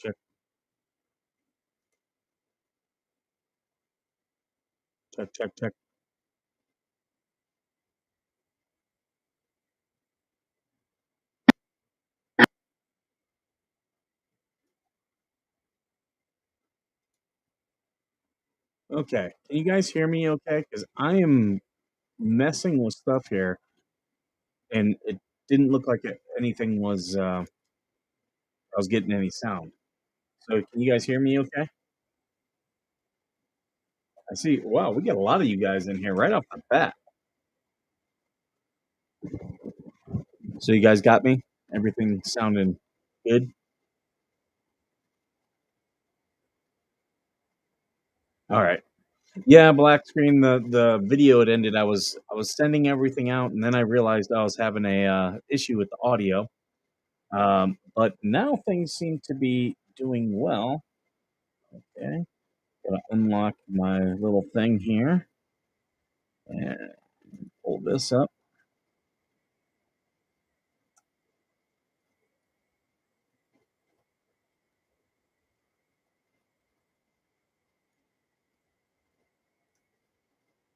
Check, check, check, check, check. Okay. Can you guys hear me okay? Because I am messing with stuff here and it didn't look like anything was, I was getting any sound. So can you guys hear me okay? I see. Wow, we got a lot of you guys in here right off the bat. So you guys got me? Everything sounding good? All right. Yeah, black screen. The video had ended. I was sending everything out, and then I realized I was having a issue with the audio. But now things seem to be doing well. Okay, gonna unlock my little thing here and pull this up.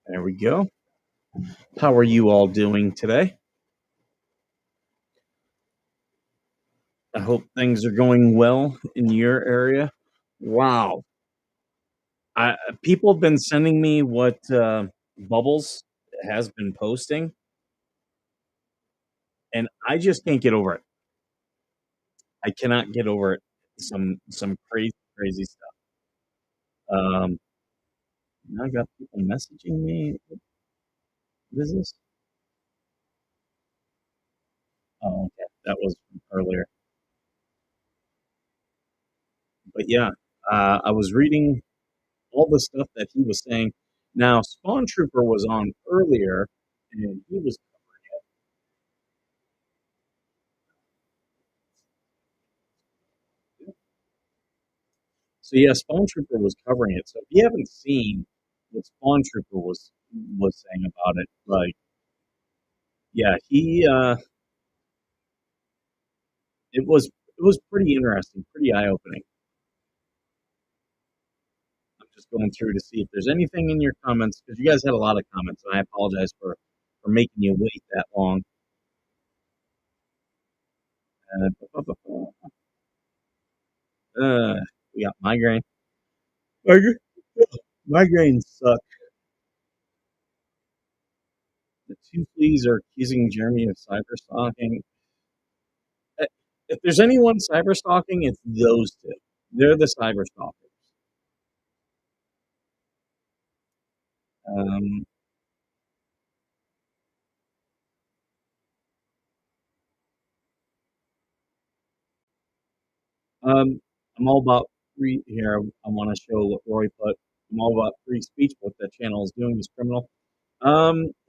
There we go. How are you all doing today? I hope things are going well in your area. Wow, people have been sending me what Bubbles has been posting, and I just can't get over it. I cannot get over it. Some crazy, crazy stuff. Um, now I got people messaging me. What is this? Oh, okay. That was from earlier. But yeah, I was reading all the stuff that he was saying. Now, Spawn Trooper was on earlier, and he was so yeah. Spawn Trooper was covering it. So if you haven't seen what Spawn Trooper was saying about it, like yeah, he it was pretty interesting, pretty eye opening. I'm just going through to see if there's anything in your comments because you guys had a lot of comments, and I apologize for making you wait that long. Uh, we got migraine. Migra- Migraines suck. The two fleas are accusing Jeremy of cyber stalking. Eh, If there's anyone cyber stalking, it's those two. They're the cyber stalkers. Um, um, I'm all about free here. I want to show what Roy put. I'm all about free speech. What that channel is doing is criminal.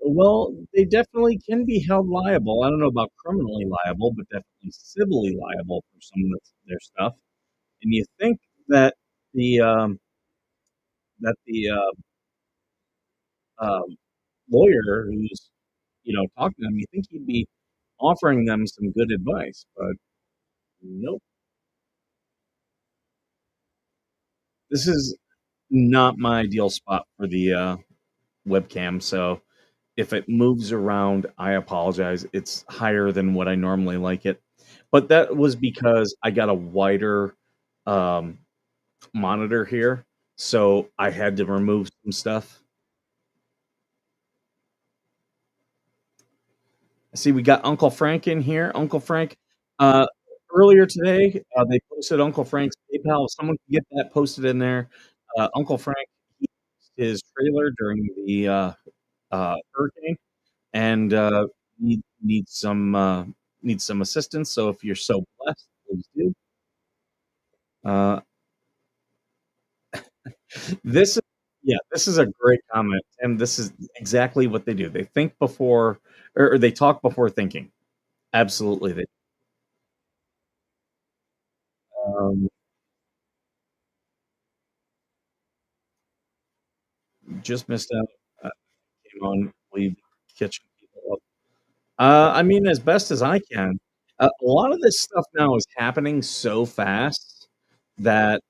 Well, they definitely can be held liable. I don't know about criminally liable, but definitely civilly liable for some of their stuff. And you think that the the lawyer who's talking to them, you think he'd be offering them some good advice, but nope. This is not my ideal spot for the webcam, so if it moves around, I apologize. It's higher than what I normally like it, but that was because I got a wider um, monitor here, so I had to remove some stuff. See, we got Uncle Frank in here. Uncle Frank, uh, earlier today, they posted Uncle Frank's PayPal. If someone could get that posted in there. Uncle Frank, he used his trailer during the hurricane, and needs some assistance. So if you're so blessed, please do. Uh, this is yeah, this is a great comment, and this is exactly what they do. They think before, or they talk before thinking. Absolutely, they um, just missed out. Came on, we catching people up. I mean, as best as I can. A lot of this stuff now is happening so fast that,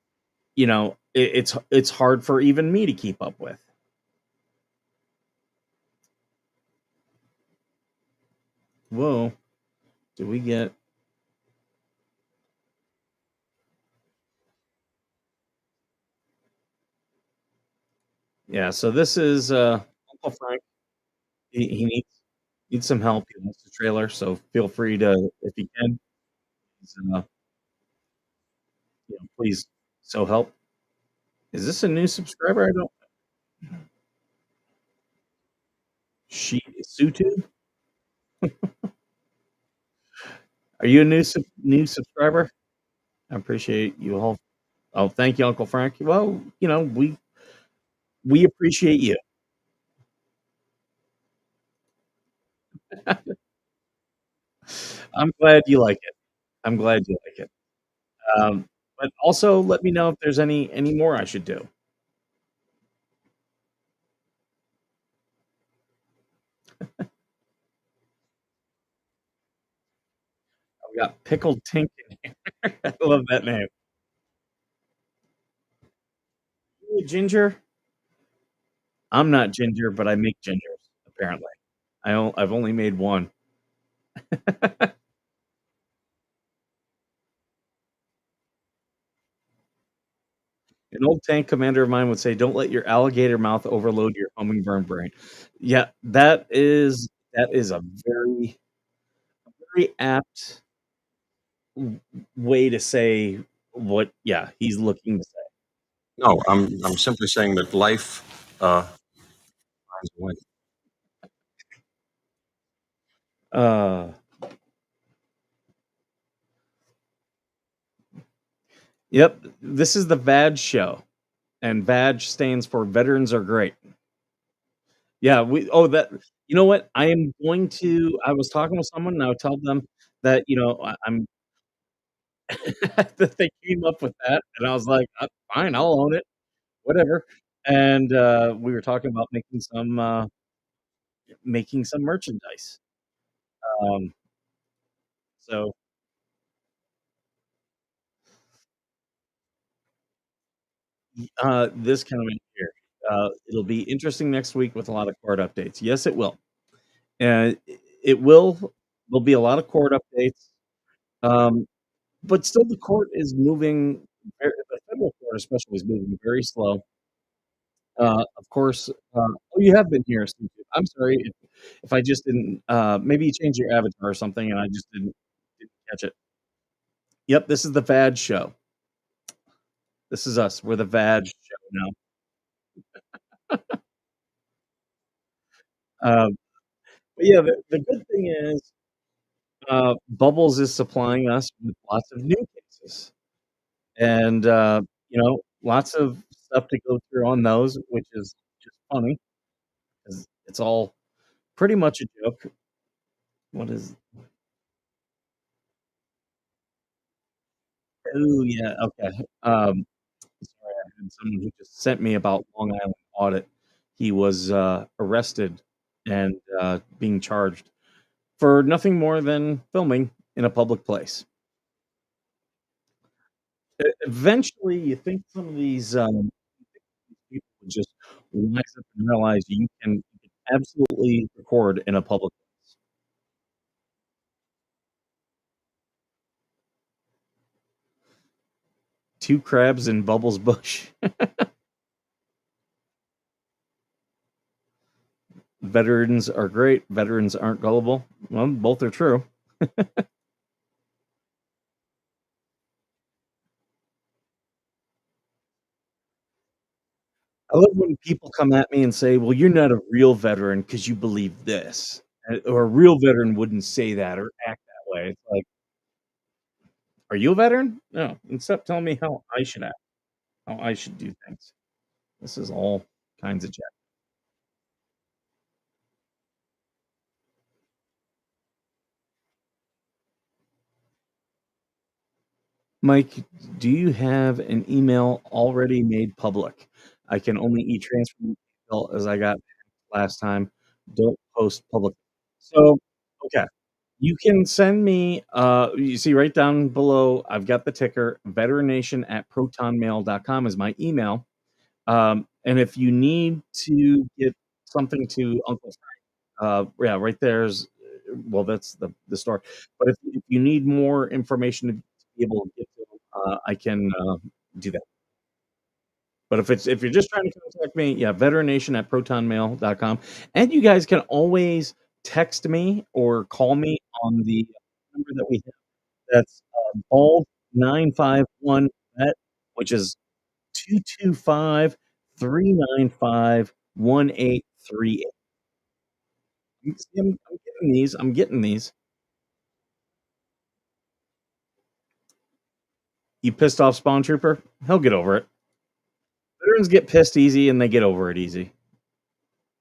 it's hard for even me to keep up with. Whoa, do we get Yeah, so this is, Uncle Frank. He needs some help. He wants the trailer, so feel free to, if you can, please, please so help. Is this a new subscriber? I don't She Sutu? Are you a new subscriber? I appreciate you all. Oh, thank you, Uncle Frank. Well, we appreciate you. I'm glad you like it. I'm glad you like it. But also let me know if there's any more I should do. I've got Pickled Tink in here. I love that name. You a ginger? I'm not ginger, but I make gingers, apparently. I've only made one. An old tank commander of mine would say, "Don't let your alligator mouth overload your hummingbird brain." Yeah, that is a very apt way to say what, yeah, he's looking to say. No, I'm simply saying that life finds a way. Uh, yep, this is the VAD show, and VAD stands for Veterans Are Great. Yeah, we oh, that you know what? I was talking with someone, and I would tell them that, I'm that they came up with that, and I was like, Fine, I'll own it, whatever." And, we were talking about making some merchandise. Um, so, this coming here, it'll be interesting next week with a lot of card updates. Yes, it will. And it will there'll be a lot of court updates, um, but still the court is moving the federal court especially is moving very slow. Of course, you have been here, Steve. I'm sorry if I just didn't, maybe you changed your avatar or something and I just didn't catch it. Yep, this is the VAD show. This is us. We're the VAD show now. Um, but yeah, the good thing is, Bubbles is supplying us with lots of new cases. And, lots of stuff to go through on those, which is just funny 'cause it's all pretty much a joke. What is Oh, yeah, okay. Sorry, I had someone who just sent me about Long Island Audit. He was, arrested and, being charged for nothing more than filming in a public place. Eventually, you think some of these people would just wise up and realize you can absolutely record in a public place. Two crabs in Bubbles bush. Veterans are great, veterans aren't gullible. Well, both are true. I love when people come at me and say, "Well, you're not a real veteran because you believe this," or, "A real veteran wouldn't say that or act that way." It's like, "Are you a veteran? No, and stop telling me how I should act, how I should do things." This is all kinds of jack. Mike, do you have an email already made public? I can only e-transfer the email as I got last time. Don't post public. So, okay. You can send me, you see right down below, I've got the ticker, veterannation@protonmail.com is my email. And if you need to get something to Uncle yeah, right there's well, that's the store. But if you need more information to be able to get to 'em, I can, do that. But if you're just trying to contact me, yeah, veterannation@protonmail.com. And you guys can always text me or call me on the number that we have. That's, bald 951 vet, which is 225-395-1838. See, I'm getting these, I'm getting these. You pissed off Spawn Trooper? He'll get over it. Veterans get pissed easy and they get over it easy.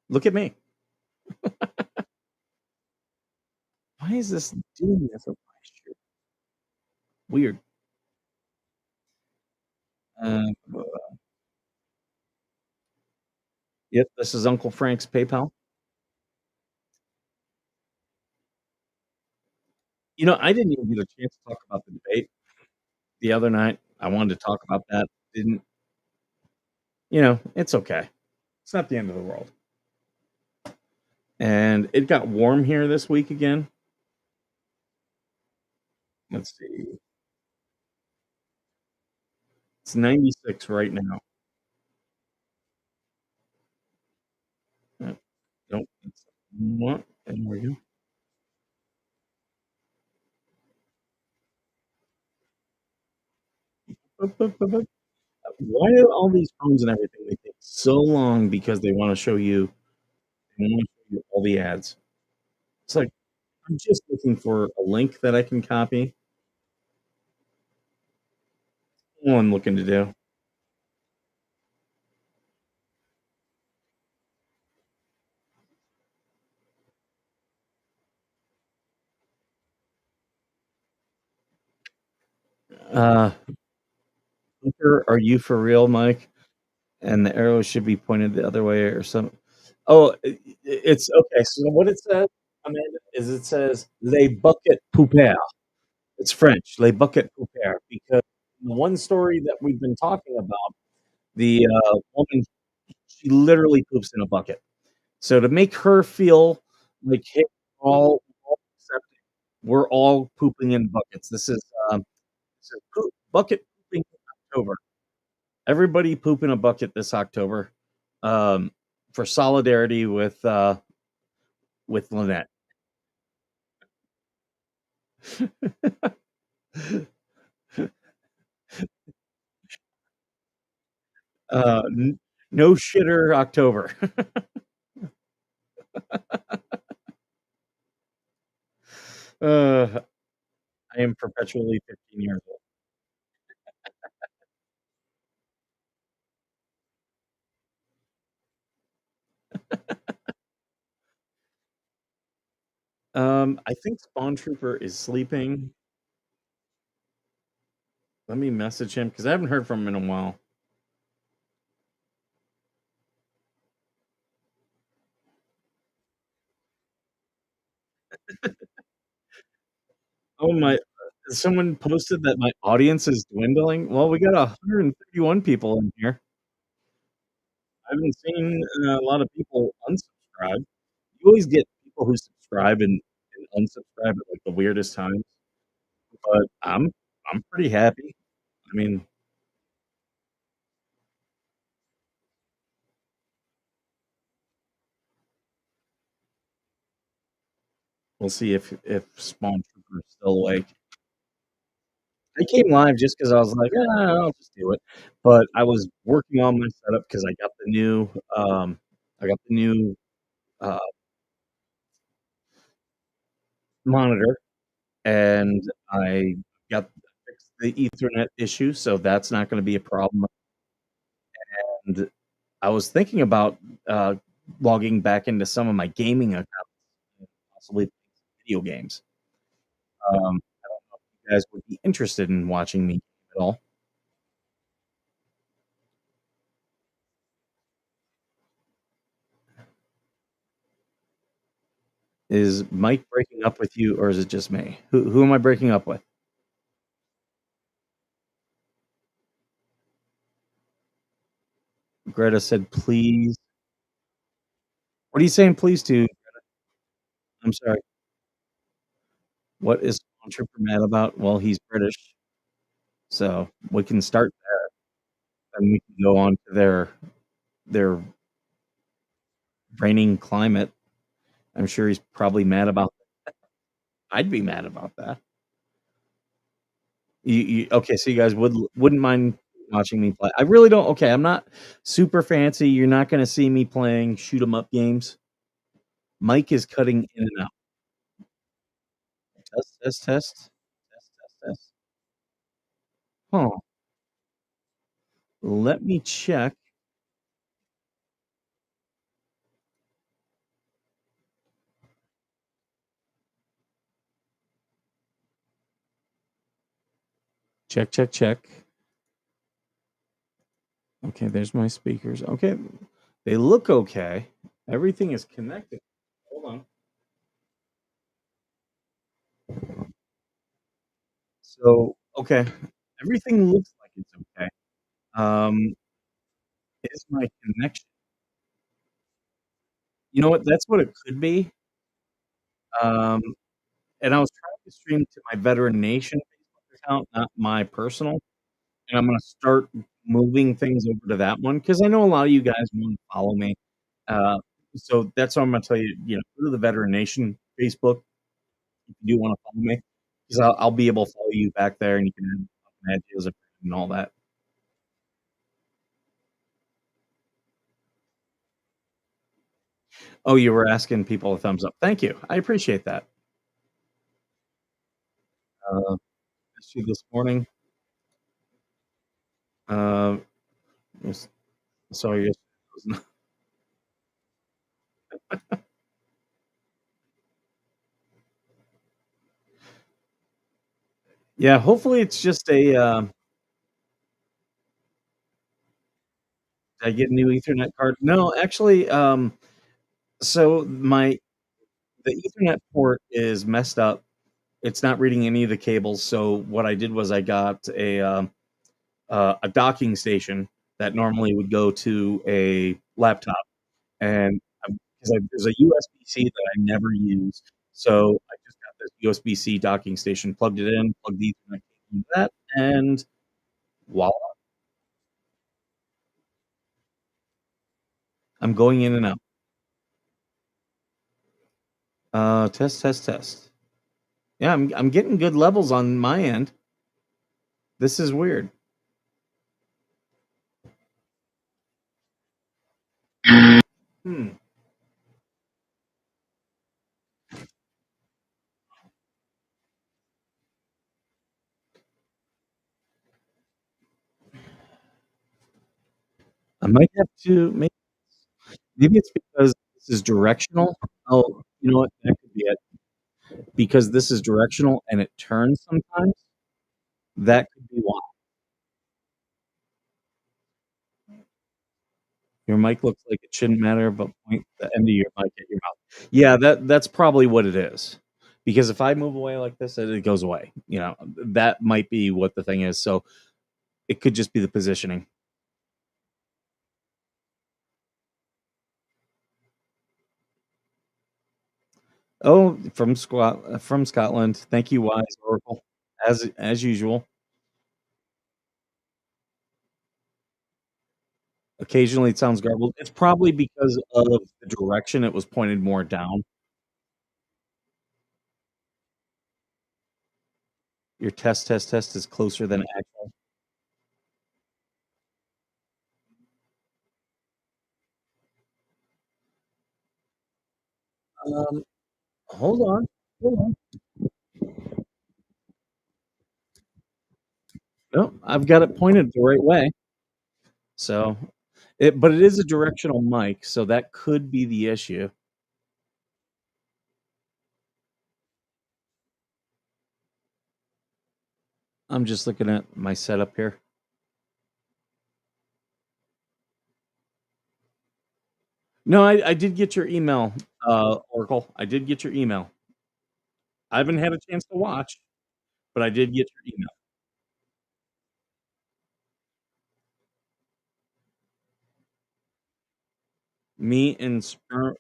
Look at me. Why is this doing this with my shirt? Weird. Uh, yep, this is Uncle Frank's PayPal. I didn't even get a chance to talk about the debate the other night. I wanted to talk about that. Didn't, it's okay. It's not the end of the world. And it got warm here this week again. Let's see. It's 96 right now. Uh, Nope. It's what? There we go. Boop, boop, boop, boop. Why do all these phones and everything they take so long because they wanna show you all the ads? It's like, I'm just looking for a link that I can copy. All I'm looking to do. Uh, Hunter, are you for real, Mike? And the arrow should be pointed the other way or some. Oh, it's okay. So what it says, Amanda, is it says "les bucket pouper." It's French, "les bucket pouper," because the one story that we've been talking about, the woman, she literally poops in a bucket. So to make her feel like, hey, we're all accepting, we're all pooping in buckets. This is bucket pooping October. Everybody poop in a bucket this October, um, for solidarity with Lynette. N No shitter October. Uh, I am perpetually 15 years old. I think Spawn Trooper is sleeping. Let me message him because I haven't heard from him in a while. Oh my Someone posted that my audience is dwindling. Well, we got 131 people in here. I haven't seen a lot of people unsubscribe. You always get people who subscribe and unsubscribe at, like, the weirdest times, but I'm pretty happy. I mean, we'll see if Spawn Trooper is still awake. I came live just because I was like, I'll just do it," but I was working on my setup because I got the new, uh, monitor, and I got fixed the Ethernet issue, so that's not gonna be a problem, and I was thinking about, uh, logging back into some of my gaming accounts and possibly playing some video games. I don't know if you guys would be interested in watching me game at all. Is Mike breaking up with you, or is it just me? Who am I breaking up with? Greta said, "Please." What are you saying, please to? I'm sorry. What is Trooper mad about? Well, he's British, so we can start there, and we can go on to their reigning climate. I'm sure he's probably mad about. I'd be mad about that. Okay? So you guys wouldn't mind watching me play? I really don't. Okay, I'm not super fancy. You're not going to see me playing shoot 'em up games. Mike is cutting in and out. Test, test, test, test, test, test. Huh? Let me check. Check, check, check. Okay, there's my speakers. Okay, they look okay. Everything is connected. Hold on. So, okay, everything looks like it's okay. Um, is my connection? You know what? That's what it could be. Um, and I was trying to stream to my Veteran Nation Facebook account, not my personal. And I'm gonna start moving things over to that one because I know a lot of you guys want to follow me. Uh, so that's what I'm gonna tell you. You know, go to the Veteran Nation Facebook if you do want to follow me, because I'll be able to follow you back there, and you can add you as a friend and all that. Oh, you were asking people a thumbs up. Thank you. I appreciate that. Missed you this morning. Uh, yes, saw you. Yeah, hopefully it's just a. Did I get a new Ethernet card? No, actually, so my the Ethernet port is messed up. It's not reading any of the cables. So what I did was I got a docking station that normally would go to a laptop, and because there's a USB-C that I never use, so I just got this USB-C docking station, plugged it in, plugged the Ethernet cable into that, and voila, I'm going in and out. Test, test, test. Yeah, I'm getting good levels on my end. This is weird. Hmm. I might have to maybe it's because this is directional. Oh, you know what? That could be it. Because this is directional and it turns sometimes. That could be why. Your mic looks like it shouldn't matter, but point the end of your mic at your mouth. Yeah, that's probably what it is. Because if I move away like this, it goes away. You know, that might be what the thing is. So it could just be the positioning. Oh, from Scotland. Thank you, Wise Oracle. As usual. Occasionally it sounds garbled. It's probably because of the direction it was pointed more down. Your test is closer than actual. Um, hold on. Hold on. No, I've got it pointed the right way. So, but it is a directional mic, so that could be the issue. I'm just looking at my setup here. No, I did get your email, Oracle. I did get your email. I haven't had a chance to watch, but I did get your email. Me and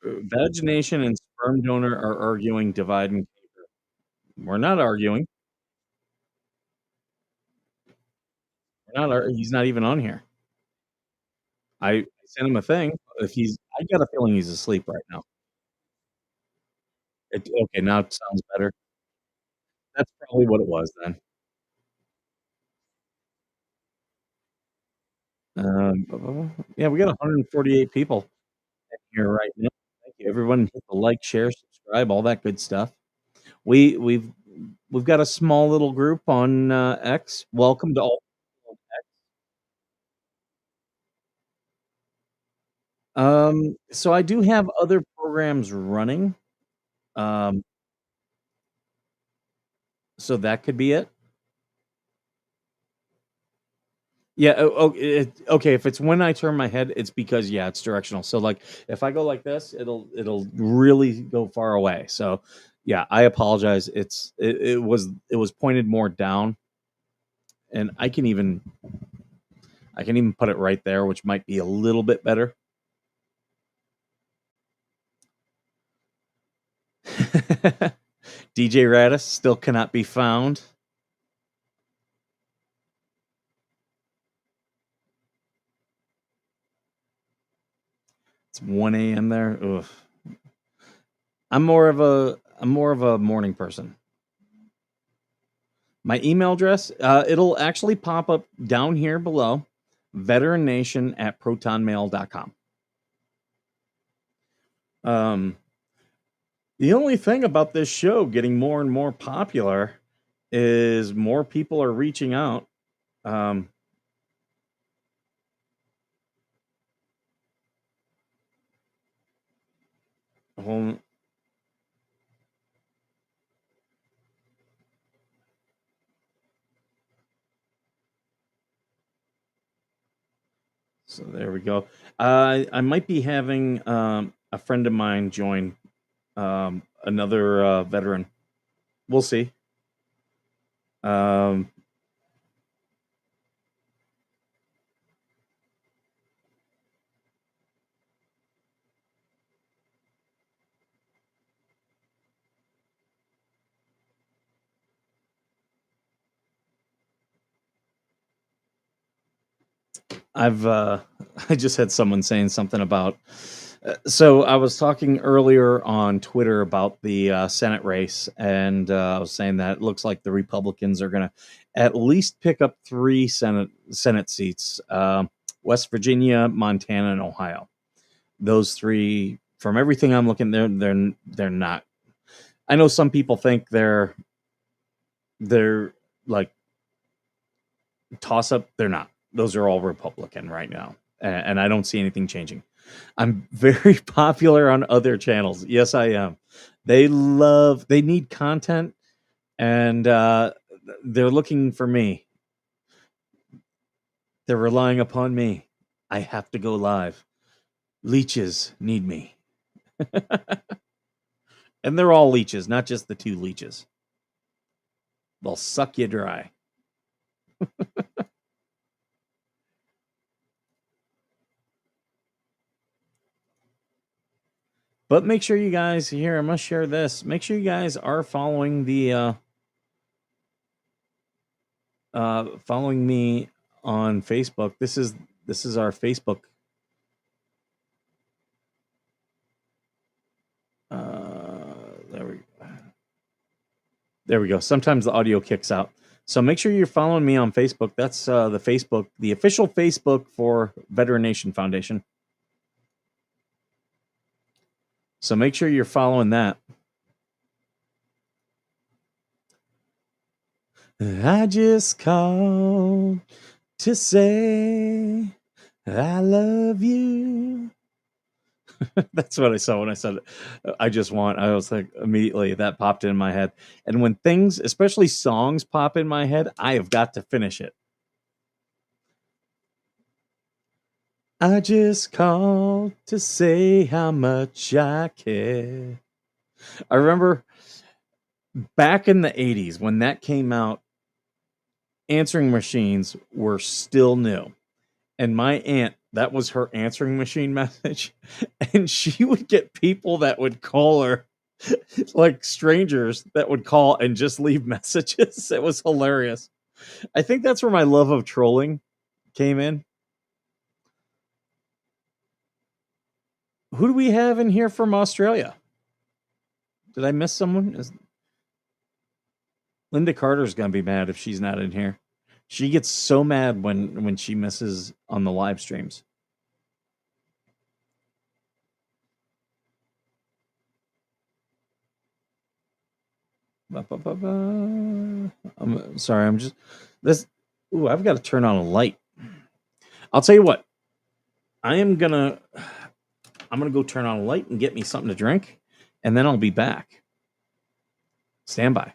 Veg Nation and Sperm Donor are arguing divide and conquer. We're not arguing. He's not even on here. I sent him a thing. If he's, I got a feeling he's asleep right now. Okay, now it sounds better. That's probably what it was then. Yeah, we got 148 people here right now. Thank you, everyone. Hit the like, share, subscribe, all that good stuff. We've got a small little group on X. Welcome to all. So I do have other programs running. Um, so that could be it. Yeah. Okay. If it's when I turn my head, it's because it's directional. So like if I go like this, it'll really go far away. So yeah, I apologize. It was pointed more down, and I can even put it right there, which might be a little bit better. DJ Radis still cannot be found. It's 1 a.m. there. Ugh. I'm more of a morning person. My email address, it'll actually pop up down here below, veterannation@protonmail.com. The only thing about this show getting more and more popular is more people are reaching out. Hold- So there we go. I might be having a friend of mine join, another veteran. We'll see. Um, I've I just had someone saying something about. So I was talking earlier on Twitter about the Senate race, and I was saying that it looks like the Republicans are going to at least pick up 3 Senate seats: West Virginia, Montana, and Ohio. Those 3, from everything I'm looking, they're not. I know some people think they're like toss up. They're not. Those are all Republican right now, and I don't see anything changing. I'm very popular on other channels. Yes, I am. They need content, and they're looking for me. They're relying upon me. I have to go live. Leeches need me. And they're all leeches, not just the 2 leeches. They'll suck you dry. But make sure you guys here, I must share this. Make sure you guys are following following me on Facebook. This is our Facebook. There we go. Sometimes the audio kicks out. So make sure you're following me on Facebook. That's the official Facebook for Veteran Nation Foundation. So make sure you're following that. I just called to say I love you. That's what I saw when I said I just want. I was like, immediately that popped in my head. And when things, especially songs, pop in my head, I have got to finish it. I just called to say how much I care. I remember back in the 80s when that came out, answering machines were still new. And my aunt, that was her answering machine message. And she would get people that would call her, like strangers that would call and just leave messages. It was hilarious. I think that's where my love of trolling came in. Who do we have in here from Australia? Did I miss someone? Linda Carter's gonna be mad if she's not in here. She gets so mad when she misses on the live streams. I'm sorry, I'm just this. Ooh, I've got to turn on a light. I'll tell you what. I'm gonna go turn on a light and get me something to drink, and then I'll be back. Stand by.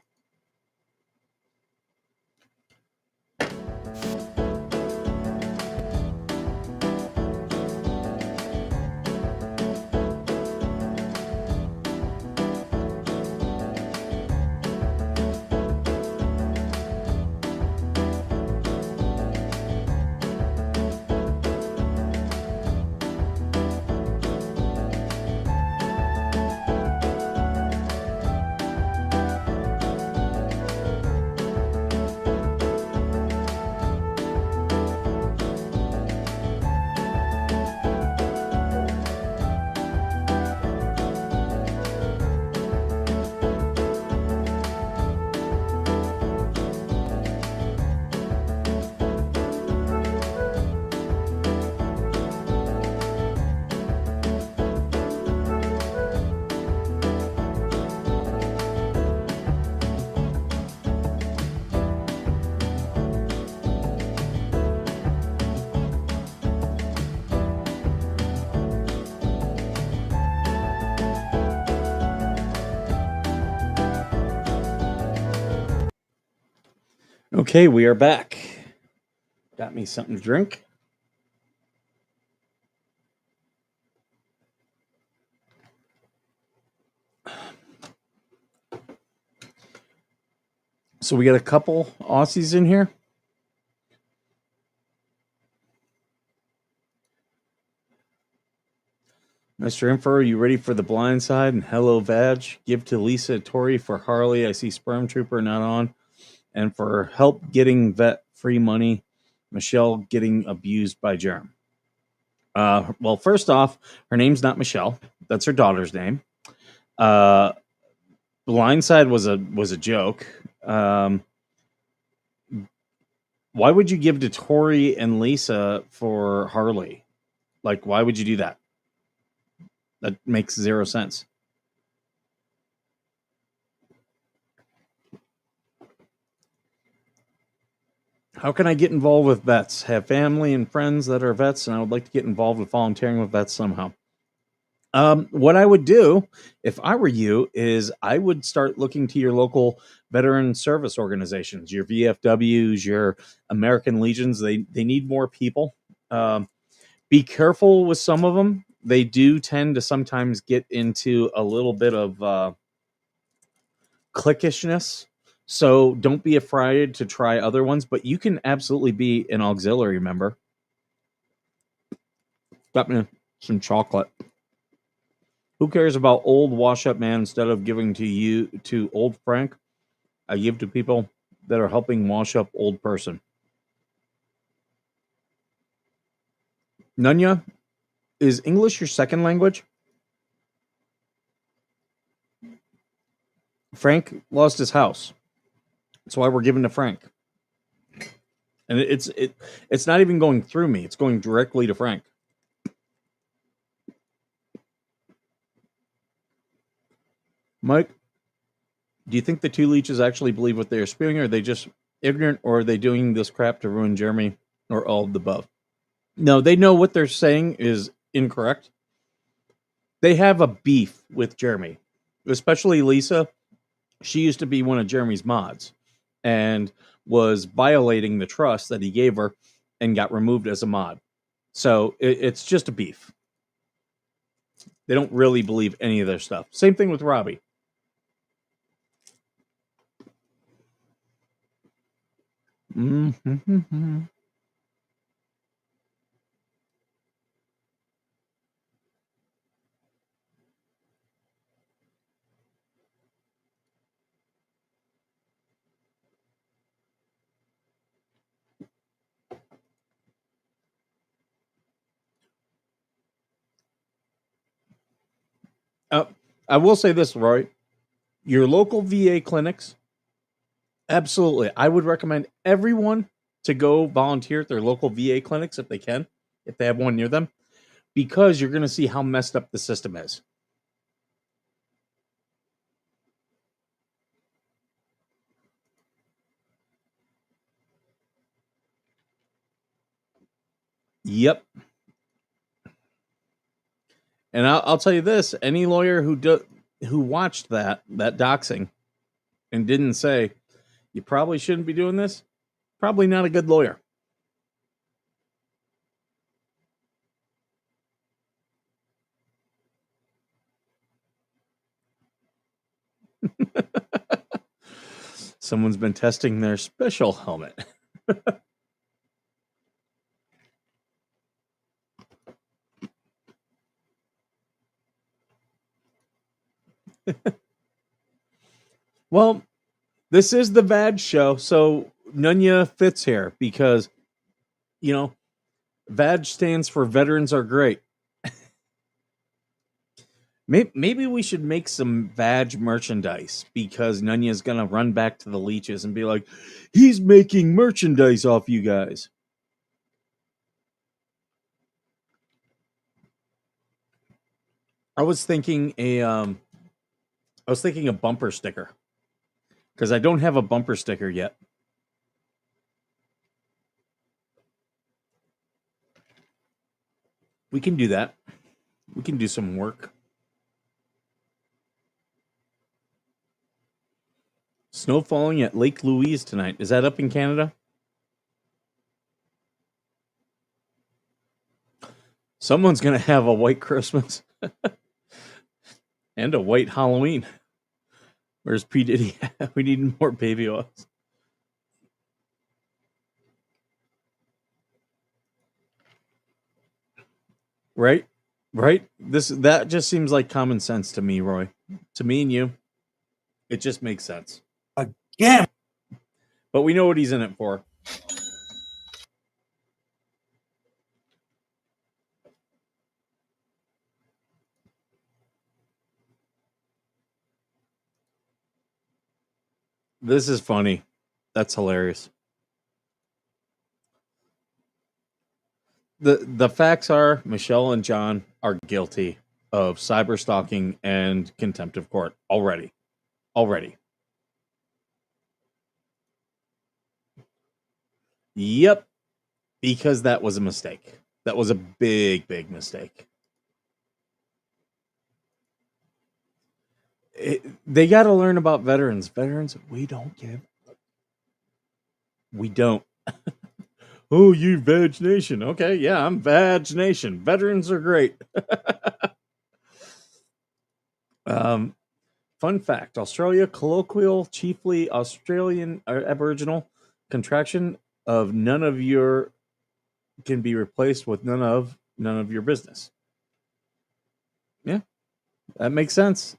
Okay, we are back. Got me something to drink. So we got a couple Aussies in here. Mr. Info, are you ready for the blind side? And hello, Vag. Give to Lisa Tori for Harley. I see Sperm Trooper not on. And for help getting vet free money, Michelle getting abused by Germ. Well, first off, her name's not Michelle. That's her daughter's name. Blindside was a joke. Why would you give to Tori and Lisa for Harley? Like, why would you do that? That makes zero sense. How can I get involved with vets? Have family and friends that are vets, and I would like to get involved with volunteering with vets somehow. What I would do if I were you is I would start looking to your local veteran service organizations, your VFWs, your American Legions. They need more people. Be careful with some of them. They do tend to sometimes get into a little bit of cliquishness. So don't be afraid to try other ones, but you can absolutely be an auxiliary member. Got me some chocolate. Who cares about old wash-up man? Instead of giving to old Frank, I give to people that are helping wash up old person. Nunya, is English your second language? Frank lost his house. That's why we're giving to Frank. And it's not even going through me. It's going directly to Frank. Mike, do you think the two leeches actually believe what they are spewing, or are they just ignorant, or are they doing this crap to ruin Jeremy, or all of the above? No, they know what they're saying is incorrect. They have a beef with Jeremy, especially Lisa. She used to be one of Jeremy's mods and was violating the trust that he gave her and got removed as a mod. So it's just a beef. They don't really believe any of their stuff. Same thing with Robbie. Mm-hmm. I will say this, Roy. Your local VA clinics, absolutely. I would recommend everyone to go volunteer at their local VA clinics if they can, if they have one near them, because you're going to see how messed up the system is. Yep. And I'll tell you this: any lawyer who watched that doxing and didn't say you probably shouldn't be doing this, probably not a good lawyer. Someone's been testing their special helmet. Well, this is the VAD show, so Nunya fits here because, you know, VAD stands for Veterans Are Great. Maybe we should make some VAD merchandise because Nunya's going to run back to the leeches and be like, he's making merchandise off you guys. I was thinking a bumper sticker because I don't have a bumper sticker yet. We can do that. We can do some work. Snow falling at Lake Louise tonight. Is that up in Canada? Someone's going to have a white Christmas and a white Halloween. Where's P. Diddy? We need more baby oils. Right? Right? That just seems like common sense to me, Roy. To me and you, it just makes sense. Again. But we know what he's in it for. This is funny. That's hilarious. The facts are Michelle and John are guilty of cyber stalking and contempt of court already. Yep. Because that was a mistake. That was a big mistake. They got to learn about veterans. Veterans, we don't give. We don't. Oh, you Vag Nation. Okay, yeah, I'm Vag Nation. Veterans are great. Fun fact: Australia, colloquial, chiefly Australian Aboriginal contraction of none of your can be replaced with none of your business. Yeah, that makes sense.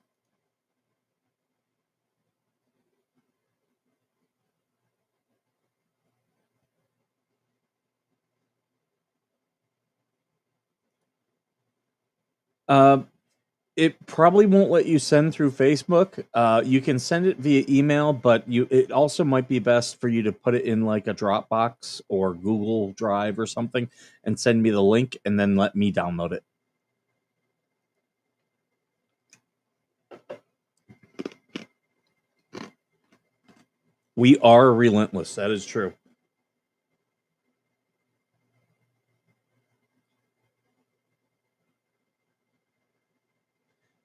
It probably won't let you send through Facebook. You can send it via email, but it also might be best for you to put it in like a Dropbox or Google Drive or something and send me the link and then let me download it. We are relentless. That is true.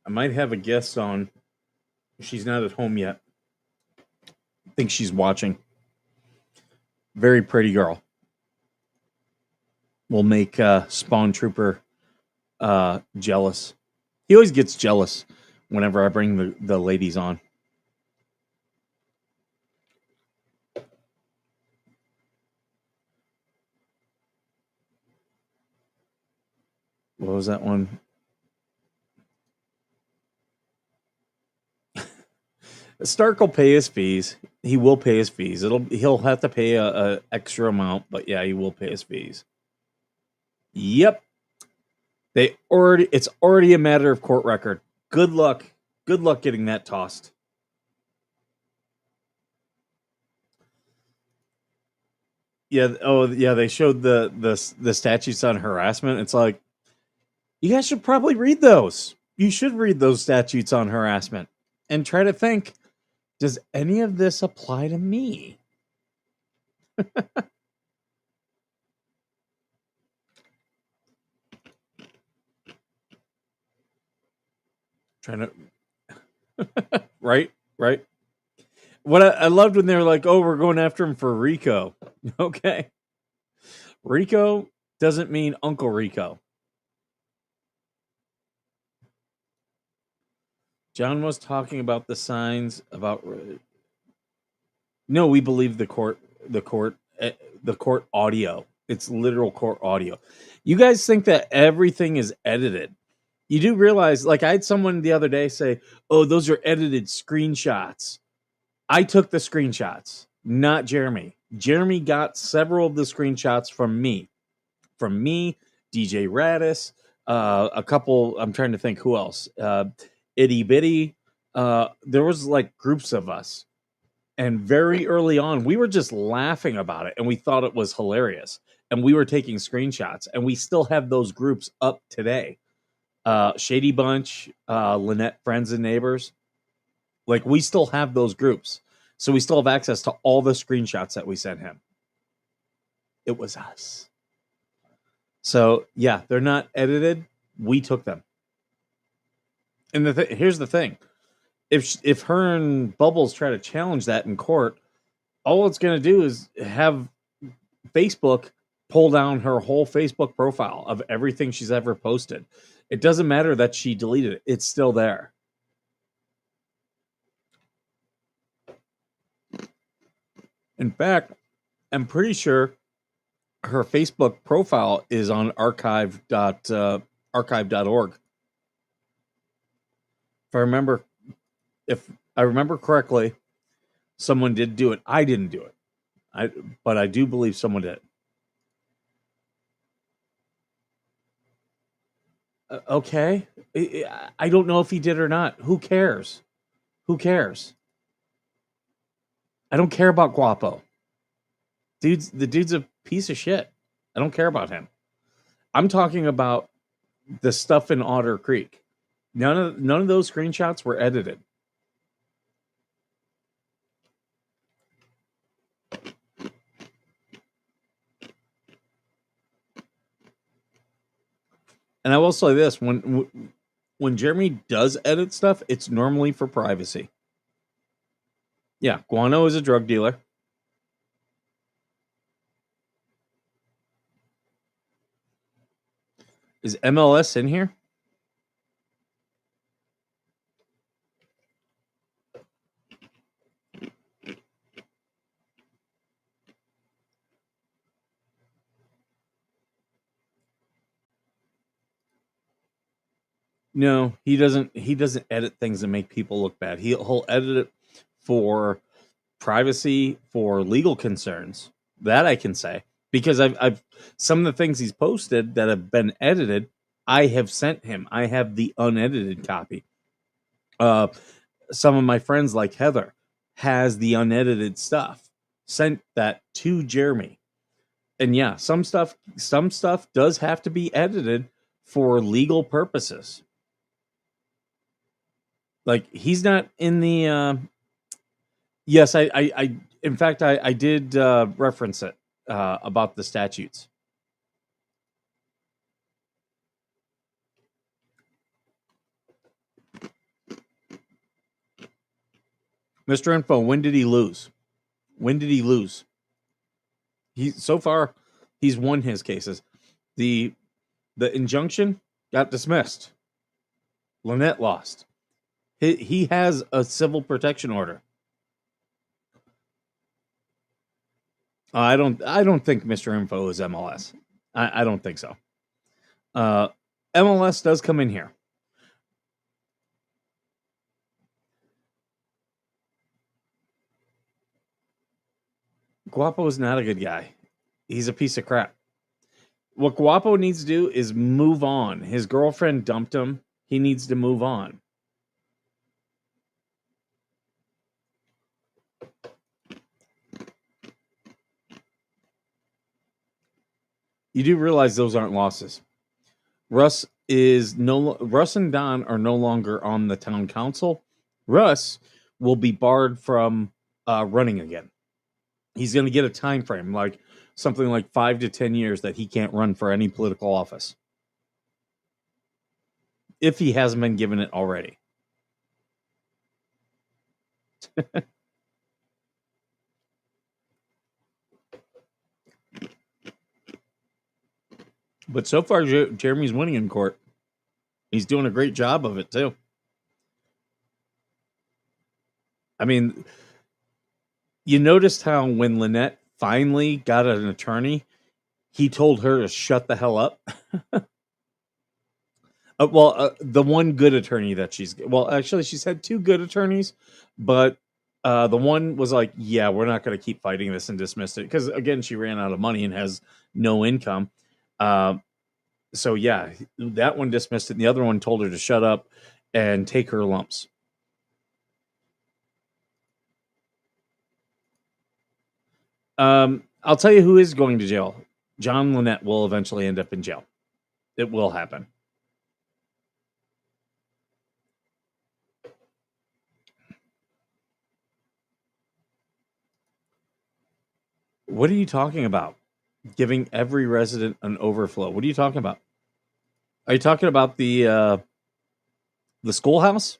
I might have a guest on. She's not at home yet. I think she's watching. Very pretty girl. will make Spawn Trooper jealous. He always gets jealous whenever I bring the ladies on. What was that one? Stark will pay his fees. He will pay his fees. He'll have to pay a extra amount, but yeah, he will pay his fees. Yep. It's already a matter of court record. Good luck. Good luck getting that tossed. Yeah, they showed the statutes on harassment. It's like, you guys should probably read those. You should read those statutes on harassment and try to think, does any of this apply to me? Trying to right. What I loved when they were like, "Oh, we're going after him for Rico." Okay, Rico doesn't mean Uncle Rico. John was talking about the signs about. No, we believe the court audio. It's literal court audio. You guys think that everything is edited. You do realize, like, I had someone the other day say, "Oh, those are edited screenshots." I took the screenshots, not Jeremy. Jeremy got several of the screenshots from me. DJ Radis, a couple. I'm trying to think who else. Itty Bitty. There was like groups of us, and very early on, we were just laughing about it, and we thought it was hilarious, and we were taking screenshots, and we still have those groups up today. Shady Bunch, Lynette Friends and Neighbors. Like, we still have those groups. So we still have access to all the screenshots that we sent him. It was us. So, yeah, they're not edited. We took them. And here's the thing. If her and Bubbles try to challenge that in court, all it's going to do is have Facebook pull down her whole Facebook profile of everything she's ever posted. It doesn't matter that she deleted it. It's still there. In fact, I'm pretty sure her Facebook profile is on archive.org. If I remember correctly, someone did do it. I didn't do it. But I do believe someone did. Okay. I don't know if he did or not. Who cares? I don't care about Guapo. The dude's a piece of shit. I don't care about him. I'm talking about the stuff in Otter Creek. None of those screenshots were edited. And I will say this: when Jeremy does edit stuff, it's normally for privacy. Yeah, Guano is a drug dealer. Is MLS in here? No, he doesn't. He doesn't edit things that make people look bad. He'll edit it for privacy, for legal concerns. That I can say, because I've some of the things he's posted that have been edited, I have sent him. I have the unedited copy. Some of my friends, like Heather, has the unedited stuff. Sent that to Jeremy. And yeah, some stuff does have to be edited for legal purposes. Like, he's not in the yes, I in fact I did reference it about the statutes. Mr. Info, when did he lose? He so far he's won his cases. The injunction got dismissed. Lynette lost. He has a civil protection order. I don't think Mr. Info is MLS. I don't think so. MLS does come in here. Guapo is not a good guy. He's a piece of crap. What Guapo needs to do is move on. His girlfriend dumped him. He needs to move on. You do realize those aren't losses. Russ and Don are no longer on the town council. Russ will be barred from running again. He's going to get a time frame, like something like 5 to 10 years, that he can't run for any political office, if he hasn't been given it already. But so far, Jeremy's winning in court. He's doing a great job of it, too. I mean, you noticed how when Lynette finally got an attorney, he told her to shut the hell up. The one good attorney that actually, she's had 2 good attorneys, but the one was like, yeah, we're not going to keep fighting this, and dismissed it. Because, again, she ran out of money and has no income. So, yeah, that one dismissed it. And the other one told her to shut up and take her lumps. I'll tell you who is going to jail. John Lynette will eventually end up in jail. It will happen. What are you talking about? Giving every resident an overflow. What are you talking about? Are you talking about the schoolhouse?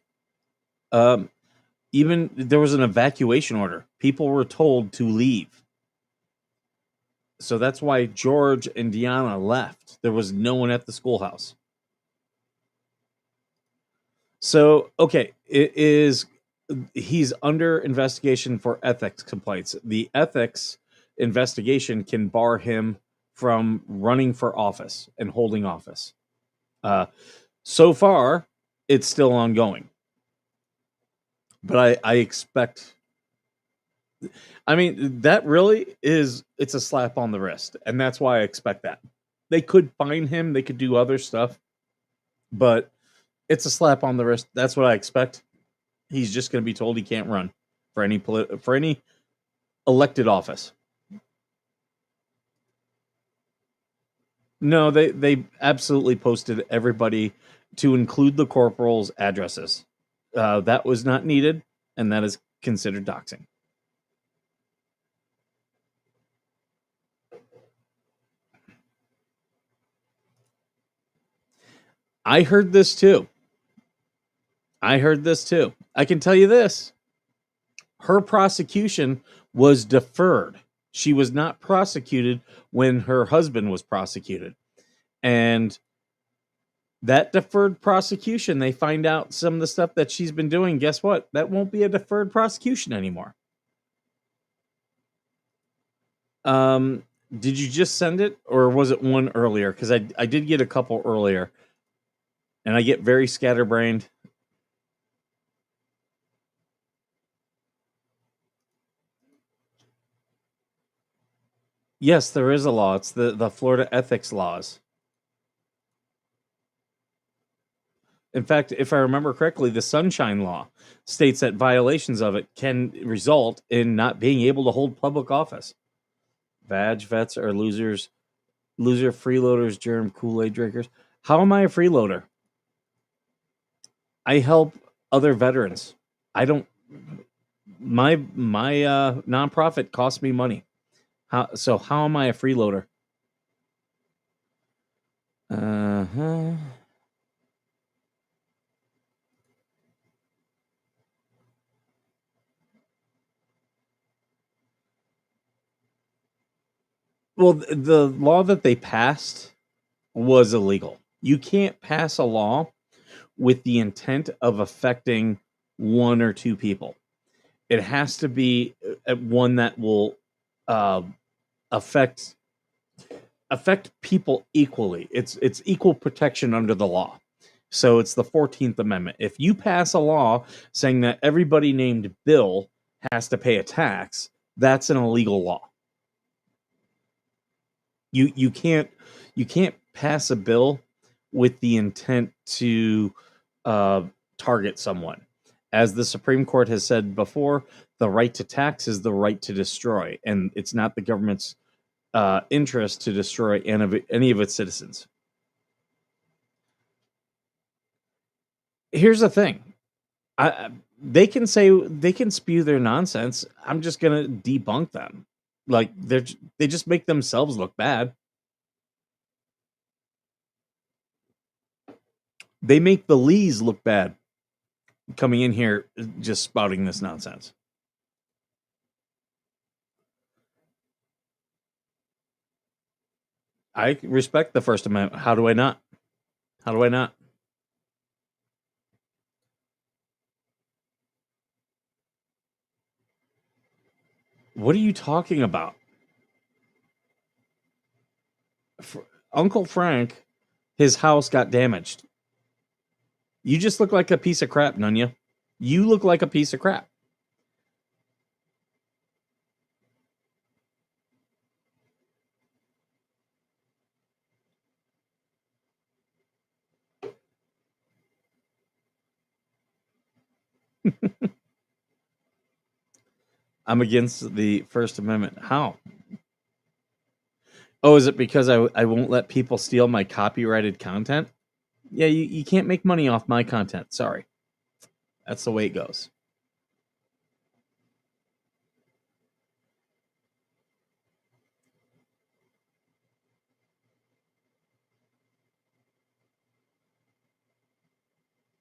Even there was an evacuation order. People were told to leave. So that's why George and Deanna left. There was no one at the schoolhouse. So, okay, he's under investigation for ethics complaints. The ethics investigation can bar him from running for office and holding office. So far, it's still ongoing. But I expect... I mean, that really is... It's a slap on the wrist. And that's why I expect that. They could fine him. They could do other stuff. But it's a slap on the wrist. That's what I expect. He's just going to be told he can't run for any elected office. No, they absolutely posted everybody to include the corporals' addresses. That was not needed, and that is considered doxing. I heard this too. I can tell you this. Her prosecution was deferred. She was not prosecuted when her husband was prosecuted. And that deferred prosecution, they find out some of the stuff that she's been doing. Guess what? That won't be a deferred prosecution anymore. Did you just send it, or was it one earlier? Because I did get a couple earlier, and I get very scatterbrained. Yes, there is a law. It's the Florida ethics laws. In fact, if I remember correctly, the Sunshine Law states that violations of it can result in not being able to hold public office. Vag vets are losers, loser freeloaders, germ Kool-Aid drinkers. How am I a freeloader? I help other veterans. I don't. My nonprofit costs me money. So how am I a freeloader? Well, the law that they passed was illegal. You can't pass a law with the intent of affecting one or two people. It has to be one that will uh, affect people equally. It's equal protection under the law. So it's the 14th Amendment. If you pass a law saying that everybody named Bill has to pay a tax, that's an illegal law. You can't pass a bill with the intent to target someone. As the Supreme Court has said before, the right to tax is the right to destroy, and it's not the government's interest to destroy any of its citizens. Here's the thing. They can spew their nonsense. I'm just gonna debunk them. Like they just make themselves look bad. They make the Lees look bad coming in here just spouting this nonsense. I respect the First Amendment. How do I not? How do I not? What are you talking about? Uncle Frank, his house got damaged. You just look like a piece of crap, Nunya. You look like a piece of crap. I'm against the First Amendment. How? Oh, is it because I won't let people steal my copyrighted content? Yeah, you can't make money off my content. Sorry. That's the way it goes.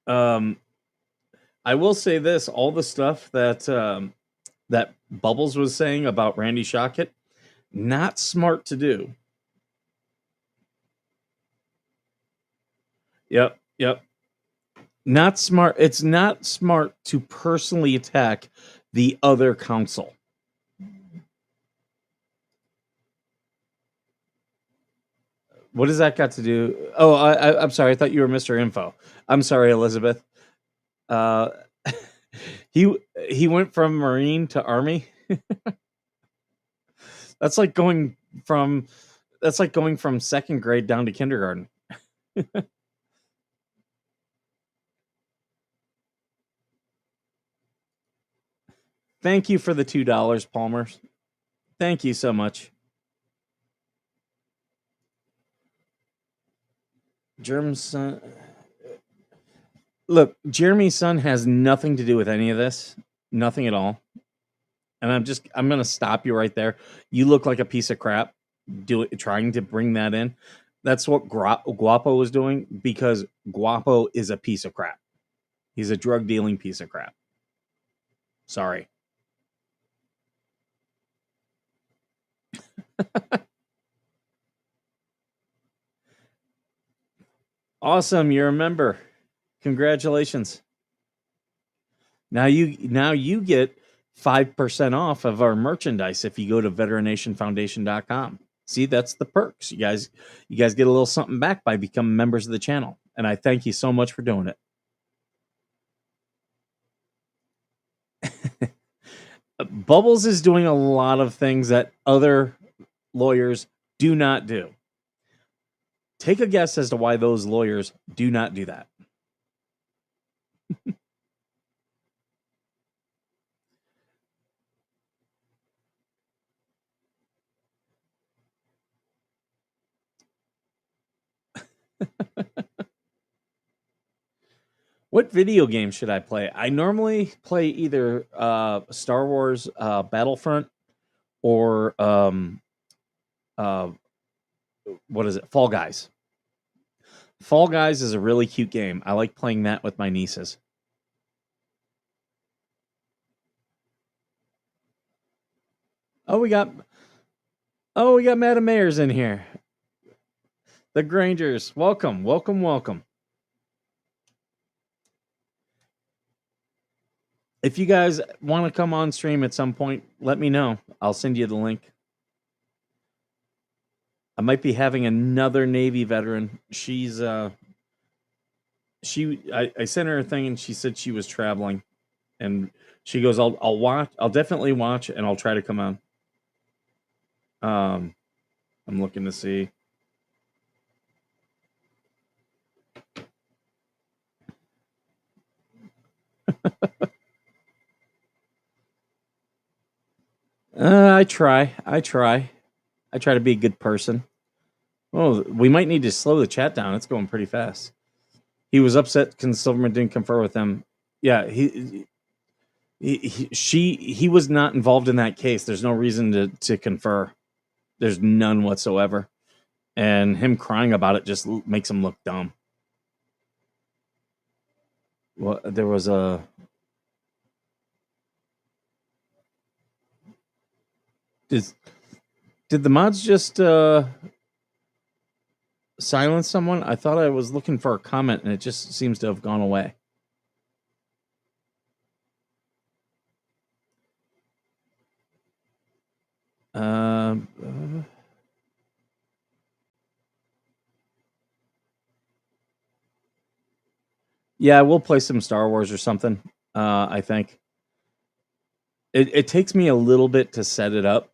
I will say this: all the stuff that that Bubbles was saying about Randy Shockett, not smart to do. Yep. Not smart. It's not smart to personally attack the other council. What does that got to do? Oh, I'm sorry. I thought you were Mr. Info. I'm sorry, Elizabeth. Uh, he went from Marine to Army. That's like going from second grade down to kindergarten. Thank you for the $2, Palmer. Thank you so much. Germ's son. Look, Jeremy's son has nothing to do with any of this. Nothing at all. And I'm gonna stop you right there. You look like a piece of crap. Trying to bring that in. That's what Guapo was doing, because Guapo is a piece of crap. He's a drug dealing piece of crap. Sorry. Awesome, you're a member. Congratulations. Now you get 5% off of our merchandise if you go to veteranationfoundation.com. See, that's the perks. You guys get a little something back by becoming members of the channel. And I thank you so much for doing it. Bubbles is doing a lot of things that other lawyers do not do. Take a guess as to why those lawyers do not do that. What video game should I play? I normally play either Star Wars Battlefront or what is it? Fall Guys. Fall Guys is a really cute game. I like playing that with my nieces. Oh, we got Madam Mayor's in here. The Grangers, welcome, welcome, welcome. If you guys want to come on stream at some point, let me know. I'll send you the link. I might be having another Navy veteran. She's I sent her a thing and she said she was traveling, and she goes, I'll watch. I'll definitely watch, and I'll try to come on. I'm looking to see. I try to be a good person. Oh, we might need to slow the chat down. It's going pretty fast. He was upset because Silverman didn't confer with him. Yeah, he was not involved in that case. There's no reason to confer. There's none whatsoever. And him crying about it just makes him look dumb. Well, there was a... Did the mods just silence someone? I thought I was looking for a comment, and it just seems to have gone away. Yeah, we'll play some Star Wars or something. I think it takes me a little bit to set it up,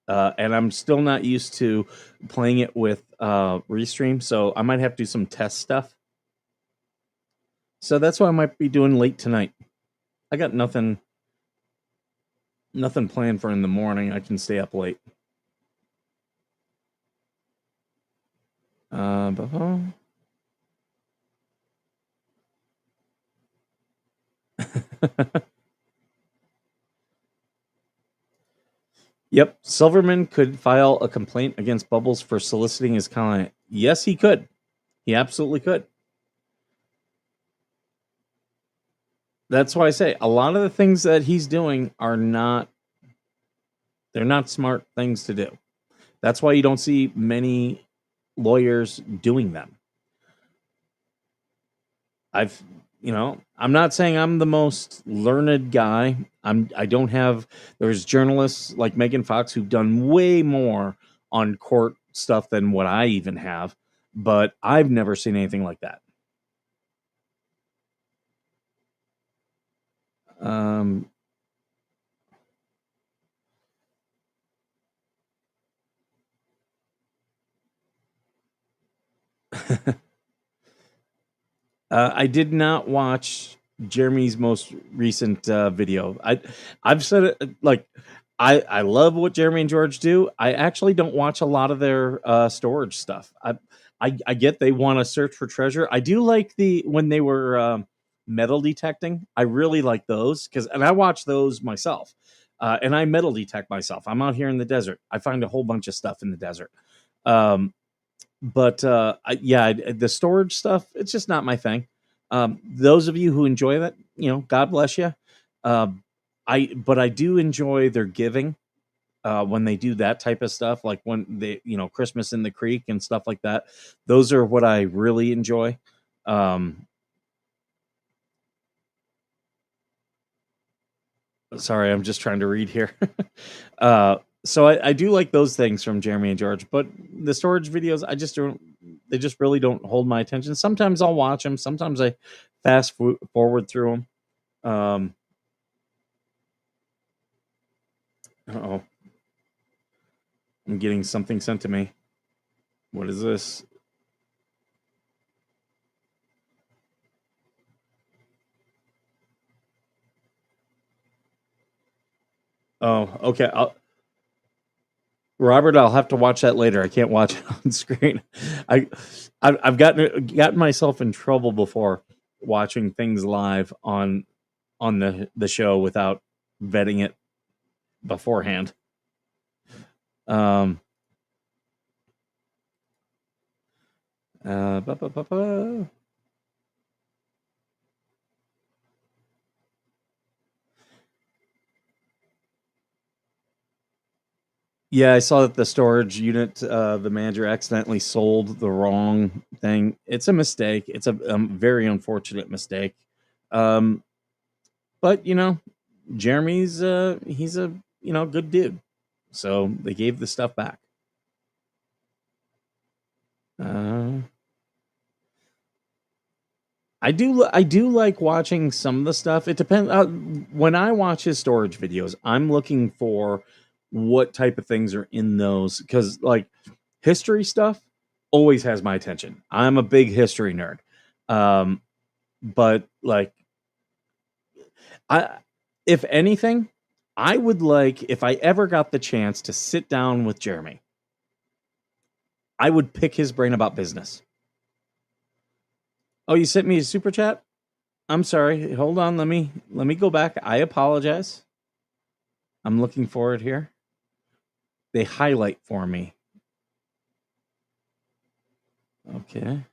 and I'm still not used to playing it with Restream, so I might have to do some test stuff. So that's why I might be doing late tonight. I got nothing planned for in the morning. I can stay up late. Yep, Silverman could file a complaint against Bubbles for soliciting his client. Yes, he could. He absolutely could. That's why I say a lot of the things that he's doing are not... they're not smart things to do. That's why you don't see many lawyers doing them. I'm not saying I'm the most learned guy. I don't have... there's journalists like Megan Fox who've done way more on court stuff than what I even have, but I've never seen anything like that. I did not watch Jeremy's most recent video. I've said it, like, I love what Jeremy and George do. I actually don't watch a lot of their storage stuff. I get they want to search for treasure. I do like when they were metal detecting. I really like those and I watch those myself. And I metal detect myself. I'm out here in the desert. I find a whole bunch of stuff in the desert. But the storage stuff, it's just not my thing. Those of you who enjoy that, God bless you. But I do enjoy their giving when they do that type of stuff, like when they, Christmas in the Creek and stuff like that. Those are what I really enjoy. Sorry, I'm just trying to read here. So I do like those things from Jeremy and George, but the storage videos, they just really don't hold my attention. Sometimes I'll watch them. Sometimes I fast forward through them. Uh-oh. I'm getting something sent to me. What is this? Oh, okay. Robert, I'll have to watch that later. I can't watch it on screen. I've gotten myself in trouble before watching things live on the show without vetting it beforehand. Yeah, I saw that the storage unit, the manager accidentally sold the wrong thing. It's a mistake. It's a very unfortunate mistake. Um, but Jeremy's he's a good dude, so they gave the stuff back. Uh, I do like watching some of the stuff. It depends. When I watch his storage videos, I'm looking for what type of things are in those, because like history stuff always has my attention. I'm a big history nerd. Um, but like I if anything, I would like, if I ever got the chance to sit down with Jeremy, I would pick his brain about business. Oh, you sent me a super chat? I'm sorry. Hold on, let me go back. I apologize. I'm looking for it here. They highlight for me. Okay.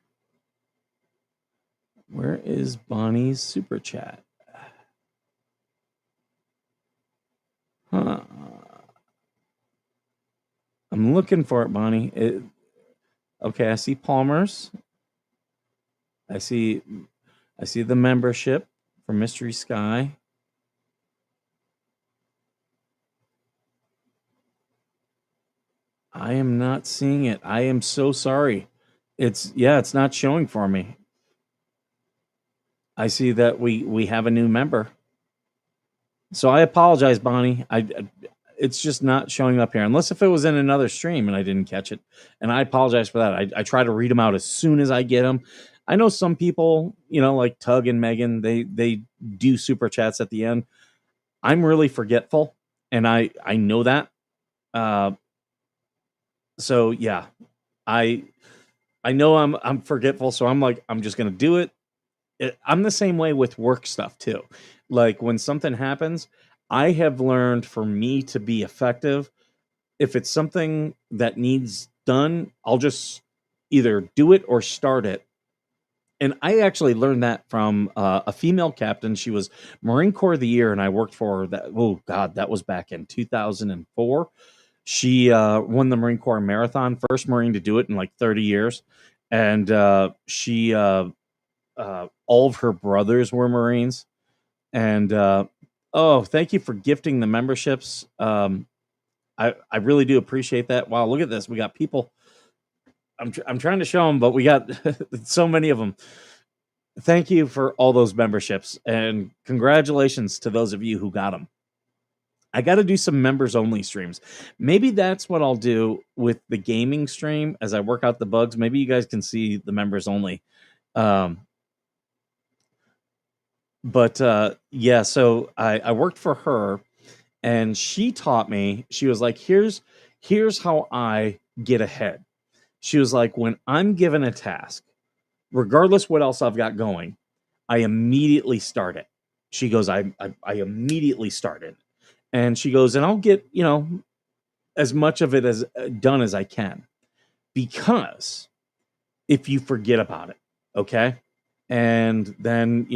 Where is Bonnie's super chat? Huh. I'm looking for it, Bonnie. Okay, I see Palmer's. I see the membership for Mystery Sky. I am not seeing it. I am so sorry. It's not showing for me. I see that we have a new member. So I apologize, Bonnie. It's just not showing up here, unless if it was in another stream and I didn't catch it. And I apologize for that. I try to read them out as soon as I get them. I know some people, like Tug and Megan, they do super chats at the end. I'm really forgetful, and I know that. So yeah, I know I'm forgetful, so I'm like, I'm just gonna do it. I'm the same way with work stuff too. Like when something happens, I have learned, for me to be effective, if it's something that needs done, I'll just either do it or start it. And I actually learned that from a female captain. She was Marine Corps of the Year, and I worked for her. That, oh God, that was back in 2004. She won the Marine Corps Marathon, first Marine to do it in like 30 years. And she all of her brothers were Marines. And oh, thank you for gifting the memberships. I really do appreciate that. Wow, look at this. We got people. I'm trying to show them, but we got so many of them. Thank you for all those memberships, and congratulations to those of you who got them. I got to do some members only streams. Maybe that's what I'll do with the gaming stream as I work out the bugs. Maybe you guys can see the members only. But yeah, so I worked for her, and she taught me. She was like, here's how I get ahead. She was like, when I'm given a task, regardless what else I've got going, I immediately start it. She goes, I immediately start it. And she goes, and I'll get, as much of it as done as I can, because if you forget about it, okay? And then,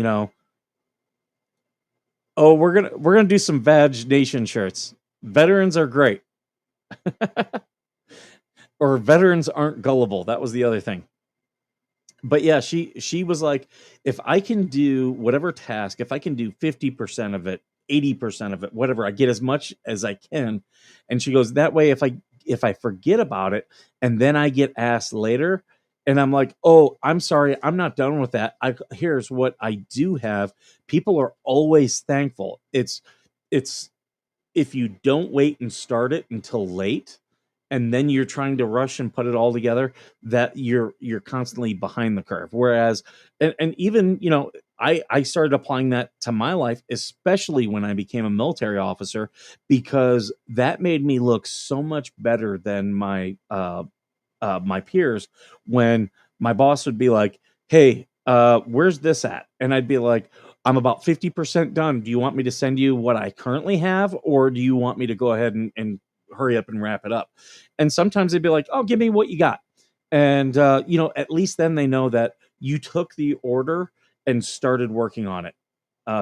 oh, we're gonna do some Vag Nation shirts. Veterans are great. Or veterans aren't gullible. That was the other thing. But yeah, she was like, if I can do whatever task, if I can do 50% of it, 80% of it, whatever, I get as much as I can. And she goes, that way, if I forget about it and then I get asked later, and I'm like, oh, I'm sorry, I'm not done with that. Here's what I do have. People are always thankful. It's if you don't wait and start it until late, and then you're trying to rush and put it all together, that you're constantly behind the curve. Whereas, and even, I started applying that to my life, especially when I became a military officer, because that made me look so much better than my peers. When my boss would be like, hey, where's this at? And I'd be like, I'm about 50% done. Do you want me to send you what I currently have, or do you want me to go ahead and hurry up and wrap it up? And sometimes they'd be like, oh, give me what you got. And, at least then they know that you took the order and started working on it.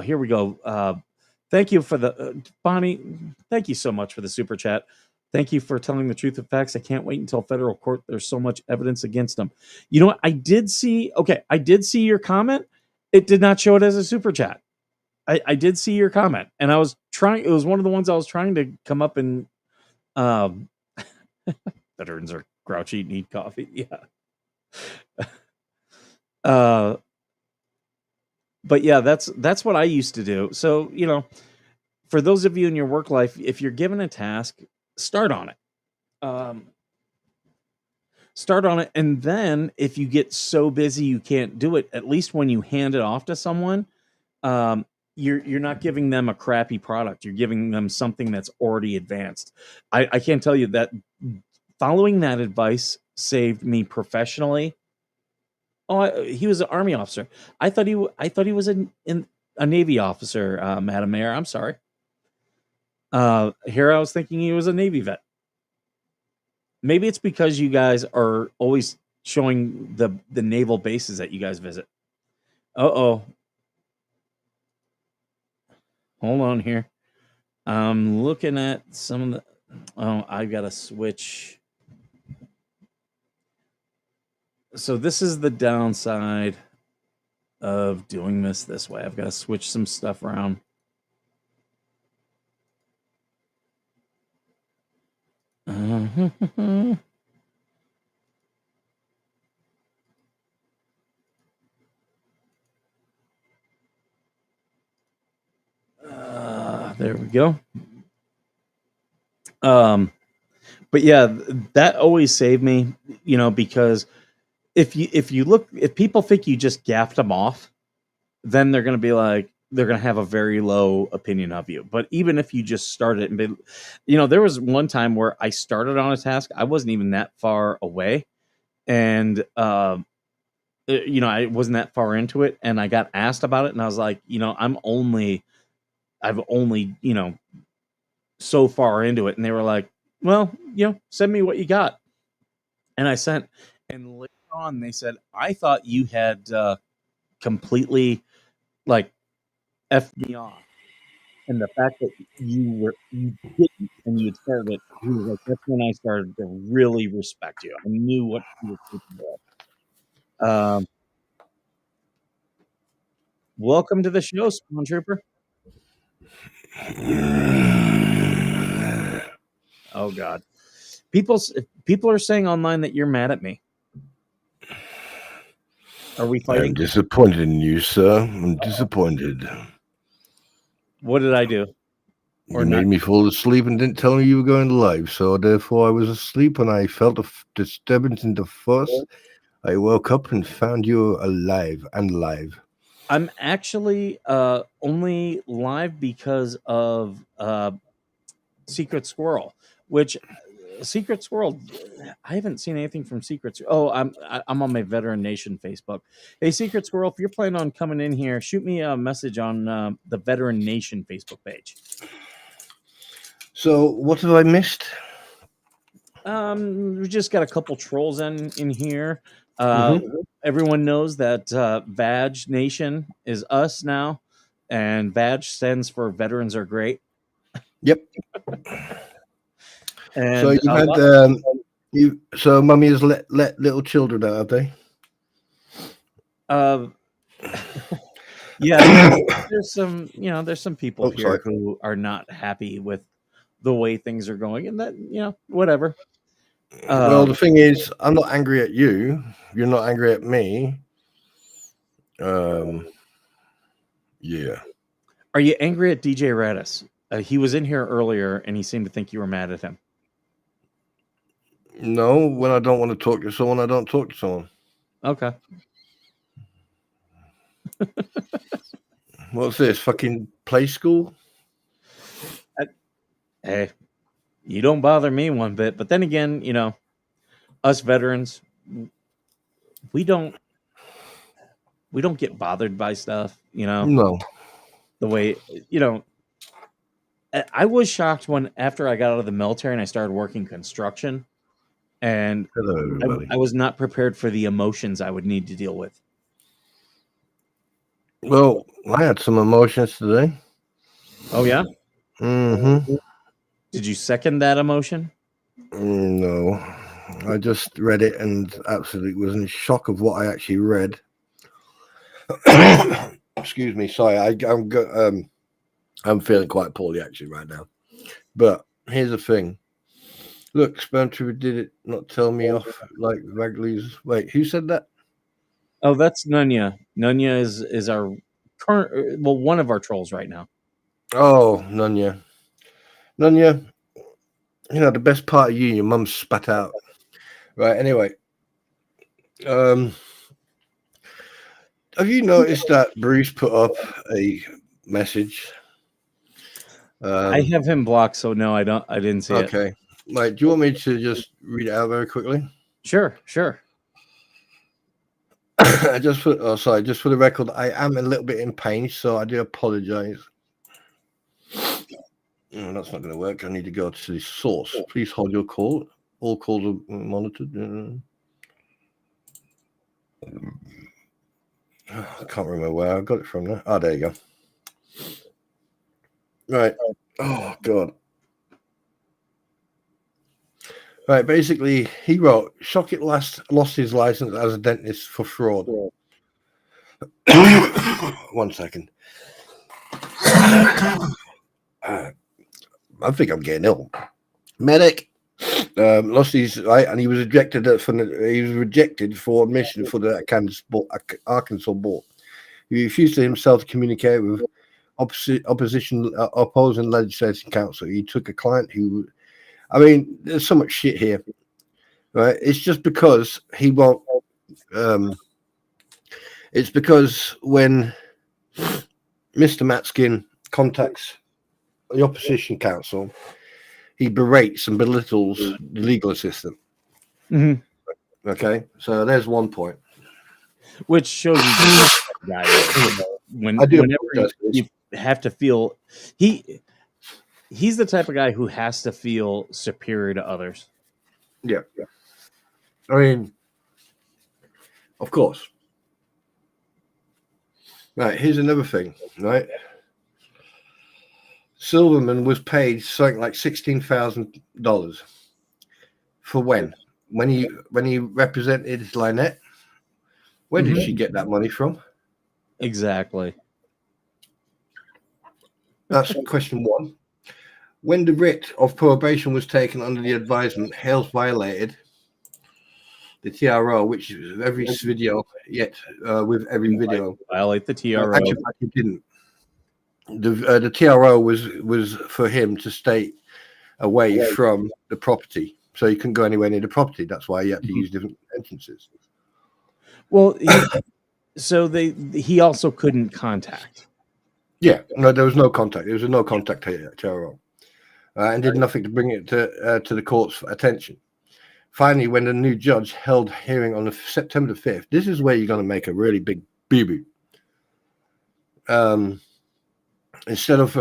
Here we go. Thank you for the Bonnie. Thank you so much for the super chat. Thank you for telling the truth of facts. I can't wait until federal court. There's so much evidence against them. You know what? I did see your comment. It did not show it as a super chat. I did see your comment, and I was trying. It was one of the ones I was trying to come up and. Veterans are grouchy, need coffee. Yeah. But yeah, that's what I used to do. So, for those of you in your work life, if you're given a task, start on it. Start on it, and then if you get so busy you can't do it, at least when you hand it off to someone, you're not giving them a crappy product. You're giving them something that's already advanced. I can't tell you that following that advice saved me professionally. Oh, he was an Army officer. I thought he was a Navy officer, Madam Mayor. I'm sorry. Here I was thinking he was a Navy vet. Maybe it's because you guys are always showing the naval bases that you guys visit. Uh-oh. Hold on here. I'm looking at some of the... Oh, I've got to switch. So this is the downside of doing this way. I've got to switch some stuff around. There we go. But yeah, that always saved me, because if people think you just gaffed them off, then they're going to have a very low opinion of you. But even if you just started and there was one time where I started on a task, I wasn't even that far away, and I wasn't that far into it, and I got asked about it, and I was like, I've only so far into it, and they were like, well, send me what you got. And I sent, and later on they said, I thought you had completely effed me off. And the fact that you didn't, and you had started it, he was like, that's when I started to really respect you. I knew what you were capable of. Welcome to the show, Spawn Trooper. Oh God. People are saying online that you're mad at me. Are we fighting? I'm disappointed in you, sir. I'm disappointed. What did I do? You made me fall asleep and didn't tell me you were going live, so therefore I was asleep and I felt a disturbance in the force. I woke up and found you alive and live. I'm actually only live because of Secret Squirrel, which Secret Squirrel, I haven't seen anything from Secret. Oh, I'm on my Veteran Nation Facebook. Hey, Secret Squirrel, if you're planning on coming in here, shoot me a message on the Veteran Nation Facebook page. So, what have I missed? We just got a couple trolls in here. Everyone knows that Vag Nation is us now, and Vag stands for Veterans Are Great. Yep. And so you've had so mummy has let little children out, have they? Yeah, there's some people here who are not happy with the way things are going, and that whatever. Well, the thing is, I'm not angry at you. You're not angry at me. Yeah. Are you angry at DJ Radis? He was in here earlier, and he seemed to think you were mad at him. No, when I don't want to talk to someone, I don't talk to someone. Okay. What's this? Fucking play school? Hey, you don't bother me one bit. But then again, us veterans, we don't get bothered by stuff, No. The way, I was shocked when after I got out of the military and I started working construction, and I was not prepared for the emotions I would need to deal with. Well, I had some emotions today. Oh yeah? Mm-hmm. Did you second that emotion? No, I just read it and absolutely was in shock of what I actually read. Excuse me, sorry, I'm feeling quite poorly actually right now. But here's the thing. Look, Sperm Trooper did it not tell me off like Ragley's. Wait, who said that? Oh, that's Nunya. Nunya is our current, well, one of our trolls right now. Oh, Nunya. Nunya, you know, the best part of you, your mum spat out. Right, anyway. Have you noticed that Bruce put up a message? I have him blocked, so no, I didn't see it. Okay. Mate, do you want me to just read it out very quickly? Sure. Just for the record, I am a little bit in pain, so I do apologize. That's not going to work. I need to go to the source. Please hold your call. All calls are monitored. I can't remember where I got it from now. Oh, there you go. Right. Oh, God. Right. Basically, he wrote, Shockett lost his license as a dentist for fraud. 1 second. I think I'm getting ill. Medic lost his right, and he was rejected for admission for the Arkansas board. He refused to himself to communicate with opposing legislation council. He took a client who, I mean, there's so much shit here, right? It's just because he won't. It's because when Mr. Matskin contacts the opposition council, he berates and belittles the legal assistant. Mm-hmm. Okay, so there's 1 point. Which shows you whenever you have to feel he's the type of guy who has to feel superior to others. Yeah. I mean, of course. Right, here's another thing, right? Silverman was paid something like $16,000 for when he represented Lynette. Where did she get that money from? Exactly. That's question 1. When the writ of probation was taken under the advisement, Hales violated the TRO, which is every video, yet with every video. Violate the TRO. Actually, didn't. The TRO was for him to stay away from the property, so he couldn't go anywhere near the property. That's why he had to use different entrances. Well, he also couldn't contact. Yeah, no, there was no contact. There was a no contact TRO, and did nothing to bring it to the court's attention. Finally, when the new judge held hearing on September 5th, this is where you're going to make a really big boo-boo. Instead of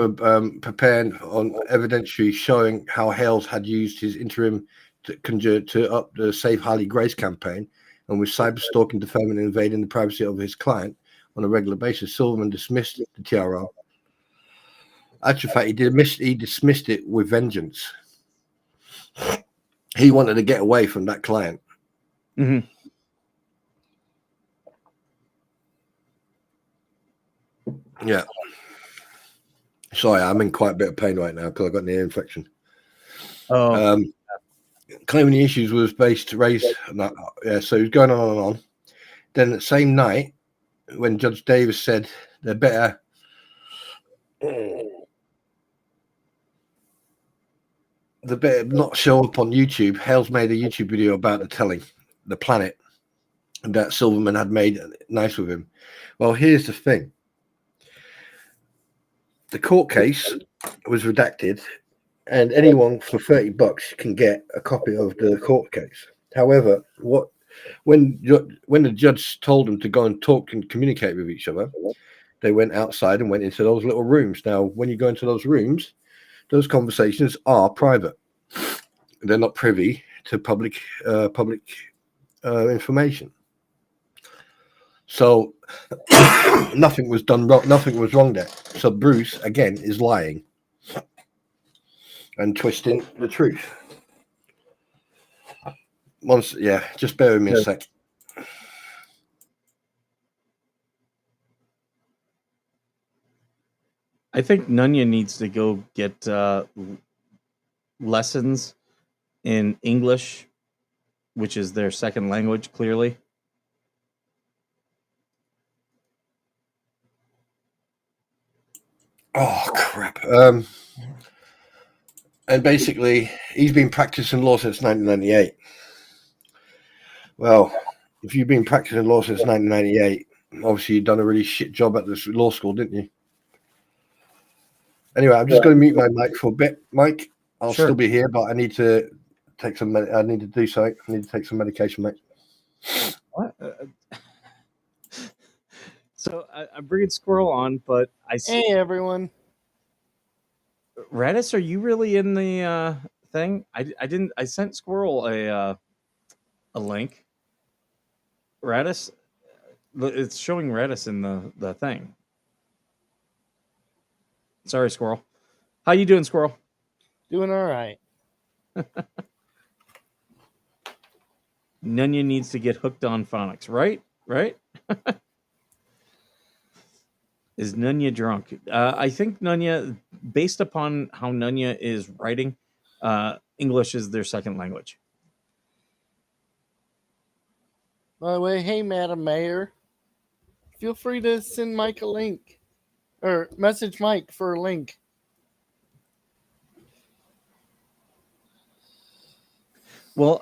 preparing on evidentiary showing how Hales had used his interim to conjure to up the Save Harley Grace campaign and with cyber stalking, defaming, and invading the privacy of his client on a regular basis, Silverman dismissed the TRO. Actually, in fact, he dismissed it with vengeance. He wanted to get away from that client. Mm-hmm. Yeah. Sorry, I'm in quite a bit of pain right now because I've got an ear infection. Oh. Claiming the issues was raised. So he was going on and on. Then the same night, when Judge Davis said they better not show up on YouTube, Hales made a YouTube video about the telling, the planet, that Silverman had made nice with him. Well, here's the thing. The court case was redacted, and anyone for $30 can get a copy of the court case. However, when the judge told them to go and talk and communicate with each other, they went outside and went into those little rooms. Now, when you go into those rooms, those conversations are private. They're not privy to public information. So nothing was done wrong. Nothing was wrong there. So Bruce again is lying and twisting the truth. Yeah, just bear with me a sec. I think Nunya needs to go get lessons in English, which is their second language, clearly. Oh, crap. And basically, he's been practicing law since 1998. Well, if you've been practicing law since 1998, obviously you've done a really shit job at this law school, didn't you? Anyway, I'm just going to mute my mic for a bit, Mike. I'll still be here, but I need to take some. I need to do something. I need to take some medication, mate. What? So I'm bringing Squirrel on, but I see. Hey, everyone. Radis, are you really in the thing? I didn't. I sent Squirrel a link. Radis, it's showing Radis in the thing. Sorry, Squirrel. How you doing, Squirrel? Doing all right. Nunya needs to get hooked on phonics, right? Right? Is Nunya drunk? I think Nunya, based upon how Nunya is writing, English is their second language. By the way, hey, Madam Mayor, feel free to send Mike a link or message Mike for a link. Well,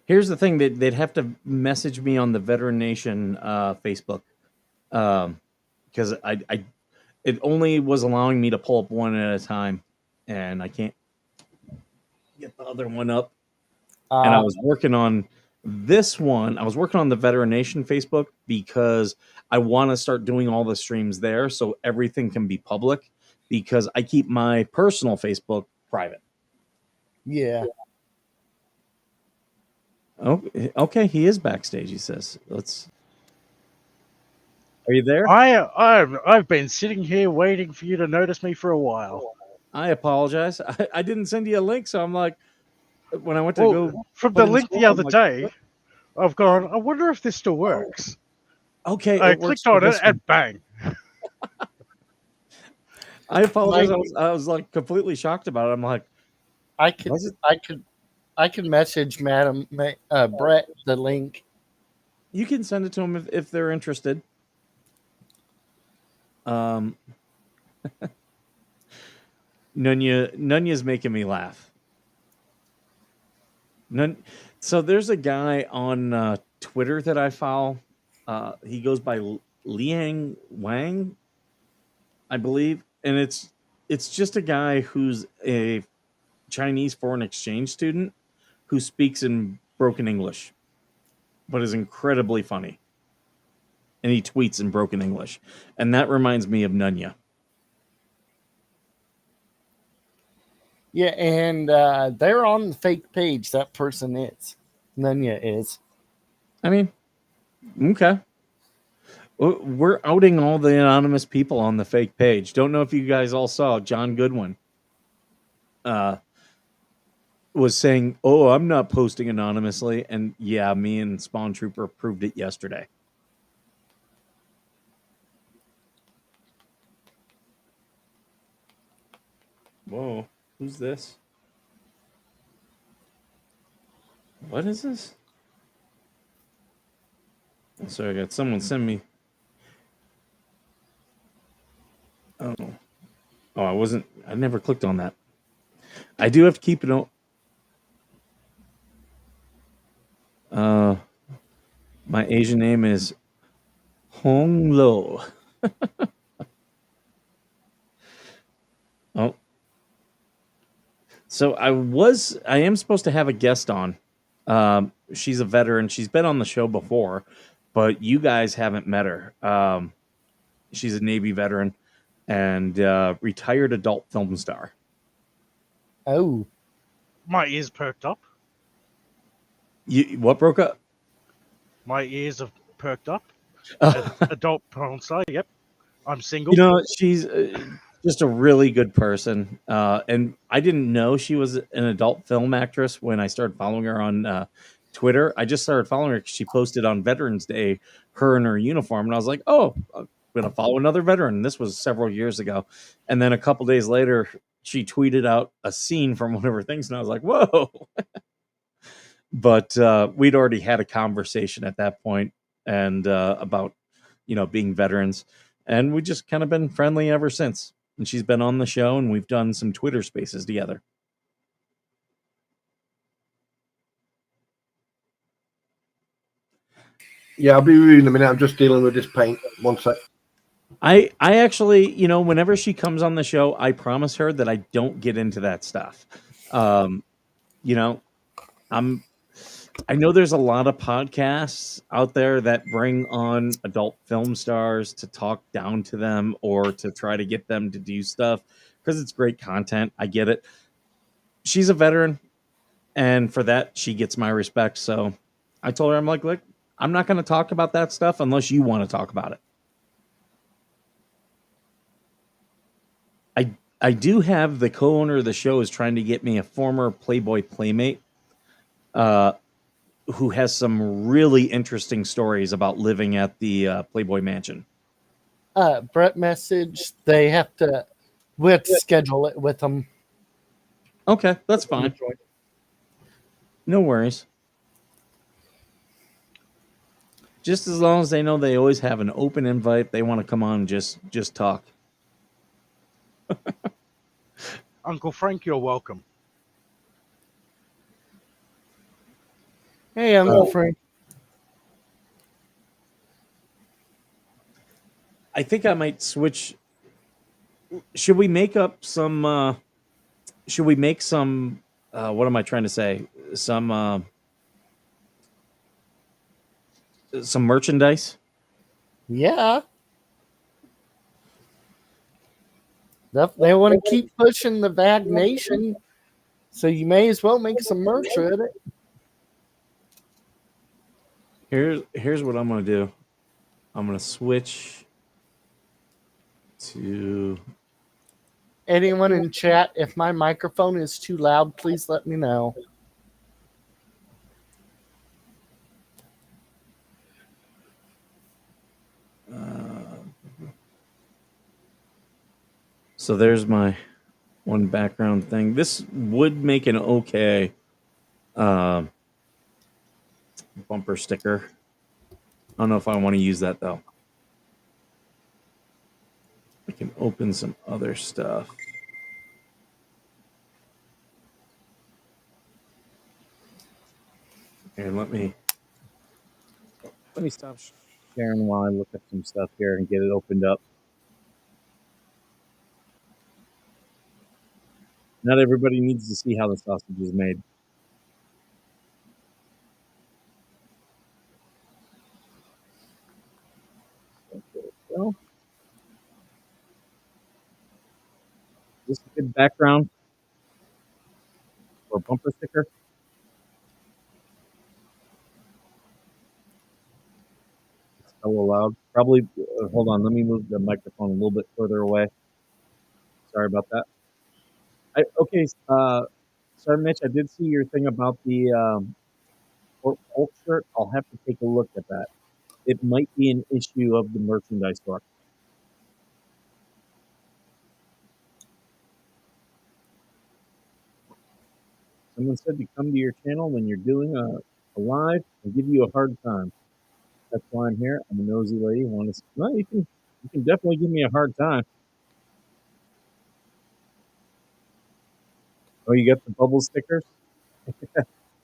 here's the thing: they'd have to message me on the Veteran Nation Facebook, because it only was allowing me to pull up one at a time, and I can't get the other one up. And I was working on this one. I was working on the Veteran Nation Facebook because I want to start doing all the streams there, so everything can be public. Because I keep my personal Facebook private. Yeah. Oh, okay. He is backstage. He says, "Let's." Are you there? I've been sitting here waiting for you to notice me for a while. I apologize. I didn't send you a link, so I'm like, when I went to go from the link the other day, I've gone. I wonder if this still works. Okay, I clicked on it and bang. I apologize. I was like completely shocked about it. I'm like, I could message Madam Brett the link. You can send it to them if they're interested. Nunya's making me laugh. So there's a guy on Twitter that I follow. He goes by Liang Wang, I believe, and it's just a guy who's a Chinese foreign exchange student who speaks in broken English, but is incredibly funny. And he tweets in broken English. And that reminds me of Nunya. Yeah, and they're on the fake page. That person is. Nunya is. I mean, okay. We're outing all the anonymous people on the fake page. Don't know if you guys all saw John Goodwin. Was saying, "Oh, I'm not posting anonymously," and yeah, me and Spawn Trooper proved it yesterday. Whoa, who's this? What is this? So I got someone send me. Oh, I never clicked on that. I do have to keep it on. My Asian name is Hong Lo. Oh. So I am supposed to have a guest on. She's a veteran. She's been on the show before, but you guys haven't met her. She's a Navy veteran and retired adult film star. Oh. My ears perked up. What broke up? My ears have perked up. Adult porn star, yep. I'm single. You know, she's just a really good person. And I didn't know she was an adult film actress when I started following her on Twitter. I just started following her because she posted on Veterans Day her in her uniform, and I was like, oh, I'm gonna follow another veteran. This was several years ago, and then a couple days later, she tweeted out a scene from one of her things, and I was like, whoa. But we'd already had a conversation at that point, and about being veterans, and we just kind of been friendly ever since. And she's been on the show, and we've done some Twitter spaces together. Yeah, I'll be with you in a minute. I'm just dealing with this paint. One sec. I actually, whenever she comes on the show, I promise her that I don't get into that stuff. You know, I know there's a lot of podcasts out there that bring on adult film stars to talk down to them or to try to get them to do stuff because it's great content. I get it. She's a veteran, and for that, she gets my respect. So I told her, I'm like, look, I'm not going to talk about that stuff unless you want to talk about it. I do have the co-owner of the show is trying to get me a former Playboy playmate who has some really interesting stories about living at the Playboy Mansion. Brett message. They have to. We have to schedule it with them. Okay, that's fine. No worries. Just as long as they know they always have an open invite, they want to come on and just talk. Uncle Frank, you're welcome. Hey, Uncle Frank. I think I might switch. Should we make up some? Should we make some? What am I trying to say? Some merchandise. Yeah. They want to keep pushing the Vag Nation, so you may as well make some merch with it. Here's what I'm gonna do. I'm gonna switch to Anyone in chat, if my microphone is too loud, please let me know. So there's my one background thing. This would make an okay bumper sticker. I don't know if I want to use that though. I can open some other stuff. Here, let me stop sharing while I look at some stuff here and get it opened up. Not everybody needs to see how the sausage is made. Well, is this a good background for a bumper sticker? It's hella loud. Probably, hold on, let me move the microphone a little bit further away. Sorry about that. Okay, sorry, Mitch, I did see your thing about the Hulk shirt. I'll have to take a look at that. It might be an issue of the merchandise store. Someone said to come to your channel when you're doing a live and give you a hard time. That's why I'm here. I'm a nosy lady. Well, you can definitely give me a hard time. Oh, you got the bubble stickers?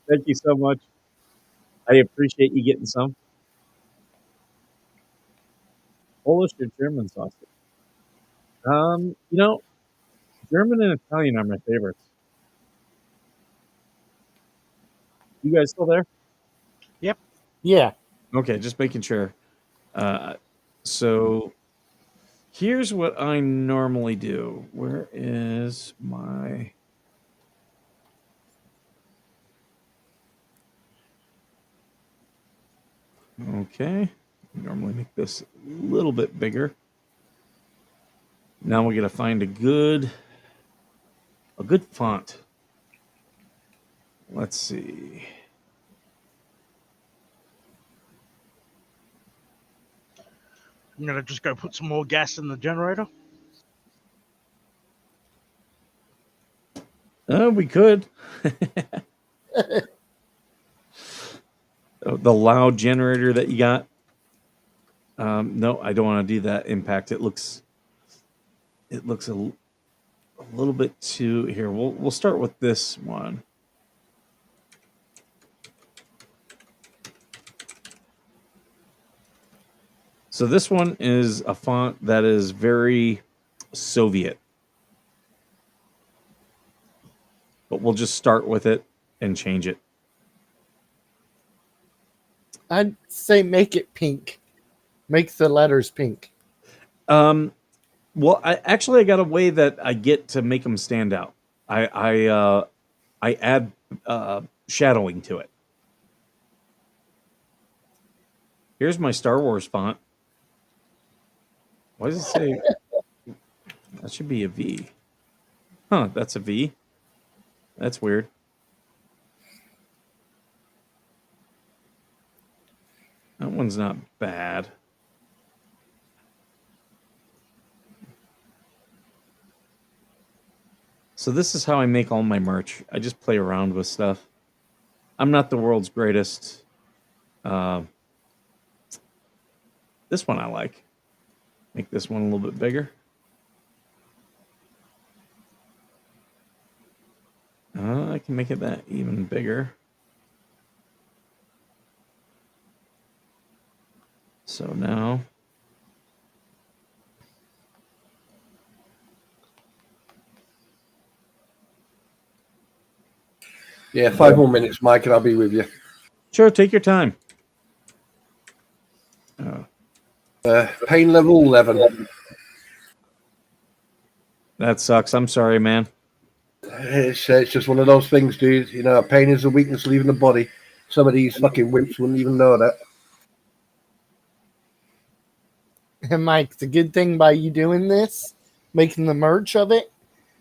Thank you so much. I appreciate you getting some. Polish or German sausage? German and Italian are my favorites. You guys still there? Yep. Yeah. Okay, just making sure. So here's what I normally do. Where is my... Okay. Normally make this a little bit bigger. Now we're gonna find a good font. Let's see. I'm gonna just go put some more gas in the generator. We could. The loud generator that you got. No, I don't want to do that. Impact. It looks a little bit too. Here, we'll start with this one. So this one is a font that is very Soviet. But we'll just start with it and change it. I'd say make it pink. Make the letters pink. Well, I got a way that I get to make them stand out. I add shadowing to it. Here's my Star Wars font. Why does it say that should be a V? Huh, that's a V. That's weird. That one's not bad. So this is how I make all my merch. I just play around with stuff. I'm not the world's greatest. This one I like. Make this one a little bit bigger. I can make it that even bigger. So now... Yeah, 5 more minutes, Mike, and I'll be with you. Sure, take your time. Pain level 11. That sucks. I'm sorry, man. It's just one of those things, dude. You know, pain is a weakness leaving the body. Some of these fucking wimps wouldn't even know that. And Mike, the good thing by you doing this, making the merch of it,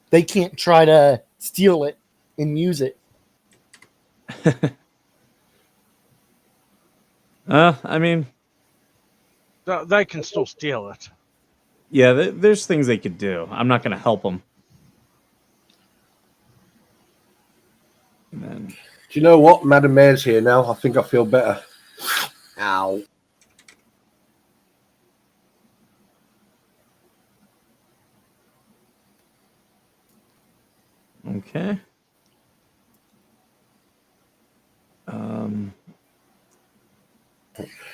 they can't try to steal it and use it. I mean, They can still steal it. yeah, there's things they could do. I'm not going to help them. And then, Do you know what? Madam Mayor's here now. I think I feel better. Ow. okay.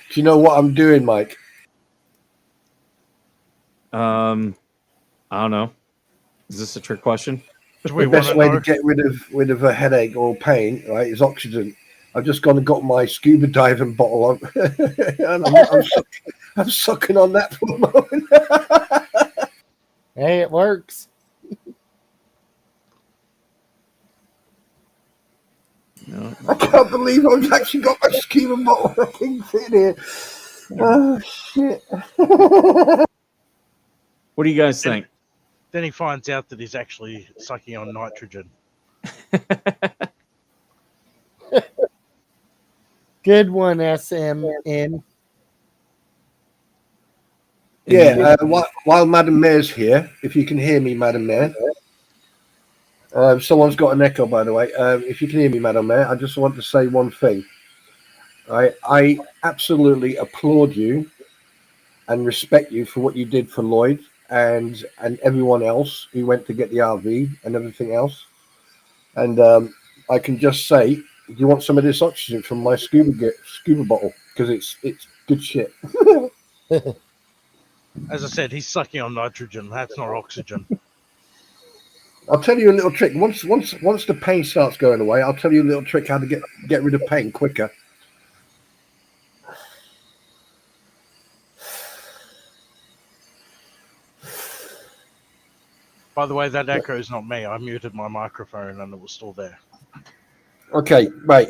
Do you know what I'm doing, Mike? I don't know. Is this a trick question? Do we The want best to way know? to get rid of a headache or pain, right, is oxygen. I've just gone and got my scuba diving bottle on, and I'm sucking on that for a moment. Hey, it works. No. I can't believe I've actually got my scuba bottle fucking sitting here. Oh shit! What do you guys think? Then he finds out that he's actually sucking on nitrogen. Good one, SMN. Yeah, while Madam Mayor's here, if you can hear me, Madam Mayor. Someone's got an echo, by the way. If you can hear me, Madam Mayor, I just want to say one thing. I absolutely applaud you and respect you for what you did for Lloyd and everyone else who went to get the RV and everything else. And I can just say, do you want some of this oxygen from my scuba bottle? Because it's good shit. As I said, he's sucking on nitrogen. That's not oxygen. I'll tell you a little trick. Once the pain starts going away, I'll tell you a little trick how to get rid of pain quicker. By the way, that echo is not me. I muted my microphone and it was still there. Okay, right.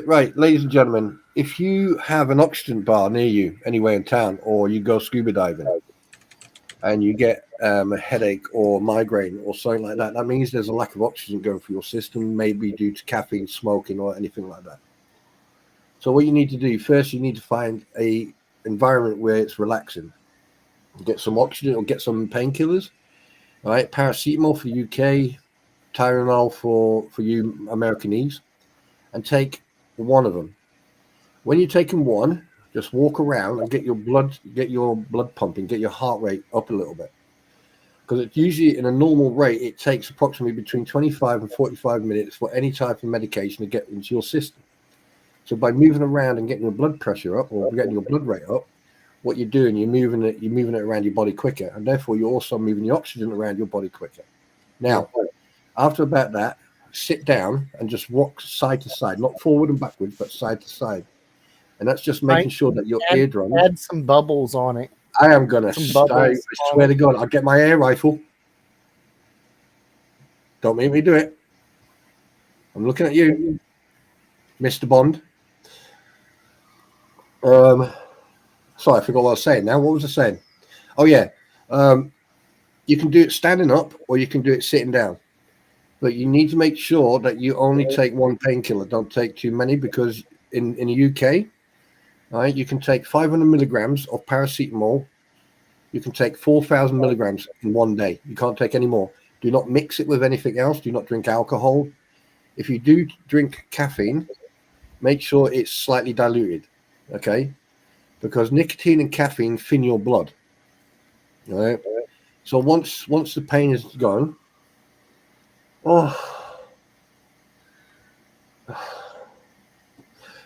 Right, ladies and gentlemen. If you have an oxygen bar near you anywhere in town, or you go scuba diving, and you get a headache or migraine or something like that, that means there's a lack of oxygen going through your system, maybe due to caffeine, smoking, or anything like that. So what you need to do first, you need to find a environment where it's relaxing. get some oxygen or get some painkillers. All right, paracetamol for UK, Tylenol for you Americanese, and take one of them. When you're taking one, just walk around and get your blood pumping, get your heart rate up a little bit. Because it's usually in a normal rate, it takes approximately between 25 and 45 minutes for any type of medication to get into your system. So by moving around and getting your blood pressure up or getting your blood rate up, what you're doing, you're moving it around your body quicker, and therefore you're also moving the oxygen around your body quicker. Now, after about that, sit down and just walk side to side, not forward and backwards, but side to side. And that's just making sure that your eardrums. Add some bubbles on it. I am gonna. I swear to God, I'll get my air rifle. Don't make me do it. I'm looking at you, Mr. Bond. Sorry, I forgot what I was saying now. What was I saying? Oh, yeah. You can do it standing up or you can do it sitting down. But you need to make sure that you only take one painkiller. Don't take too many, because in the UK, right, you can take 500 milligrams of paracetamol. You can take 4,000 milligrams in one day. You can't take any more. Do not mix it with anything else. Do not drink alcohol. If you do drink caffeine, make sure it's slightly diluted, okay? Because nicotine and caffeine thin your blood. All right. So once the pain is gone, do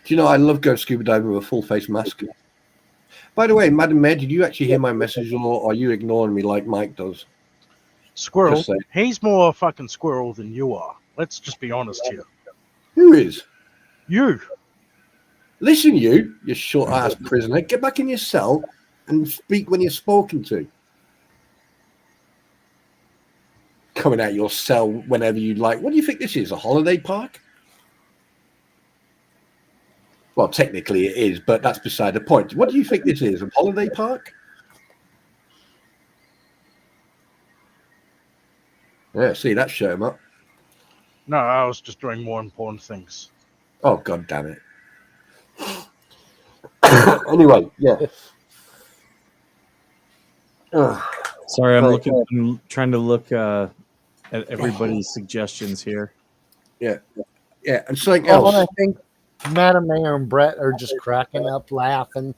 you know, I love going scuba diving with a full face mask. By the way, Madam Mayor, did you actually hear my message, or are you ignoring me like Mike does? Squirrel. He's more fucking squirrel than you are. Let's just be honest here. Who is? You. Listen, you short-ass prisoner. Get back in your cell and speak when you're spoken to. Coming out of your cell whenever you like. What do you think this is, a holiday park? Well, technically it is, but that's beside the point. What do you think this is, a holiday park? Yeah, see, that shut him up. No, I was just doing more important things. Oh, God damn it. Anyway, yeah. Sorry, I'm trying to look at everybody's suggestions here. Yeah, and something else. I think Madam Mayor and Brett are just cracking up laughing.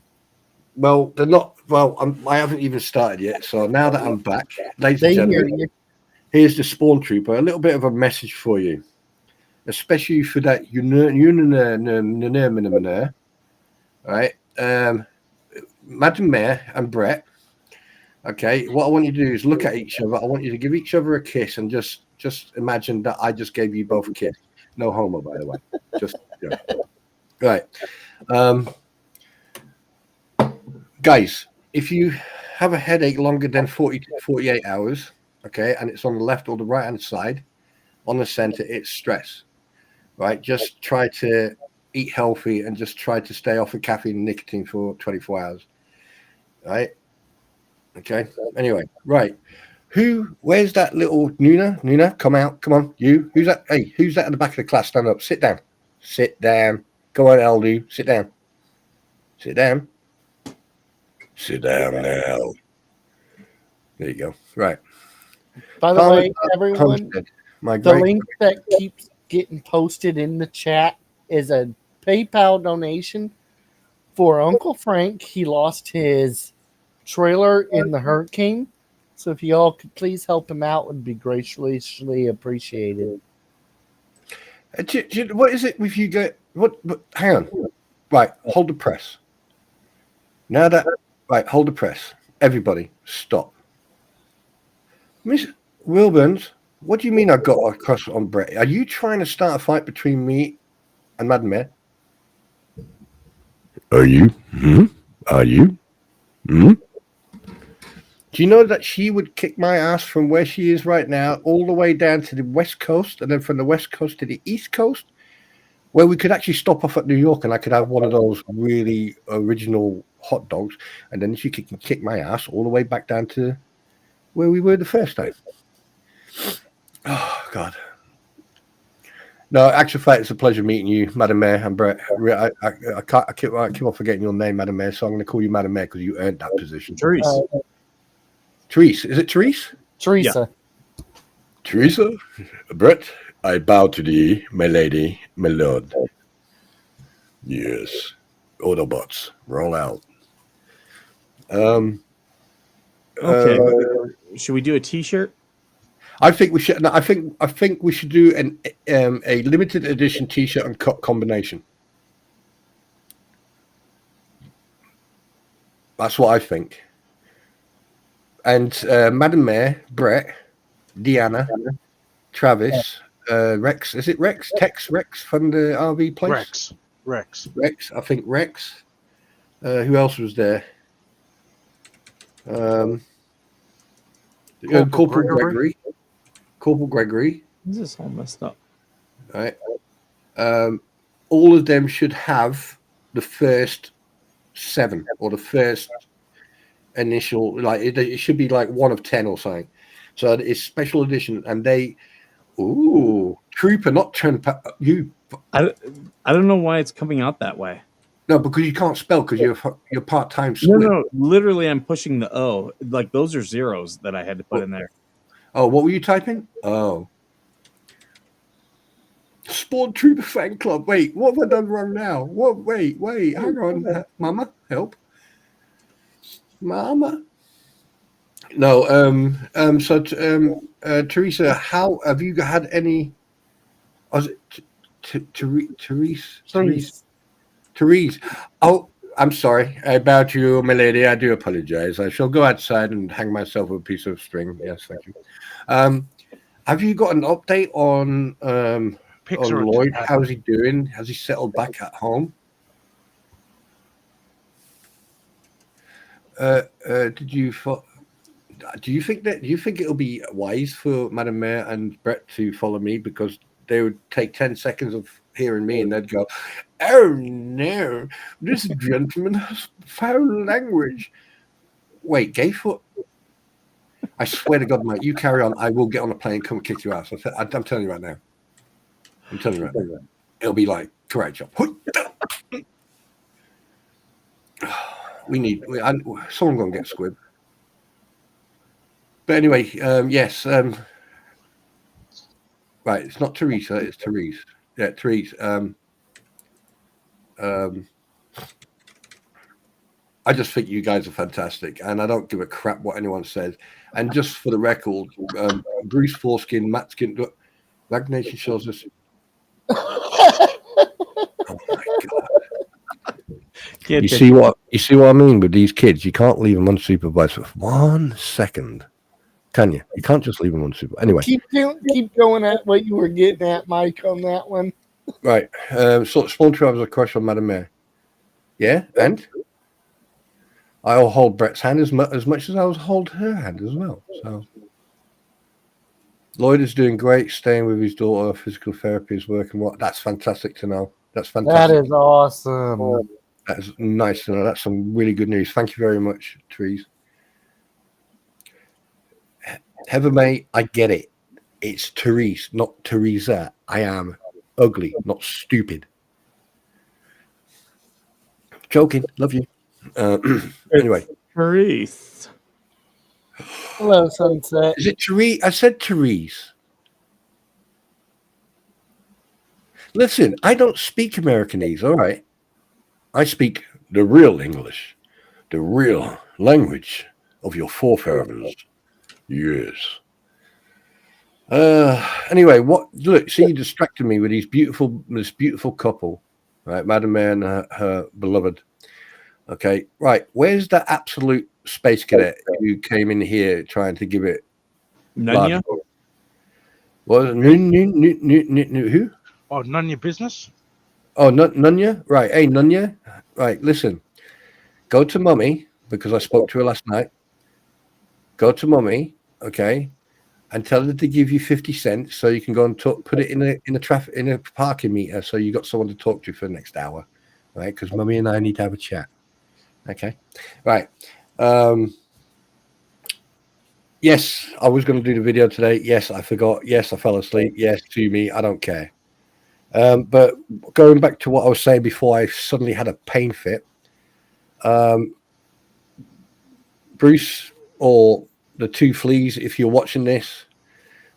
Well, they're not. Well, I haven't even started yet. So now that I'm back, ladies and gentlemen, here's the Spawn Trooper. A little bit of a message for you, especially for that right? Madam Mayor and Brett. Okay, what I want you to do is look at each other. I want you to give each other a kiss and just imagine that I just gave you both a kiss. No homo, by the way. Just yeah. Right. Guys, if you have a headache longer than 40 to 48 hours, okay, and it's on the left or the right hand side, on the center, it's stress. Right? Just try to eat healthy and just try to stay off of caffeine and nicotine for 24 hours. Right? Okay. Anyway, right. Where's that little Nuna? Come out. Come on. You. Who's that? Hey, who's that at the back of the class? Stand up. Sit down. Sit down. Go on, Eldu. Sit down. Sit down. Sit down now. There you go. Right. By the way, everyone, the link that keeps getting posted in the chat is a PayPal donation for Uncle Frank. He lost his trailer in the hurricane. So if you all could please help him out, would be graciously appreciated. What is it with you go? What? Hang on. Right. Hold the press. Now that. Right. Hold the press. Everybody, stop. Miss Wilburns, what do you mean I got a crush on Brett? Are you trying to start a fight between me and Madam Mayor? Are you? Are you? Do you know that she would kick my ass from where she is right now all the way down to the West Coast, and then from the West Coast to the East Coast, where we could actually stop off at New York and I could have one of those really original hot dogs, and then she can kick my ass all the way back down to where we were the first time. Oh, God. No, actual fact, it's a pleasure meeting you, Madam Mayor and Brett. I keep on forgetting your name, Madam Mayor, so I'm going to call you Madam Mayor because you earned that position. Therese. Is it Therese? Teresa. Teresa, Brett, I bow to thee, my lady, my lord. Yes. Autobots, roll out. Okay. Should we do a T-shirt? I think we should. No, I think we should do a limited edition T-shirt and combination. That's what I think. And Madam Mayor, Brett, Deanna, Travis, Rex. Is it Rex? Rex from the RV place. Rex. I think Rex. Who else was there? Corporal Gregory. Corporal Gregory. This is all messed up. All right. All of them should have the first 7 or the first initial, like it should be like 1 of 10 or something. So it's special edition, and they, Trooper, not turn you. I don't know why it's coming out that way. No, because you can't spell because you're part-time. No, literally, I'm pushing the O. Like those are zeros that I had to put in there. Oh, what were you typing? Oh, Spawn Trooper fan club. Wait, what have I done wrong now? What? Wait, hang on, Mama, help, Mama. No, So, Teresa, how have you had any? Was it Therese? Oh, I'm sorry. I bow to you, my lady. I do apologize. I shall go outside and hang myself with a piece of string. Yes, thank you. Have you got an update on Lloyd? How's he doing? Has he settled back at home? Do you think it'll be wise for Madam Mayor and Brett to follow me, because they would take 10 seconds of hearing me and they'd go, "Oh no, this gentleman has foul language." Wait, Gayfoot? I swear to God, mate, you carry on. I will get on a plane and come and kick you out. I'm telling you right now. It'll be like karate chop. Someone gonna get squib. But anyway, yes. Right, it's not Teresa, it's Therese. Yeah, Therese. I just think you guys are fantastic, and I don't give a crap what anyone says. And just for the record, Bruce Foreskin, Matt Skin, Rag Nation shows us. Oh my God! You see what I mean with these kids? You can't leave them unsupervised for 1 second, can you? You can't just leave them unsupervised. Anyway, keep going at what you were getting at, Mike, on that one. Right. So Spawn Trooper has a crush on Madam Mayor. Yeah, and I'll hold Brett's hand as much as I'll hold her hand as well. So Lloyd is doing great, staying with his daughter. Physical therapy is working. That's fantastic to know. That's fantastic. That is awesome. That is nice to know. That's some really good news. Thank you very much, Therese. Heather May, I get it. It's Therese, not Teresa. I am ugly, not stupid. Joking. Love you. Anyway. Therese. Hello, Sunset. Is it Therese? I said Therese. Listen, I don't speak Americanese, all right? I speak the real English, the real language of your forefathers. Yes. Anyway, look, see, you distracted me with this beautiful couple, right? Madam Mayor and her beloved. Okay, right. Where's that absolute space cadet who came in here trying to give it? Nunya? What? Who? Oh, none your business. Oh, Nunya? Right. Hey, Nunya. Right, listen. Go to Mummy, because I spoke to her last night. Go to Mummy, okay, and tell her to give you 50 cents so you can go and put it in a parking meter, so you got someone to talk to for the next hour, right? Because Mummy and I need to have a chat. Okay, right. Yes, I was going to do the video today. Yes, I forgot. Yes, I fell asleep. Yes, to me, I don't care. But going back to what I was saying before, I suddenly had a pain fit. Bruce or the two fleas, if you're watching this,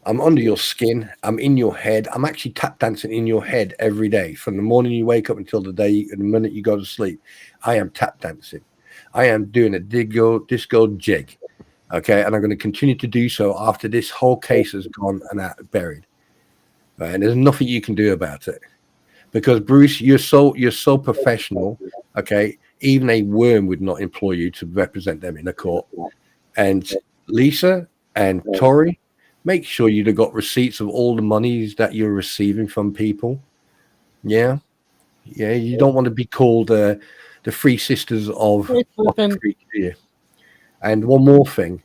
I'm under your skin. I'm in your head. I'm actually tap dancing in your head every day, from the morning you wake up until the minute you go to sleep. I am tap dancing. I am doing a disco jig. Okay, and I'm going to continue to do so after this whole case has gone and buried. Right, and there's nothing you can do about it, because Bruce, you're so professional. Okay, even a worm would not employ you to represent them in a court. And Lisa and Tori, make sure you've got receipts of all the monies that you're receiving from people. Yeah, you don't want to be called the Three Sisters of Creek here. And one more thing.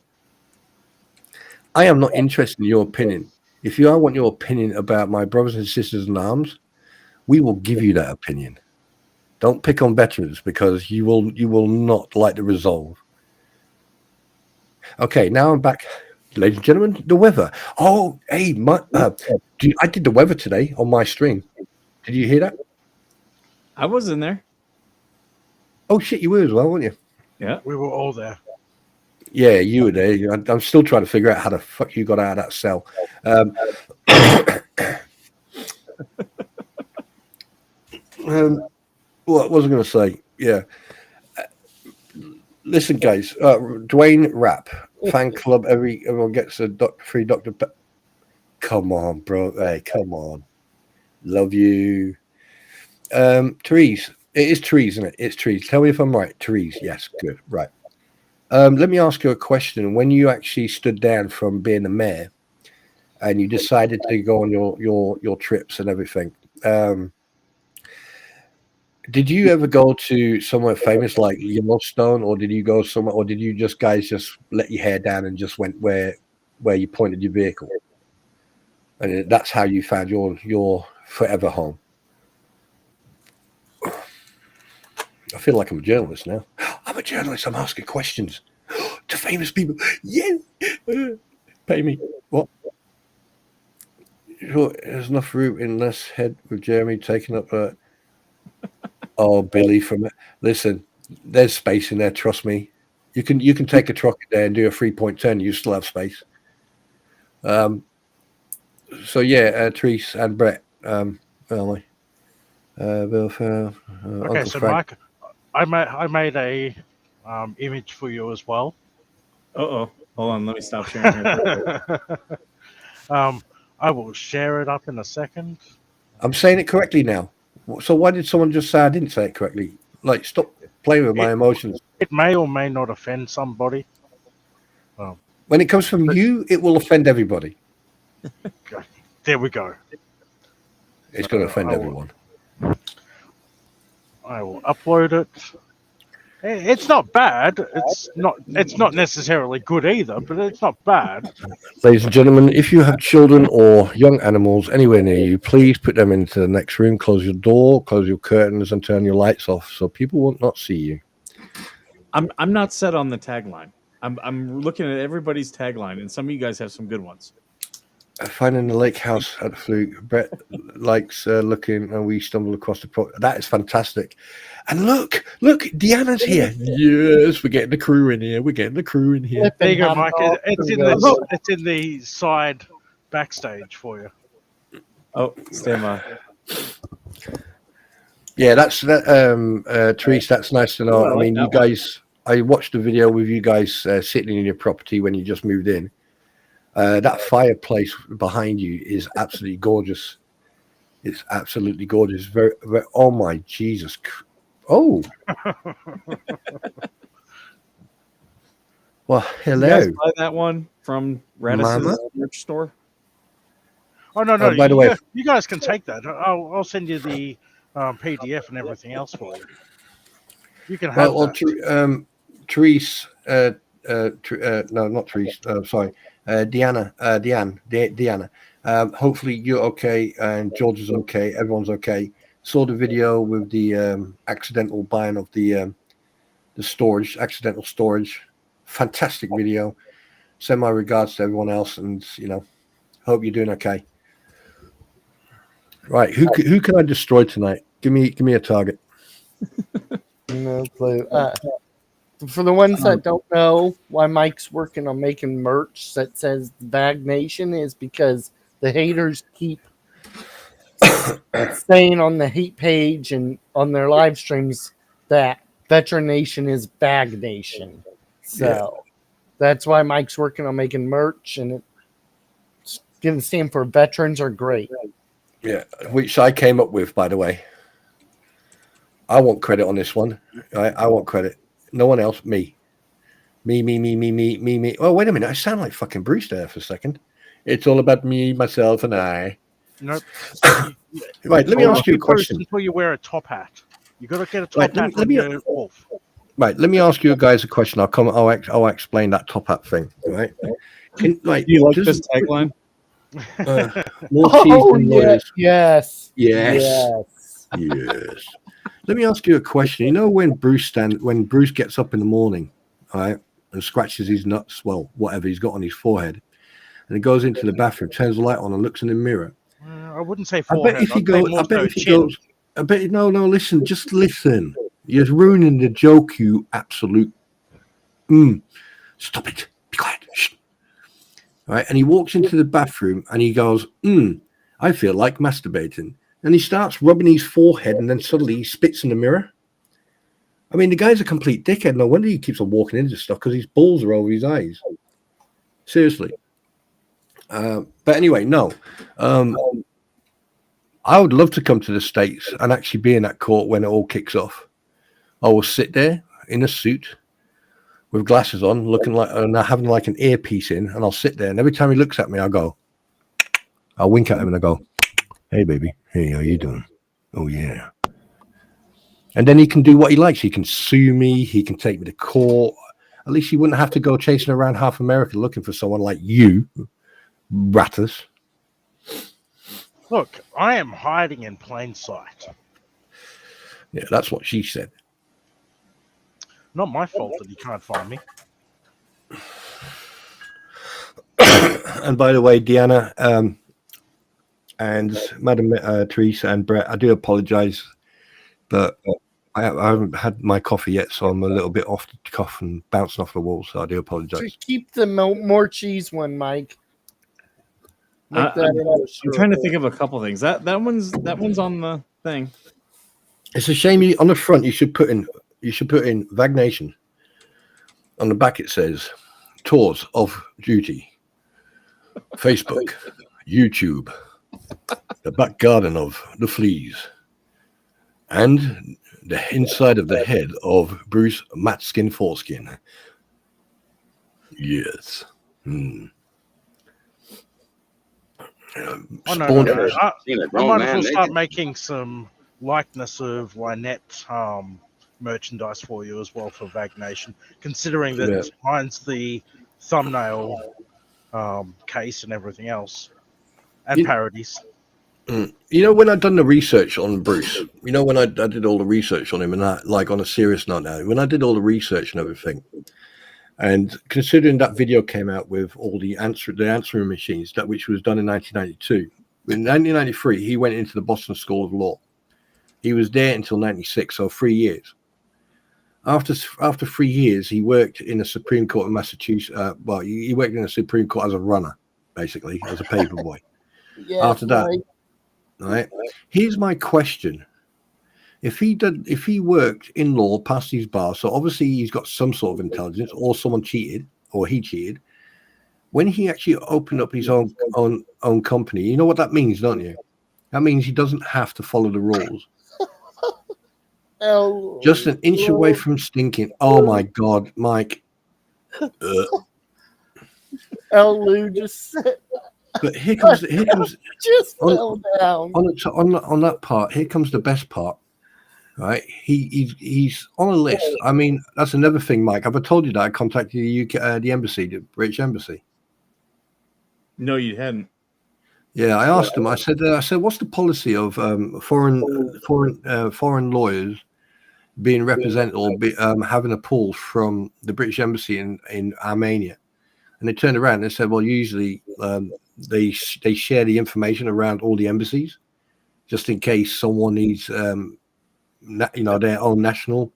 I am not interested in your opinion. If you want your opinion about my brothers and sisters in arms, we will give you that opinion. Don't pick on veterans, because you will not like the resolve. Okay, now I'm back. Ladies and gentlemen, the weather. Oh, hey, I did the weather today on my stream. Did you hear that? I was in there. Oh, shit, you were as well, weren't you? Yeah. We were all there. Yeah, you were there. I'm still trying to figure out how the fuck you got out of that cell. What was I going to say? Yeah. Listen, guys. Dwayne Rapp, fan club. Everyone gets a free Dr. Come on, bro. Hey, come on. Love you. Therese. It is Therese, isn't it? It's Therese. Tell me if I'm right. Therese. Yes. Good. Right. Let me ask you a question. When you actually stood down from being the mayor and you decided to go on your trips and everything, did you ever go to somewhere famous like Yellowstone, or did you go somewhere, or did you guys just let your hair down and just went where you pointed your vehicle, and that's how you found your forever home? I feel like I'm a journalist now. I'm a journalist. I'm asking questions to famous people. Yeah, pay me. What? Sure, there's enough room in this head with Jeremy taking up. Oh, Billy from it. Listen, there's space in there. Trust me. You can take a truck in there and do a 3.10. You still have space. So yeah, Therese and Brett. Bill, Okay, Uncle so Frank. Mike, I made a image for you as well. Hold on, let me stop sharing here. I will share it up in a second. I'm saying it correctly now. So why did someone just say I didn't say it correctly? Like, stop playing with my emotions. It may or may not offend somebody. When it comes from you, it will offend everybody. There we go. It's going to offend everyone. I will upload it. It's not bad. It's not necessarily good either, but it's not bad. Ladies and gentlemen, if you have children or young animals anywhere near you, please put them into the next room, close your door, close your curtains, and turn your lights off so people will not see you. I'm not set on the tagline. I'm looking at everybody's tagline, and some of you guys have some good ones. Finding the lake house at the Fluke. Brett likes looking, and we stumbled across the that is fantastic. And look, Deanna's here. Yes, we're getting the crew in here. There you go, Mike. It's in the side backstage for you. Oh, stand by. Yeah, that's that. Therese, that's nice to know. I mean, you guys. I watched the video with you guys sitting in your property when you just moved in. That fireplace behind you is absolutely gorgeous. It's absolutely gorgeous. Very, very, oh my Jesus! Oh, well, hello. You guys buy that one from Radiss's merch store? Oh no! By the way, you guys can take that. I'll send you the PDF and everything else for you. You can have that. Therese. No, not Therese. Sorry. Deanna. Hopefully you're okay and George is okay. Everyone's okay. Saw the video with the accidental buying of the accidental storage. Fantastic video. Send my regards to everyone else, and hope you're doing okay. Right, who can I destroy tonight? Give me a target. No clue. For the ones that don't know why Mike's working on making merch that says Bag Nation is because the haters keep saying on the hate page and on their live streams that Veteran Nation is Bag Nation. So that's why Mike's working on making merch, and it's going to stand for Veterans Are Great. Yeah, which I came up with, by the way. I want credit on this one. I want credit. No one else. Me. Oh, wait a minute. I sound like fucking Bruce there for a second. It's all about me, myself, and I. Nope. Right, let me ask you a question. Until you wear a top hat. You got to get a top hat when you're wolf. Right, let me ask you guys a question. I'll explain that top hat thing. Right? Do you like this tagline? More cheese than lawyers. Yes. Let me ask you a question. You know when Bruce gets up in the morning, all right, and scratches his nuts, well, whatever he's got on his forehead, and he goes into the bathroom, turns the light on, and looks in the mirror. I wouldn't say forehead. I bet if he goes. No, listen, just listen. You're ruining the joke, you absolute. Stop it. Be quiet. Shh. All right, and he walks into the bathroom and he goes, I feel like masturbating. And he starts rubbing his forehead, and then suddenly he spits in the mirror. I mean, the guy's a complete dickhead. No wonder he keeps on walking into stuff, because his balls are over his eyes. Seriously. But anyway, no. I would love to come to the States and actually be in that court when it all kicks off. I will sit there in a suit with glasses on, looking like, and having like an earpiece in, and I'll sit there, and every time he looks at me, I'll wink at him and I go, hey, baby. Hey, how you doing? Oh, yeah. And then he can do what he likes. He can sue me. He can take me to court. At least he wouldn't have to go chasing around half America looking for someone like you, Rattus. Look, I am hiding in plain sight. Yeah, that's what she said. Not my fault that you can't find me. And by the way, Deanna, and Madam Teresa and Brett, I do apologize, but I haven't had my coffee yet, so I'm a little bit off the cuff and bouncing off the wall, so I do apologize. Keep the more cheese one, Mike. I'm trying to think of a couple things. That one's on the thing. It's a shame on the front you should put in Vag Nation. On the back it says Tours of Duty. Facebook, YouTube, the back garden of the fleas, and the inside of the head of Bruce Matskin Foreskin. Yes. I might as well start making some likeness of Lynette merchandise for you as well for Vag Nation, considering that mine's the thumbnail case and everything else, and parodies. You know, when I'd done the research on Bruce, you know, when I did all the research on him, and that, like, on a serious note now, when I did all the research and everything, and considering that video came out with all the answering machines, which was done in 1992, in 1993 he went into the Boston School of Law. He was there until 96, so 3 years. After 3 years, he worked in the Supreme Court of Massachusetts. He worked in the Supreme Court as a runner, basically, as a paperboy. After that, right? Here's my question: if he worked in law, passed his bar, so obviously he's got some sort of intelligence, or someone cheated, or he cheated. When he actually opened up his own company, you know what that means, don't you? That means he doesn't have to follow the rules. Just an inch away from stinking. Oh my God, Mike. Lou just said. But here comes just fell down on that part. Here comes the best part, right? He's on a list. I mean, that's another thing, Mike. Have I told you that I contacted the UK, the embassy, the British embassy? No, you hadn't. Yeah, I asked them. I said, what's the policy of foreign lawyers being represented or having a pull from the British embassy in Armenia? And they turned around and they said, well, usually they share the information around all the embassies, just in case someone needs, their own national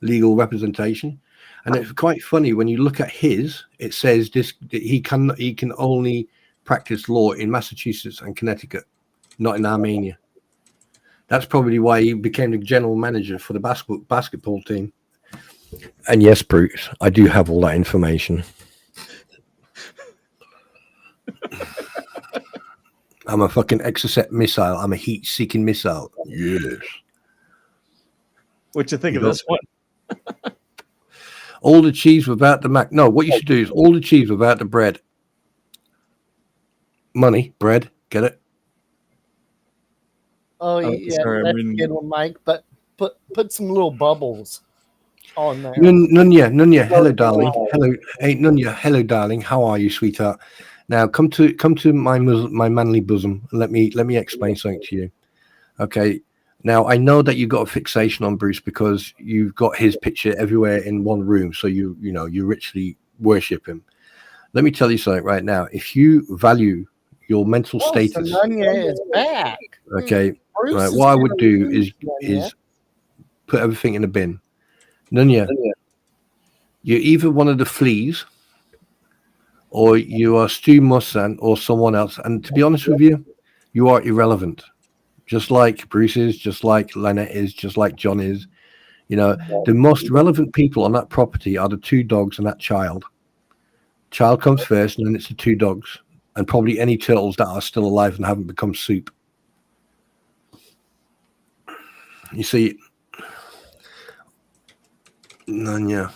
legal representation. And it's quite funny when you look at his. It says this: he can only practice law in Massachusetts and Connecticut, not in Armenia. That's probably why he became the general manager for the basketball team. And yes, Bruce, I do have all that information. I'm a fucking Exocet missile. I'm a heat-seeking missile. Yes. What you think of this one? All the cheese without the mac. No, what you should do is all the cheese without the bread. Money, bread, get it? Oh yeah, sorry, that's a good one, Mike. But put some little bubbles on there. Nunya, hello, darling. Hello, hey, Nunya, hello, darling. How are you, sweetheart? Now come to my manly bosom and let me explain something to you. Okay. Now I know that you've got a fixation on Bruce because you've got his picture everywhere in one room, so you richly worship him. Let me tell you something right now. If you value your mental status, so Nunya is back. Okay. Right, what I would do is put everything in a bin. Nunya, you're either one of the fleas or you are Stu Mussan or someone else. And to be honest with you, you are irrelevant. Just like Bruce is, just like Lynette is, just like John is. You know, the most relevant people on that property are the two dogs and that child. Child comes first, and then it's the two dogs. And probably any turtles that are still alive and haven't become soup. You see, Nunya.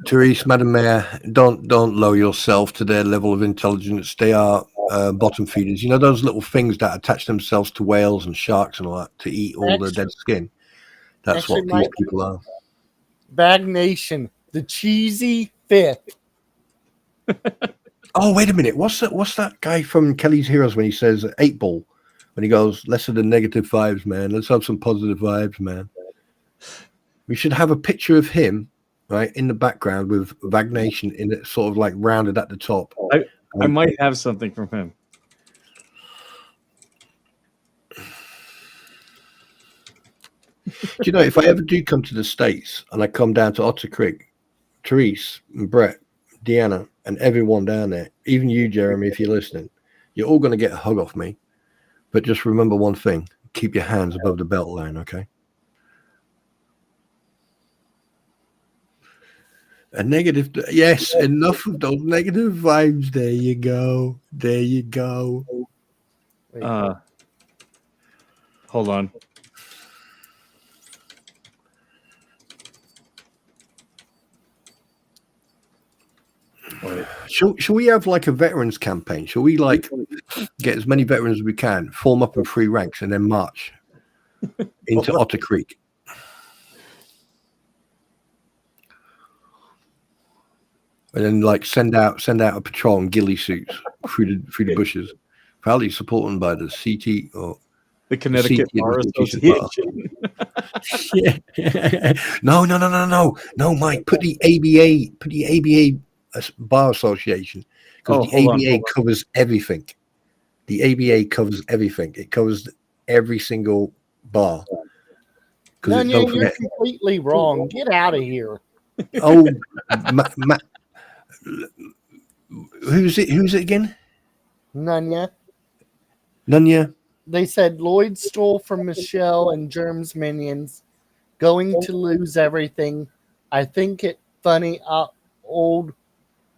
Therese, Madam Mayor, don't lower yourself to their level of intelligence. They are bottom feeders. You know those little things that attach themselves to whales and sharks and all that to eat all the dead skin? That's what these people are. Bag Nation, the cheesy fifth. Oh, wait a minute. What's that guy from Kelly's Heroes when he says 8 ball? When he goes, less of the negative vibes, man. Let's have some positive vibes, man. We should have a picture of him, right, in the background with Bag Nation in it, sort of like rounded at the top. I might have something from him. Do you know, if I ever do come to the States and I come down to Otter Creek, Therese and Brett, Deanna, and everyone down there, even you, Jeremy, if you're listening, you're all going to get a hug off me. But just remember one thing. Keep your hands above the belt line, okay? A negative... Yes, enough of those negative vibes. There you go. There you go. Hold on. Shall we have like a veterans campaign? Shall we like get as many veterans as we can, form up in 3 ranks, and then march into Otter Creek? And then like send out a patrol in ghillie suits through the bushes, proudly supported by the CT or the Connecticut Bar Association. Yeah. No, Mike. Put the ABA Bar Association, because the ABA covers everything. The ABA covers everything. It covers every single bar. No, you're completely wrong. Get out of here. Oh, who's it again? Nunya. They said Lloyd stole from Michelle and Germ's minions, going to lose everything. I think it funny. Old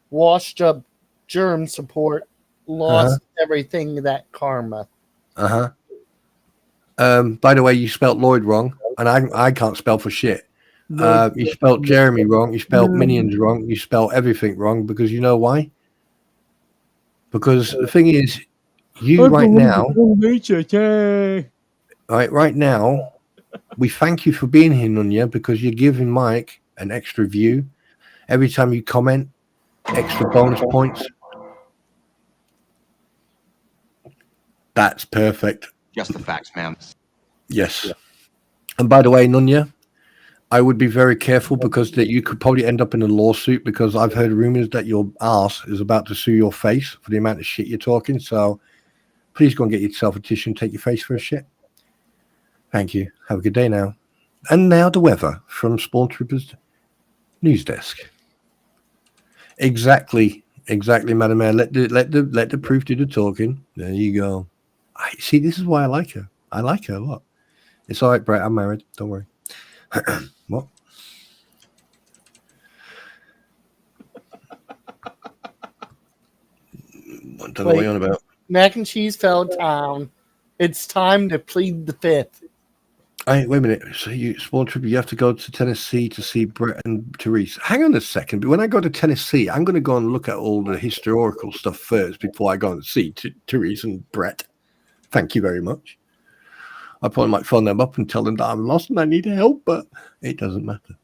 washed up Germ support lost everything that karma. By the way, you spelt Lloyd wrong, and I can't spell for shit. You spelt Jeremy wrong. You spelt minions wrong. You spelt everything wrong, because you know why? Because the thing is, you right now, we thank you for being here, Nunya, because you're giving Mike an extra view every time you comment, extra bonus points. That's perfect. Just the facts, ma'am. Yes. And by the way, Nunya, I would be very careful, because that you could probably end up in a lawsuit, because I've heard rumors that your ass is about to sue your face for the amount of shit you're talking. So please go and get yourself a tissue and take your face for a shit. Thank you. Have a good day now. And now the weather from Spawn Troopers News Desk. Exactly, Madam Mayor. Let the proof do the talking. There you go. See, this is why I like her. I like her a lot. It's all right, Brett. I'm married. Don't worry. What? I don't know what you're on about. Mac and cheese fell down. It's time to plead the fifth. Wait a minute. So you, Spawn Trooper, you have to go to Tennessee to see Brett and Therese. Hang on a second. But when I go to Tennessee, I'm going to go and look at all the historical stuff first before I go and see Therese and Brett. Thank you very much. I probably might phone them up and tell them that I'm lost and I need help, but it doesn't matter.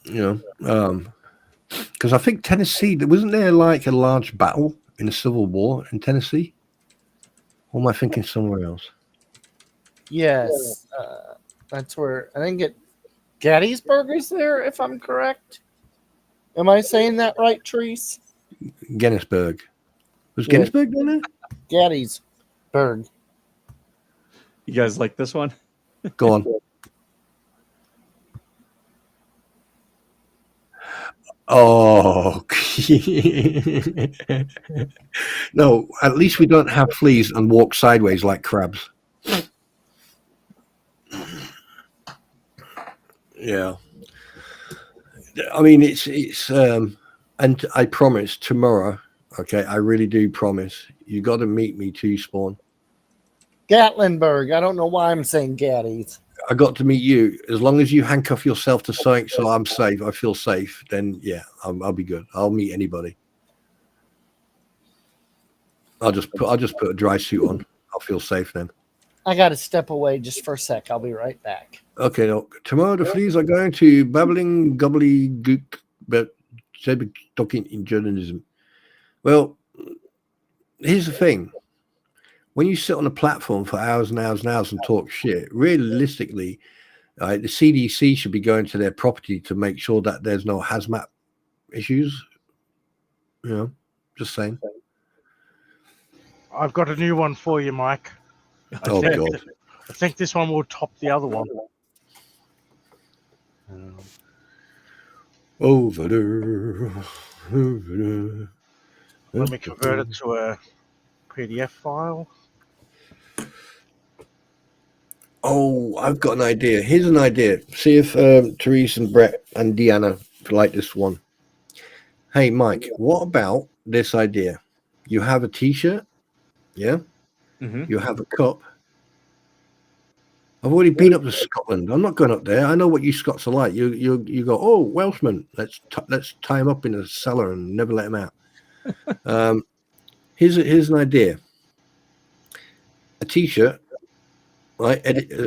You know, because I think Tennessee, wasn't there like a large battle in the Civil War in Tennessee? Or am I thinking somewhere else? Yes, that's where I think Gettysburg is there, if I'm correct. Am I saying that right, Therese? Gettysburg. Was Gettysburg down there? Gettysburg. You guys like this one? Go on. Oh, no, at least we don't have fleas and walk sideways like crabs. Yeah. I mean, it's and I promise tomorrow, okay, I really do promise, you got to meet me too, Spawn. Gatlinburg. I don't know why I'm saying Gaddies. I got to meet you. As long as you handcuff yourself to something so I'm safe, I feel safe, then yeah, I'll be good. I'll meet anybody. I'll just put a dry suit on. I'll feel safe then. I got to step away just for a sec. I'll be right back. Okay, no. Tomorrow the fleas are going to babbling gobbledygook, but talking in journalism. Well, here's the thing. When you sit on a platform for hours and hours and hours and talk shit, realistically, the CDC should be going to their property to make sure that there's no hazmat issues. You know, just saying. I've got a new one for you, Mike. Oh, God. I think this one will top the other one. Over there. Let me convert it to a PDF file. Oh, I've got an idea. Here's an idea. See if Therese and Brett and Deanna like this one. Hey, Mike, what about this idea? You have a T-shirt, yeah? Mm-hmm. You have a cup. I've already been up to Scotland. I'm not going up there. I know what you Scots are like. You go, oh, Welshman, let's tie him up in a cellar and never let him out. Here's an idea. A T-shirt. Right,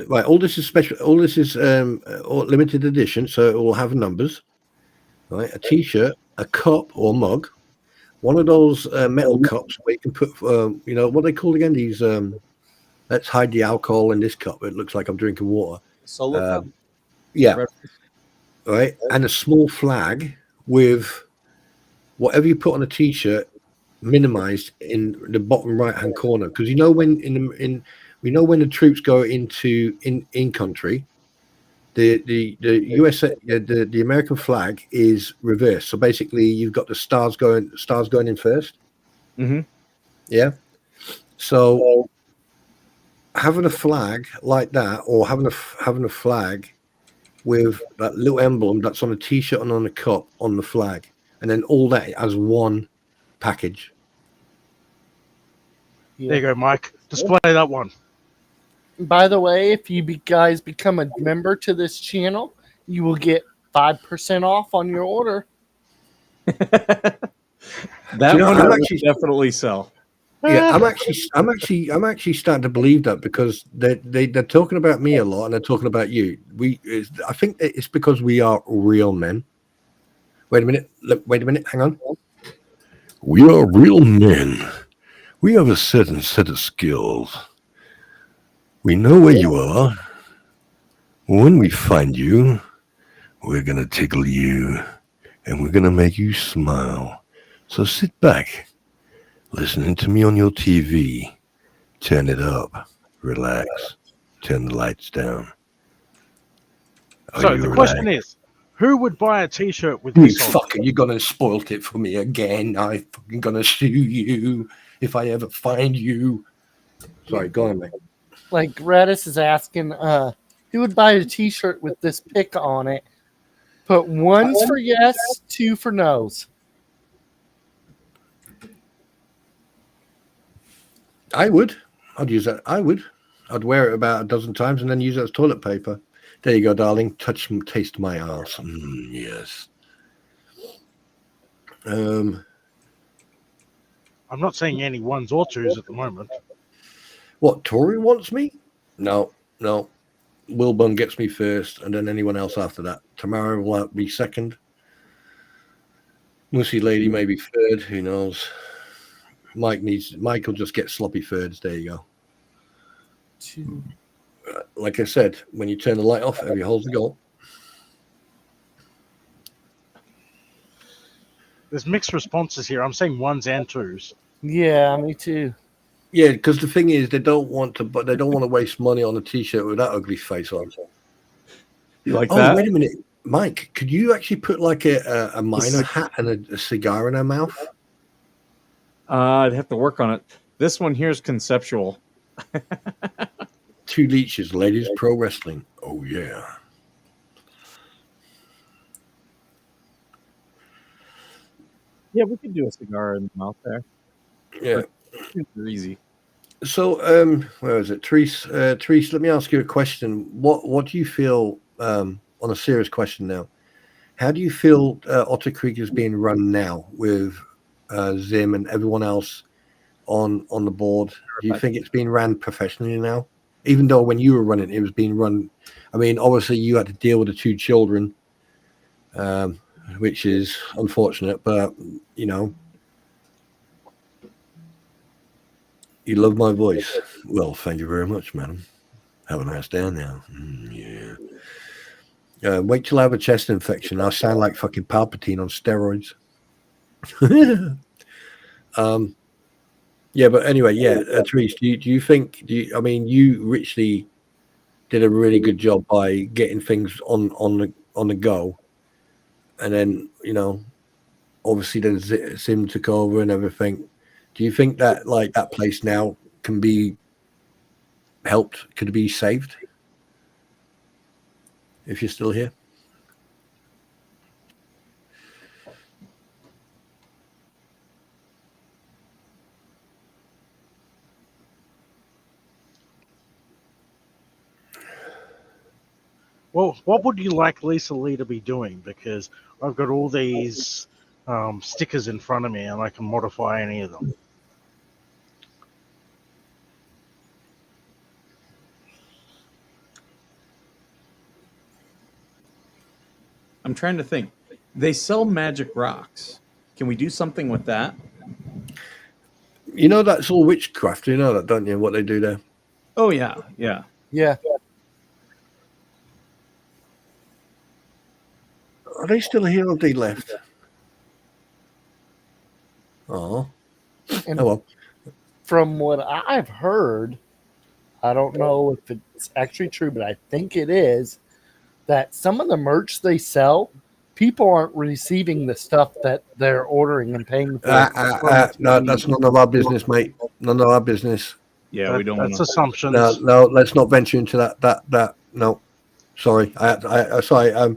right. All this is special. All this is limited edition, so it will have numbers. Right, a T-shirt, a cup or mug, one of those metal cups where you can put, you know, what are they called again? These. Let's hide the alcohol in this cup. It looks like I'm drinking water. Solo cup. Yeah. Right, and a small flag with whatever you put on a T-shirt minimized in the bottom right-hand corner, because you know when we know when the troops go into in country, the US the American flag is reversed. So basically, you've got the stars going in first. Mm-hmm. Yeah. So having a flag like that, or having a flag with that little emblem that's on a T-shirt and on a cup on the flag, and then all that as one package. There you go, Mike. Display that one. By the way, if you guys become a member to this channel, you will get 5% off on your order. That one I actually definitely sell. Yeah, I'm actually starting to believe that, because they're talking about me a lot and they're talking about you. I think it's because we are real men. Wait a minute, hang on. We are real men. We have a certain set of skills. We know where you are. When we find you, we're going to tickle you, and we're going to make you smile. So sit back, listening to me on your TV, Turn it up. Relax. Turn the lights down. So the question is, who would buy a T-shirt with You this on? fucker, you're gonna spoilt it for me again. I'm fucking gonna sue you if I ever find you. Sorry, go on, mate. Like Radis is asking, who would buy a T-shirt with this pic on it? Put ones for yes, two for no's. I would. I'd use that. I would. I'd wear it about a dozen times and then use it as toilet paper. There you go, darling. Taste my ass. Yes. I'm not saying any ones or twos at the moment. What, Tori wants me? No. Wilburn gets me first, and then anyone else after that. Tamara will be second. Lucy Lady maybe third. Who knows? Michael just get sloppy thirds. There you go. Two. Like I said, when you turn the light off, every hole's a goal. There's mixed responses here. I'm saying ones and twos. Yeah, me too. Yeah, because the thing is, they don't want to waste money on a T-shirt with that ugly face on. You like that? Oh, wait a minute, Mike. Could you actually put like a miner hat and a cigar in her mouth? I'd have to work on it. This one here is conceptual. 2 leeches, ladies, pro wrestling. Oh yeah. Yeah, we could do a cigar in the mouth there. Yeah. Super easy. So, where is it? Therese, let me ask you a question. What do you feel, on a serious question now, how do you feel Otter Creek is being run now with Zim and everyone else on the board? Do you think it's being ran professionally now? Even though when you were running, it was being run. I mean, obviously you had to deal with the 2 children, which is unfortunate, but you know, you love my voice. Well, thank you very much, madam. Have a nice day now. Yeah. Wait till I have a chest infection. I'll sound like fucking Palpatine on steroids. Yeah, but anyway, yeah, Therese, do you think? I mean, you richly did a really good job by getting things on the go, and then obviously then Sim took over and everything. Do you think that like that place now can be helped? Could it be saved? If you're still here. Well, what would you like Lisa Lee to be doing? Because I've got all these stickers in front of me and I can modify any of them. I'm trying to think. They sell magic rocks. Can we do something with that? You know that's all witchcraft. You know that, don't you? What they do there. Oh yeah. Are they still here or have they left? Oh. And well. From what I've heard, I don't know if it's actually true, but I think it is, that some of the merch they sell, people aren't receiving the stuff that they're ordering and paying for. No, that's none of our business, mate. None of our business. Yeah, we don't. That's assumptions. No, let's not venture into that. No, sorry. Sorry.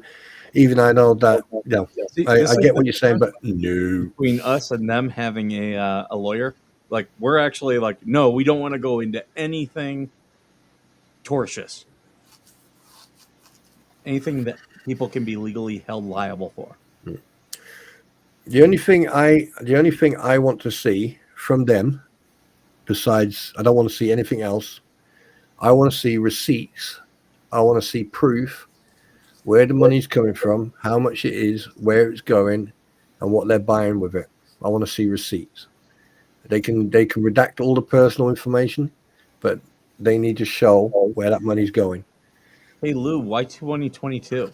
Even I know that. No, See, I get what you're saying, but no. Between us and them having a lawyer, like we're actually like, no, we don't want to go into anything tortious, anything that people can be legally held liable for. The only thing I want to see from them, besides, I don't want to see anything else. I want to see receipts. I want to see proof where the money's coming from, how much it is, where it's going, and what they're buying with it. I want to see receipts. They can redact all the personal information, but they need to show where that money's going. Hey Lou, why 2022?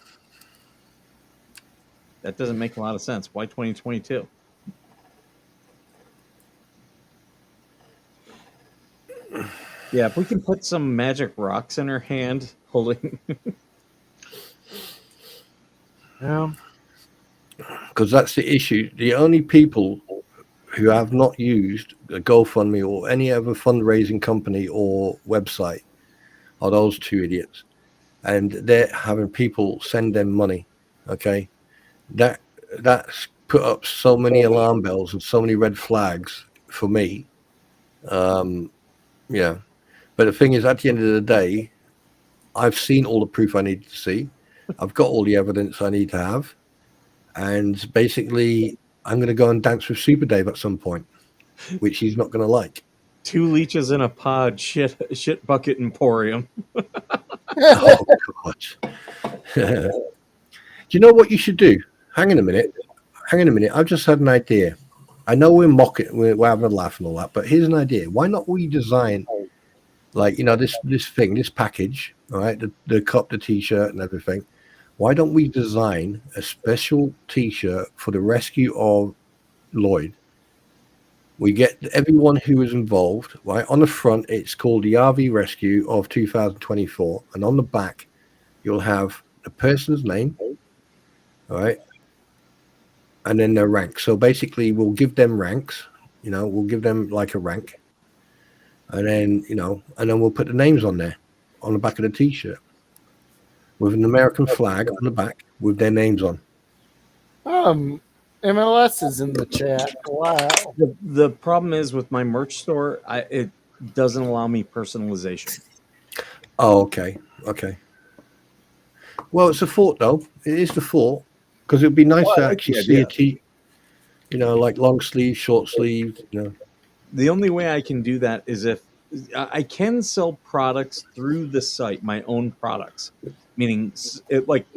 That doesn't make a lot of sense. Why 2022? Yeah, if we can put some magic rocks in her hand, holding. Because that's the issue. The only people who have not used a GoFundMe or any other fundraising company or website are those two idiots, and they're having people send them money. Okay, that's put up so many alarm bells and so many red flags for me. Yeah, but the thing is, at the end of the day, I've seen all the proof I need to see. I've got all the evidence I need to have, and basically, I'm going to go and dance with Super Dave at some point, which he's not going to like. 2 leeches in a pod, shit bucket emporium. Oh God! Do you know what you should do? Hang on a minute. I've just had an idea. I know we're mocking, we're having a laugh and all that, but here's an idea. Why not we design, like, this package, all right, the cup, the T-shirt, and everything. Why don't we design a special T-shirt for the rescue of Lloyd? We get everyone who is involved, right? On the front, it's called the RV Rescue of 2024. And on the back, you'll have the person's name, all right? And then their rank. So basically, we'll give them ranks, we'll give them like a rank. And then, and then we'll put the names on there, on the back of the T-shirt, with an American flag on the back with their names on. MLS is in the chat. Wow. The problem is with my merch store, it doesn't allow me personalization. Oh, okay. Well, it's a thought, though. It is the thought, because it would be nice to actually see a T, like long sleeve, short sleeve. The only way I can do that is if I can sell products through the site, my own products, meaning it like.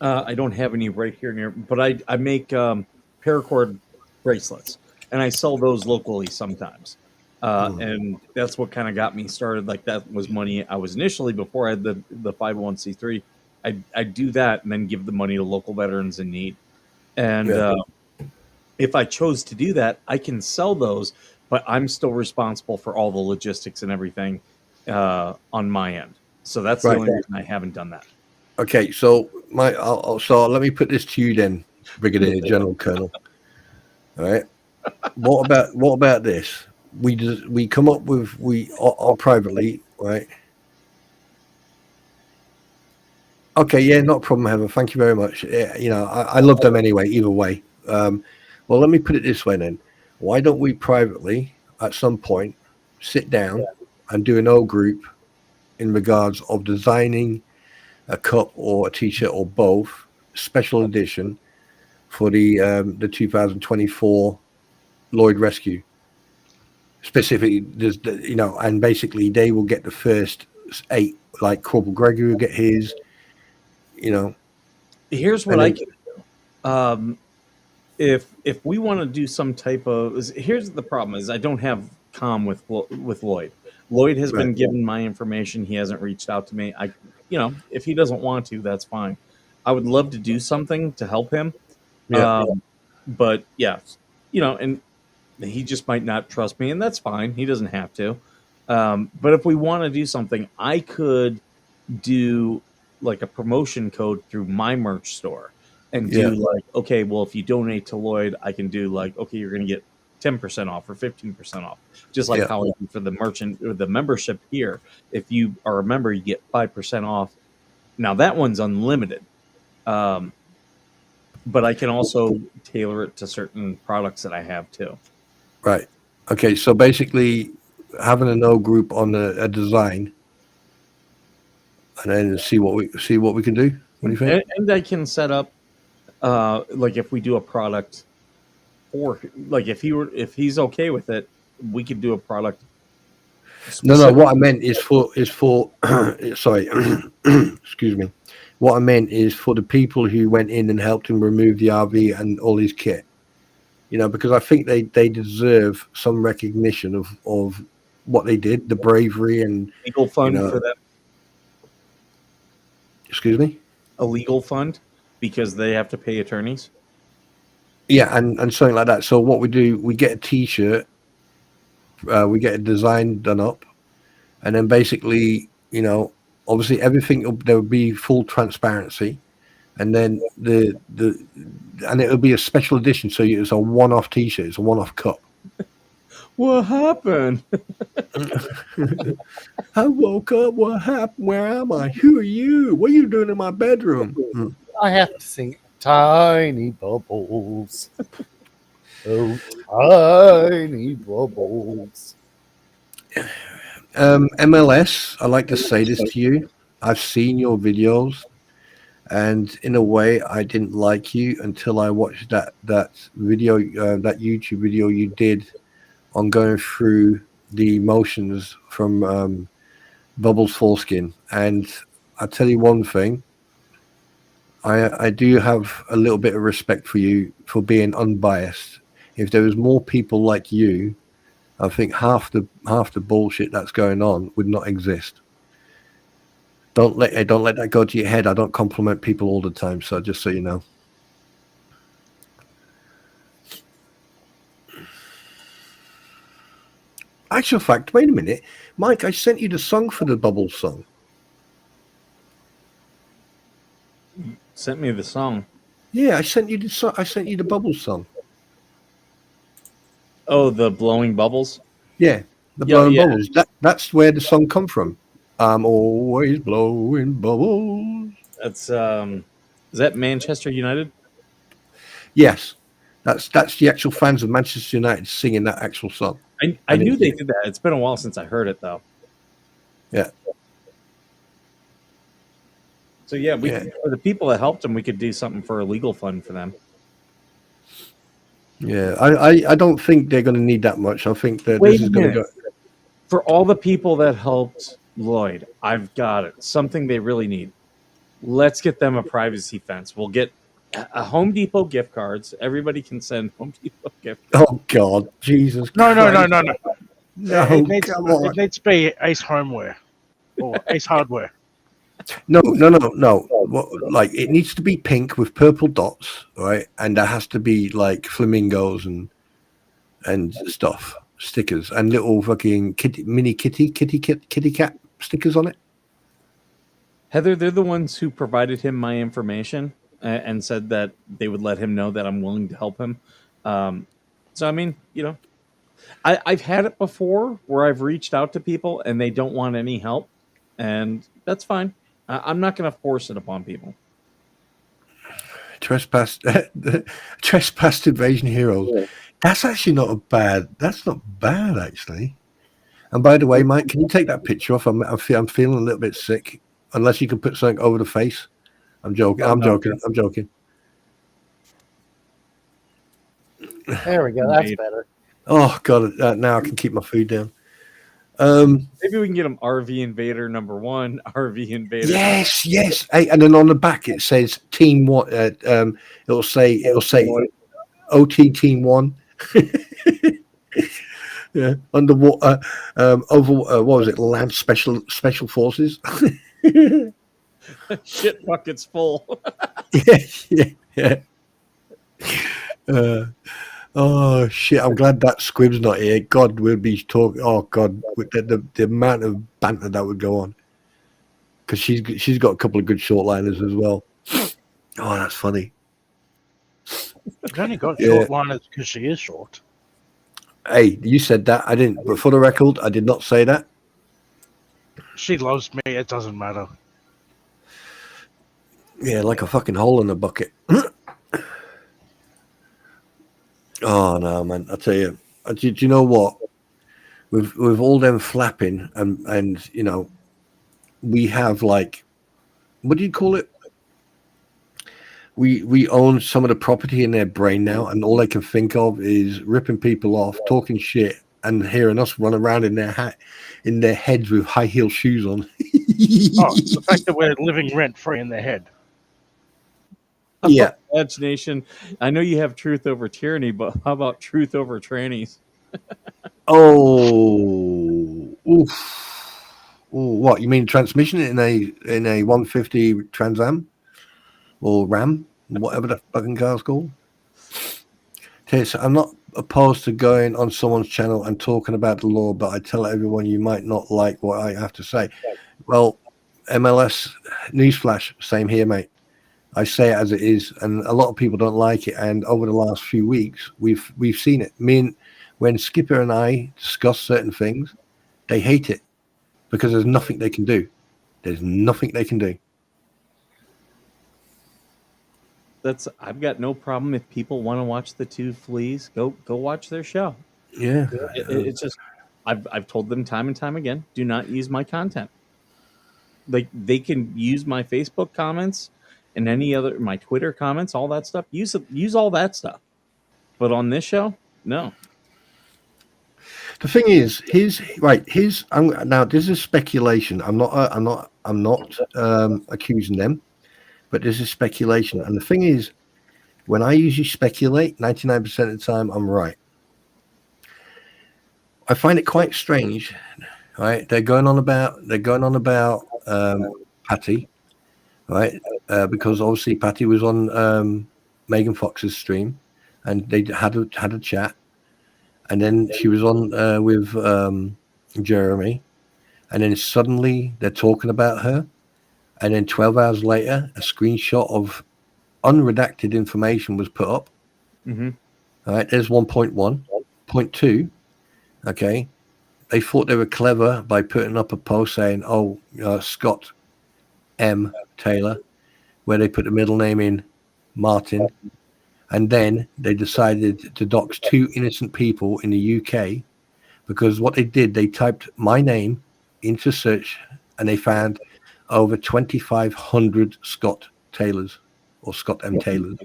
I don't have any right here near, but I make paracord bracelets, and I sell those locally sometimes. And that's what kind of got me started. Like, that was money I was initially, before I had the 501c3. I'd do that and then give the money to local veterans in need. And if I chose to do that, I can sell those, but I'm still responsible for all the logistics and everything on my end. So that's the only reason I haven't done that. Okay, so so let me put this to you then, Brigadier General Colonel. All right, what about this? We come up with privately, right? Okay, yeah, not a problem, Heather. Thank you very much. Yeah, I love them anyway. Either way, well, let me put it this way then. Why don't we privately at some point sit down and do an old group in regards of designing a cup or a T-shirt or both, special edition for the 2024 Lloyd Rescue. Specifically, and basically they will get the first 8. Like Corporal Gregory will get his. Here's what I can do. If we want to do some type of, here's the problem: is I don't have comm with Lloyd. Lloyd has been given my information. He hasn't reached out to me. If he doesn't want to, that's fine. I would love to do something to help him. But and he just might not trust me, and that's fine. He doesn't have to. But if we want to do something, I could do like a promotion code through my merch store and do like, okay, well, if you donate to Lloyd, I can do like, okay, you're going to get 10% off or 15% off, just like how I do for the merchant or the membership here. If you are a member, you get 5% off. Now that one's unlimited, but I can also tailor it to certain products that I have too. Right. Okay. So basically, having a no group on a design, and then see what we can do. What do you think? And I can set up, like if we do a product. Or like if he's okay with it, we could do a product. No. What I meant is for sorry, excuse me. What I meant is for the people who went in and helped him remove the RV and all his kit. Because I think they deserve some recognition of what they did, the bravery and legal fund for them. Excuse me. A legal fund because they have to pay attorneys. Yeah, and something like that. So what we do, we get a T-shirt, we get a design done up, and then basically, obviously everything there would be full transparency, and then and it would be a special edition, so it's a one-off T-shirt, it's a one-off cup. What happened? I woke up. What happened? Where am I? Who are you? What are you doing in my bedroom? I have to sing Tiny Bubbles. Oh, tiny bubbles. MLS, I'd like to say this to you. I've seen your videos, and in a way, I didn't like you until I watched that video, that YouTube video you did on going through the motions from Bubbles Foreskin. And I'll tell you one thing. I do have a little bit of respect for you for being unbiased. If there was more people like you, I think half the bullshit that's going on would not exist. Don't let that go to your head. I don't compliment people all the time, so just so you know. Actual fact, wait a minute, Mike. I sent you the song for the Bubbles song. Sent me the song. Yeah, I sent you the Bubbles song. Oh, the blowing bubbles. Yeah, the blowing bubbles. That's where the song come from. I'm always blowing bubbles. That's is that Manchester United? Yes, that's the actual fans of Manchester United singing that actual song. I knew they did that. It's been a while since I heard it though. Yeah. So yeah, for the people that helped them, we could do something for a legal fund for them. Yeah, I don't think they're going to need that much. I think that this is going to go. For all the people that helped Lloyd, I've got it. Something they really need. Let's get them a privacy fence. We'll get a Home Depot gift cards. Everybody can send Home Depot gift cards. Oh God, Jesus! No. No, it needs to be Ace Homeware or Ace Hardware. No. Well, like it needs to be pink with purple dots, right? And there has to be like flamingos and stuff, stickers, and little fucking mini kitty cat stickers on it. Heather, they're the ones who provided him my information and said that they would let him know that I'm willing to help him. So I mean, I've had it before where I've reached out to people and they don't want any help, and that's fine. I'm not going to force it upon people. Trespass Invasion Heroes. Yeah. That's actually not bad. That's not bad, actually. And by the way, Mike, can you take that picture off? I'm feeling a little bit sick. Unless you can put something over the face. I'm joking. I'm joking. There we go. That's better. Oh God! Now I can keep my food down. Maybe we can get them RV Invader #1, RV Invader. Yes. Hey, and then on the back it says Team One. It'll say OT Team 1. Yeah, underwater. What was it? Land Special Forces. Shit buckets full. Yeah. Oh shit! I'm glad that Squib's not here. God, we'll be talking. Oh God, with the amount of banter that would go on, because she's got a couple of good short liners as well. Oh, that's funny. I've only got short liners because she is short. Hey, you said that. I didn't. But for the record, I did not say that. She loves me. It doesn't matter. Yeah, like a fucking hole in a bucket. Oh no, man! I tell you, do you know what? With all them flapping and we have like, what do you call it? We own some of the property in their brain now, and all they can think of is ripping people off, talking shit, and hearing us run around in their heads with high heel shoes on. The fact that we're living rent free in their head. Yeah. Imagination. I know you have truth over tyranny, but how about truth over trannies? Oh, oof. Ooh, what you mean? Transmission in a 150 Trans Am or Ram, whatever the fucking car's called. Okay, so I'm opposed to going on someone's channel and talking about the law, but I tell everyone you might not like what I have to say. Well, MLS, newsflash, same here, mate. I say it as it is, and a lot of people don't like it. And over the last few weeks, we've seen it. When Skipper and I discuss certain things, they hate it because there's nothing they can do. There's nothing they can do. I've got no problem if people want to watch the two fleas. Go watch their show. Yeah, it's just I've told them time and time again, do not use my content. Like, they can use my Facebook comments and my Twitter comments, all that stuff. Use all that stuff, but on this show, no. The thing is, now this is speculation. I'm not accusing them, but this is speculation. And the thing is, when I usually speculate, 99% of the time I'm right. I find it quite strange, right? They're going on about Patty, right? Because obviously Patty was on Megan Fox's stream, and they had a chat, and then she was on with Jeremy, and then suddenly they're talking about her, and then 12 hours later, a screenshot of unredacted information was put up. Mm-hmm. All right, there's 1.1. Point 2. Okay, they thought they were clever by putting up a post saying, Scott M. Taylor, where they put the middle name in Martin. And then they decided to dox 2 innocent people in the UK, because what they did, they typed my name into search and they found over 2,500 Scott Taylors or Scott M. Taylors.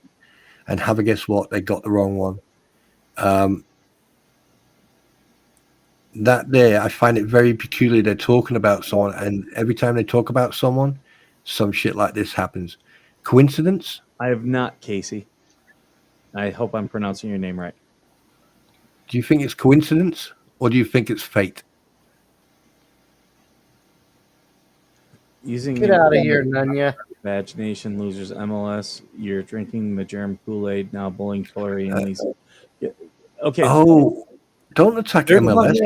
And have a guess what? They got the wrong one. That there, I find it very peculiar. They're talking about someone, and every time they talk about someone, some shit like this happens. Coincidence? I have not, Casey. I hope I'm pronouncing your name right. Do you think it's coincidence, or do you think it's fate? Get out of here, Nunya. Badge Nation, losers, MLS. You're drinking the germ Kool-Aid, now bullying Tori and Lisa. Okay. Oh, don't attack MLS.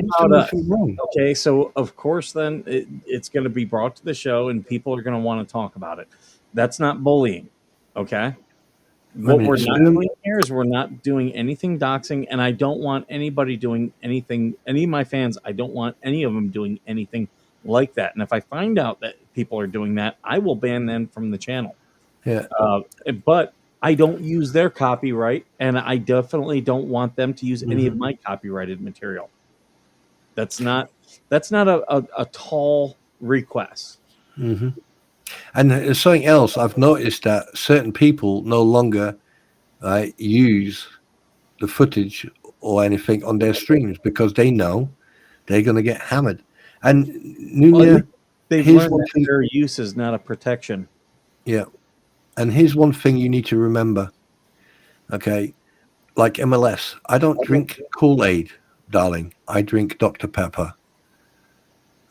Wrong. Okay, so of course then it's going to be brought to the show and people are going to want to talk about it. That's not bullying, okay? What we're not doing here is we're not doing anything doxing, and I don't want anybody doing anything, any of my fans, I don't want any of them doing anything like that. And if I find out that people are doing that, I will ban them from the channel. Yeah. But I don't use their copyright, and I definitely don't want them to use any of my copyrighted material. That's not a tall request. Mm-hmm. And there's something else I've noticed, that certain people no longer use the footage or anything on their streams because they know they're going to get hammered. And Nunya, they've learned that their use is not a protection. Yeah. And here's one thing you need to remember. Okay. Like MLS, I don't drink Kool-Aid, darling. I drink Dr. Pepper.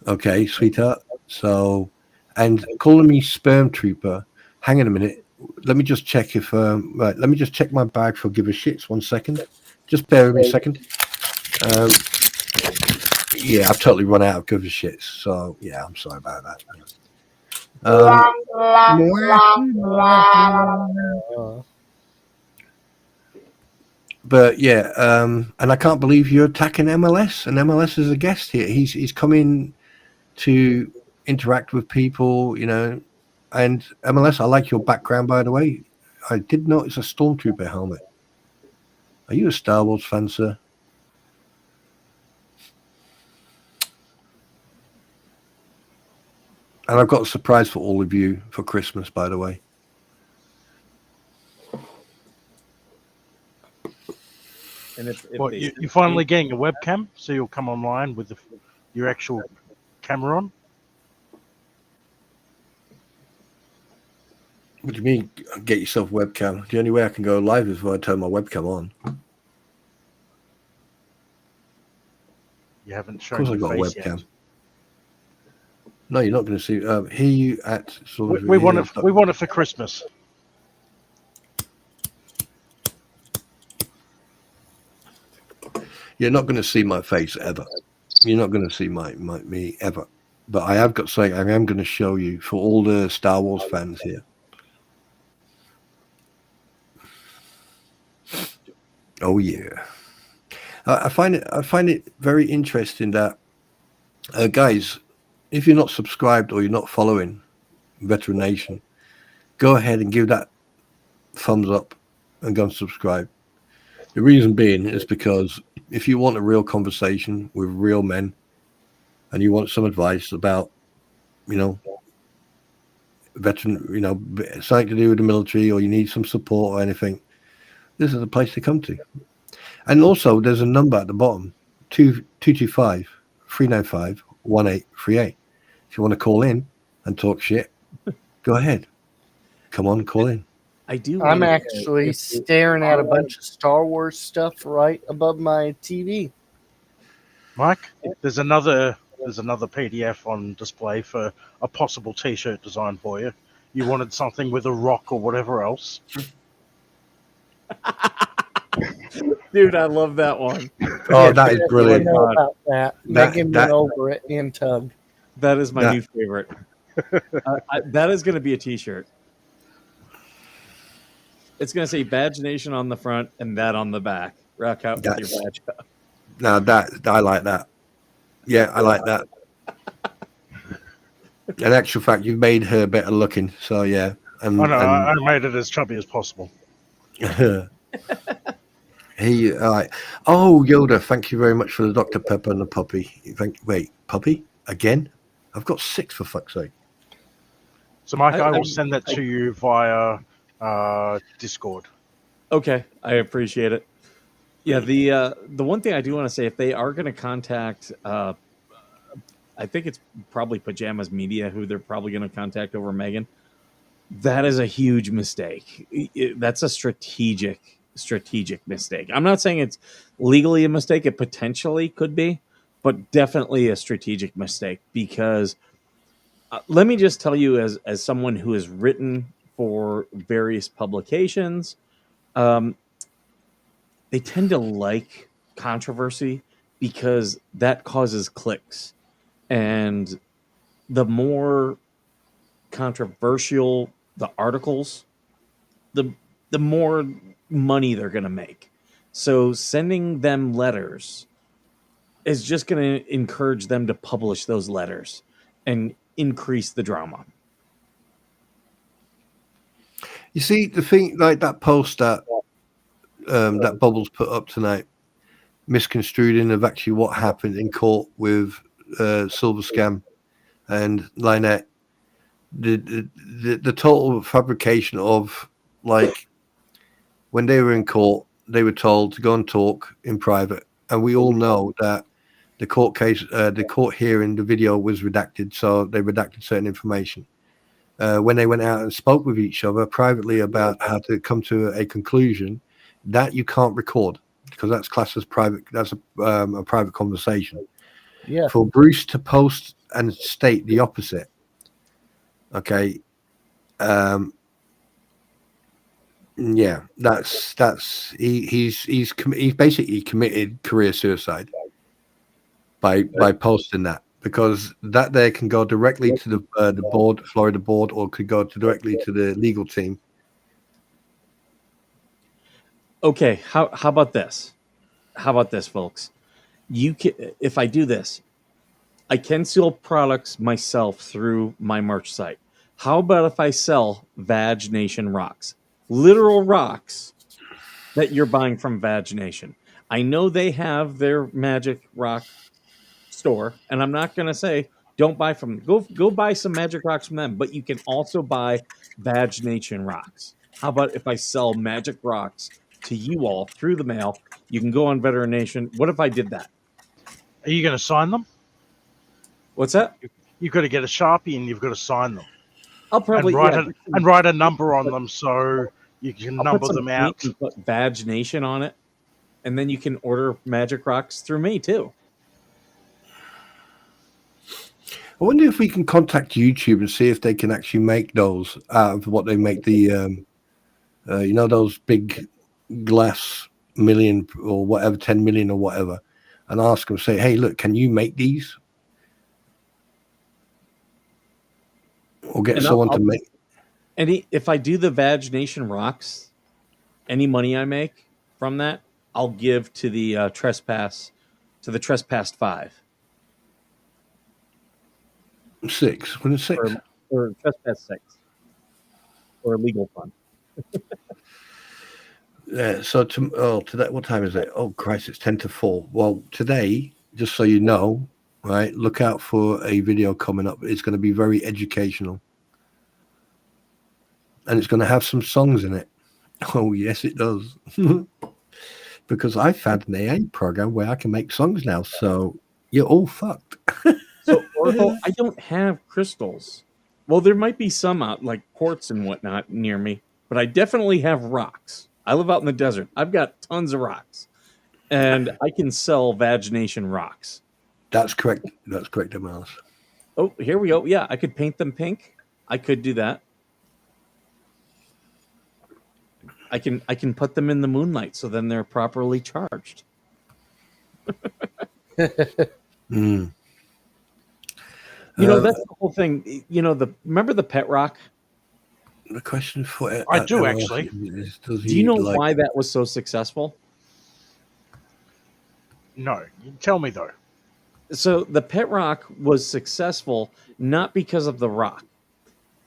Okay, sweetheart. So, and calling me sperm trooper. Hang on a minute. Let me just check if right. Let me just check my bag for give a shits. 1 second. Just bear with me a second. Yeah, I've totally run out of give a shits. So yeah, I'm sorry about that. But yeah, and I can't believe you're attacking MLS. And MLS is a guest here. He's coming to interact with people, you know. And MLS, I like your background, by the way. I did notice a Stormtrooper helmet. Are you a Star Wars fan, sir? And I've got a surprise for all of you for Christmas, by the way. And if you're finally getting a webcam, so you'll come online with your actual camera on? What do you mean, get yourself a webcam? The only way I can go live is when I turn my webcam on. You haven't shown your face. Of course I got a webcam. Yet. No, you're not going to see. Hear you at sort of. We want it for Christmas. You're not going to see my face ever. You're not going to see me ever. But I have got to say, I am going to show you for all the Star Wars fans here. Oh yeah, I find it very interesting that guys, if you're not subscribed or you're not following Veteran Nation, go ahead and give that thumbs up and go and subscribe. The reason being is because if you want a real conversation with real men and you want some advice about, veteran, something to do with the military, or you need some support or anything, this is the place to come to. And also, there's a number at the bottom, 225-395-1838. If you want to call in and talk shit, go ahead. Come on, call in. I'm actually staring at a bunch of Star Wars stuff right above my TV. Mike, there's another PDF on display for a possible T-shirt design for you. You wanted something with a rock or whatever else. Dude, I love that one. Oh, that is brilliant. About that. Megan went over it and Tug. That is my new favorite. That is going to be a T-shirt. It's going to say Badge Nation on the front and that on the back. Rock out with your badge. No, I like that. Yeah, I like that. In actual fact, you've made her better looking. So yeah. I made it as chubby as possible. Oh, Yoda, thank you very much for the Dr. Pepper and the puppy. Wait, puppy? Again? I've got 6 for fuck's sake. So, Mike, I will send that to you via Discord. Okay, I appreciate it. Yeah, the one thing I do want to say, if they are going to contact, I think it's probably Pajamas Media who they're probably going to contact over Megan. That is a huge mistake. That's a strategic mistake. I'm not saying it's legally a mistake. It potentially could be, but definitely a strategic mistake, because let me just tell you, as someone who has written for various publications, they tend to like controversy because that causes clicks, and the more controversial the articles, the more money they're going to make. So sending them letters is just going to encourage them to publish those letters and increase the drama. You see, the thing, like that post that that Bubbles put up tonight, misconstrued in of actually what happened in court with Silver Scam and Lynette, the total fabrication of, like, when they were in court, they were told to go and talk in private, and we all know that the court case, the court hearing, the video was redacted, so they redacted certain information. When they went out and spoke with each other privately about how to come to a conclusion, that you can't record because that's classed as private. That's a private conversation. Yeah. For Bruce to post and state the opposite, okay. Yeah, he's basically committed career suicide by posting that, because that there can go directly to the board, Florida board, or could go directly to the legal team. Okay, how about this? How about this, folks? You can, if I do this, I can sell products myself through my merch site. How about if I sell Vag Nation rocks? Literal rocks that you're buying from Vag Nation. I know they have their Magic Rock store, and I'm not going to say don't buy from them. Go buy some Magic Rocks from them, but you can also buy Vag Nation rocks. How about if I sell Magic Rocks to you all through the mail? You can go on Veteran Nation. What if I did that? Are you going to sign them? What's that? You've got to get a Sharpie and you've got to sign them. I'll probably write a number on them so you can number them out. And put Vag Nation on it, and then you can order Magic Rocks through me too. I wonder if we can contact YouTube and see if they can actually make those out of what they make the, those big glass million or whatever, 10 million or whatever. and ask them, say, hey, look, can you make these? Or get someone to make. If I do the Vag Nation Rocks, any money I make from that, I'll give to the Trespass 5. 6. What is 6? Or Trespass 6. Or a legal fund. Yeah, so today, what time is it? Oh, Christ, it's 10 to 4. Well, today, just so you know, right, look out for a video coming up. It's going to be very educational. And it's going to have some songs in it. Oh, yes, it does. Because I found an AA program where I can make songs now. So you're all fucked. So, Oracle, I don't have crystals. Well, there might be some out, like quartz and whatnot, near me. But I definitely have rocks. I live out in the desert. I've got tons of rocks. And I can sell Vag Nation rocks. That's correct. That's correct, Amalis. Oh, here we go. Yeah, I could paint them pink. I could do that. I can put them in the moonlight, so then they're properly charged. You know, that's the whole thing. You know, remember the pet rock? The question for I do actually. Do you know why that was so successful? No, you tell me though. So the pet rock was successful not because of the rock.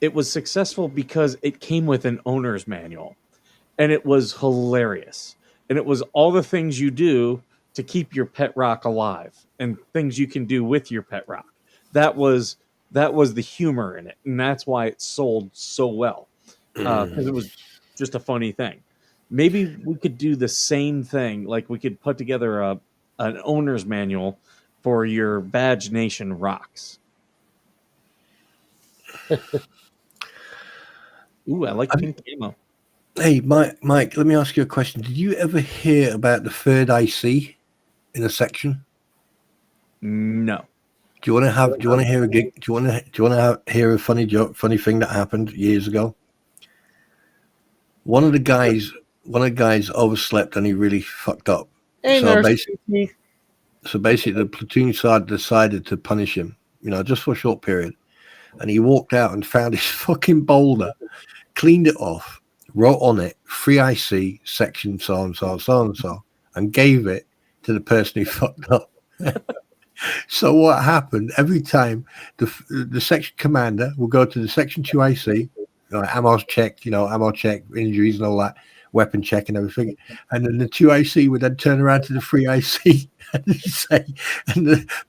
It was successful because it came with an owner's manual. And it was hilarious. And it was all the things you do to keep your pet rock alive and things you can do with your pet rock. That was the humor in it. And that's why it sold so well. Because it was just a funny thing. Maybe we could do the same thing. Like we could put together an owner's manual for your Vag Nation rocks. Ooh, I like pink camo. Hey, Mike, let me ask you a question. Did you ever hear about the third IC in a section? No. Do you want to hear a gig? Do you want to hear a funny funny thing that happened years ago? One of the guys overslept and he really fucked up. Hey, so basically, the platoon side decided to punish him, just for a short period. And he walked out and found his fucking boulder, cleaned it off, wrote on it 3IC section so and so, and gave it to the person who fucked up. So what happened? Every time the section commander will go to the section 2IC, ammo check, injuries and all that, weapon check and everything, and then the 2IC would then turn around to the 3IC and say,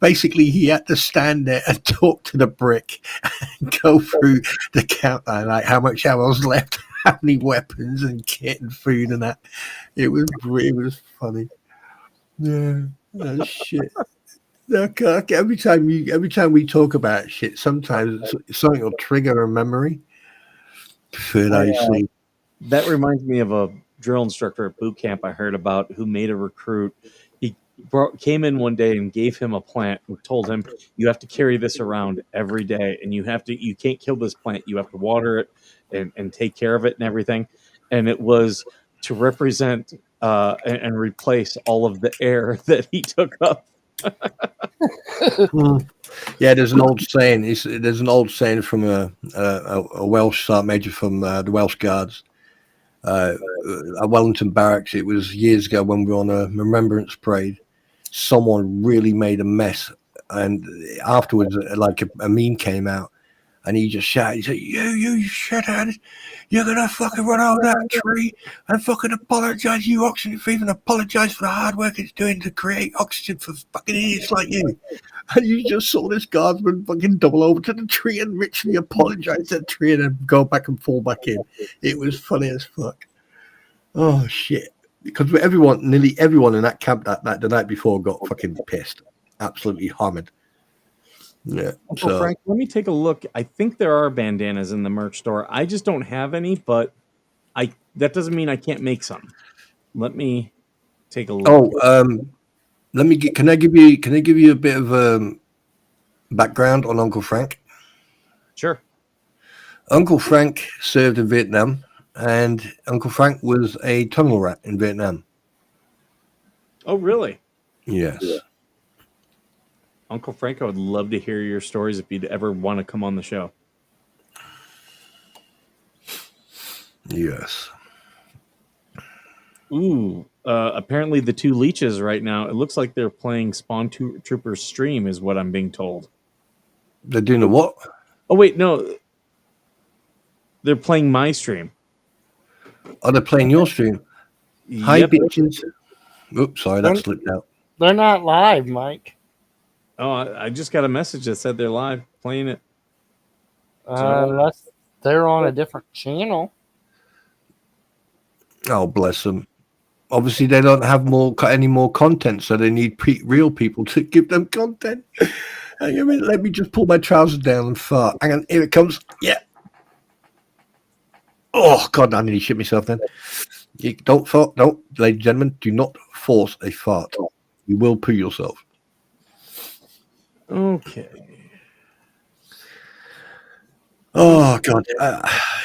basically he had to stand there and talk to the brick and go through the countdown, like how much ammo's left, how many weapons and kit and food and that. It was funny. Yeah, that shit. Every time we talk about shit, sometimes something will trigger a memory. Third IC. That reminds me of a drill instructor at boot camp I heard about who made a recruit. He came in one day and gave him a plant and told him, you have to carry this around every day and you can't kill this plant. You have to water it and take care of it and everything. And it was to represent and replace all of the air that he took up. Yeah, there's an old saying. There's an old saying from a Welsh sergeant major from the Welsh Guards at Wellington Barracks. It was years ago when we were on a remembrance parade. Someone really made a mess, and afterwards, like a meme came out, and he just shouted, he said, you shithead, you're gonna fucking run over that tree and fucking apologize, you oxygen thief, and apologize for the hard work it's doing to create oxygen for fucking idiots like you. And you just saw this guardsman fucking double over to the tree and literally apologize to the tree and then go back and fall back in. It was funny as fuck. Oh shit. Because nearly everyone in that camp that the night before got fucking pissed. Absolutely hammered. Yeah. So Frank, let me take a look. I think there are bandanas in the merch store. I just don't have any, but that doesn't mean I can't make some. Let me take a look. Can I give you a bit of background on Uncle Frank? Sure. Uncle Frank served in Vietnam, and Uncle Frank was a tunnel rat in Vietnam. Oh, really? Yes. Uncle Frank, I would love to hear your stories if you'd ever want to come on the show. Yes. Ooh, apparently the two leeches right now, it looks like they're playing Spawn Troopers Stream is what I'm being told. They're doing a what? Oh, wait, no. They're playing my stream. Oh, they're playing your stream? Hi, Yep. bitches. Oops, sorry, that slipped out. They're not live, Mike. Oh, I just got a message that said they're live playing it. Unless they're on a different channel. Oh, bless them. Obviously, they don't have any more content, so they need real people to give them content. Hang on a minute, let me just pull my trousers down and fart. Hang on, here it comes. Yeah. Oh, God, I nearly shit myself then. You don't fart. Don't, ladies and gentlemen, do not force a fart. You will poo yourself. Okay. Oh, God.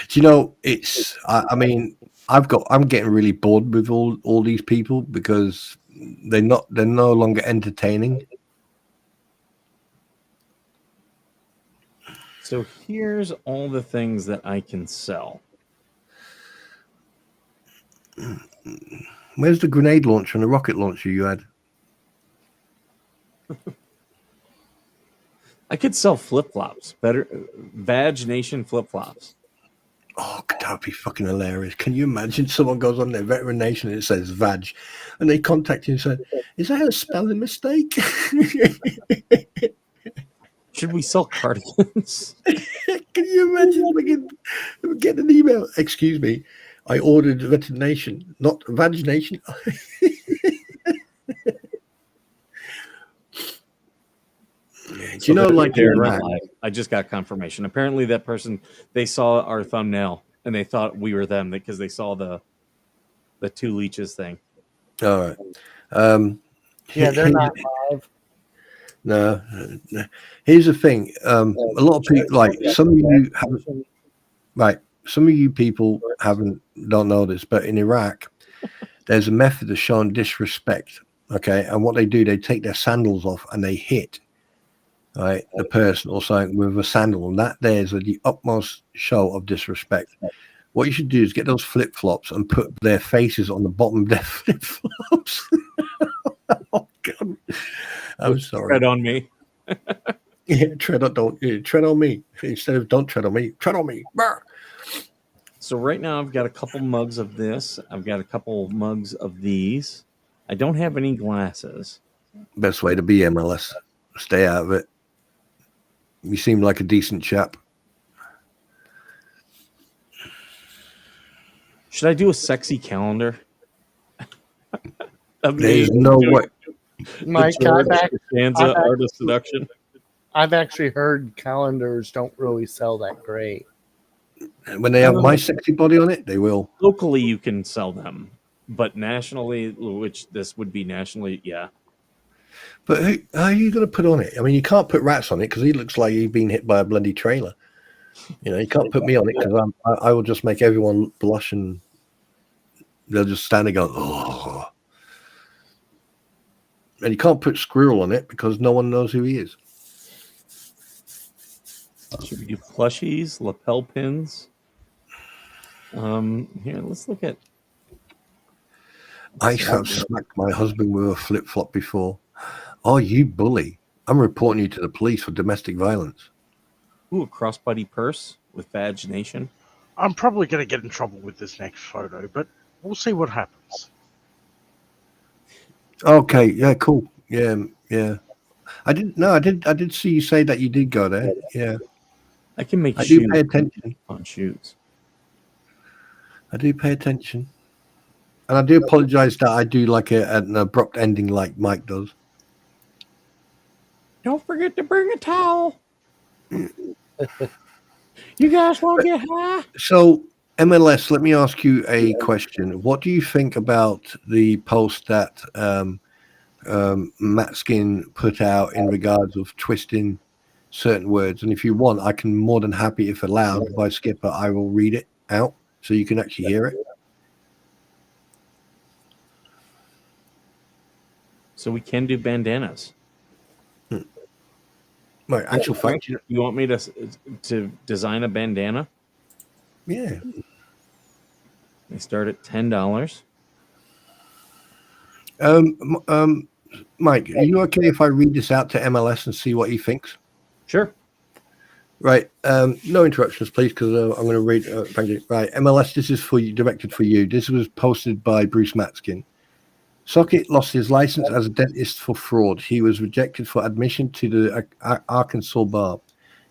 Do you know, it's, I mean, I'm getting really bored with all these people because they're no longer entertaining. So here's all the things that I can sell. Where's the grenade launcher and the rocket launcher you had? I could sell flip-flops. Better Vag Nation flip-flops. Oh, that would be fucking hilarious. Can you imagine someone goes on their Veteran Nation and it says Vag and they contact you and say, is that a spelling mistake? Should we sell cardigans? Can you imagine get an email? Excuse me, I ordered Veteran Nation, not Vag Nation. Do you know, like I just got confirmation. Apparently, that person, they saw our thumbnail and they thought we were them because they saw the two leeches thing. All right. Yeah, they're not live. No. Here's the thing. A lot of people, like some of you haven't. Right. Some of you people don't know this, but in Iraq, there's a method of showing disrespect. Okay, and what they do, they take their sandals off and they hit. Right, the person or something with a sandal, and that there's the utmost show of disrespect. What you should do is get those flip-flops and put their faces on the bottom of their flip-flops. Oh God, I'm sorry. Tread on me. Yeah, tread on me instead of don't tread on me. Tread on me. Brr. So right now I've got a couple mugs of this. I've got a couple mugs of these. I don't have any glasses. Best way to be MLS. Stay out of it. You seem like a decent chap. Should I do a sexy calendar? There's no way. Mike, Art of Seduction. I've actually heard calendars don't really sell that great. When they have my sexy body on it, they will. Locally, you can sell them, but nationally, which this would be nationally, yeah. But how are you going to put on it? I mean, you can't put Rats on it because he looks like he's been hit by a bloody trailer. You know, you can't put me on it because I will just make everyone blush and they'll just stand and go, oh. And you can't put Squirrel on it because no one knows who he is. Should we do plushies, lapel pins? Here, let's look at. I have smacked my husband with a flip-flop before. Oh, you bully. I'm reporting you to the police for domestic violence. Ooh, a crossbody purse with Vag Nation. I'm probably going to get in trouble with this next photo, but we'll see what happens. Okay, yeah, cool. Yeah. I did see you say that you did go there. Yeah. I can make I do pay attention on shoes. I do pay attention. And I do apologize that I do like an abrupt ending like Mike does. Don't forget to bring a towel. You guys want to get high? So, MLS, let me ask you a question. What do you think about the post that Matt Skin put out in regards of twisting certain words? And if you want, I can more than happy, if allowed by Skipper, I will read it out so you can actually hear it. So we can do bandanas. My actual fact, you want me to design a bandana? Yeah. They start at $10. Mike, are you okay if I read this out to MLS and see what he thinks? Sure. Right. No interruptions, please, because I'm going to read. Thank you. Right. MLS, this is for you, directed for you. This was posted by Bruce Matskin. Socket lost his license as a dentist for fraud. He was rejected for admission to the Arkansas bar.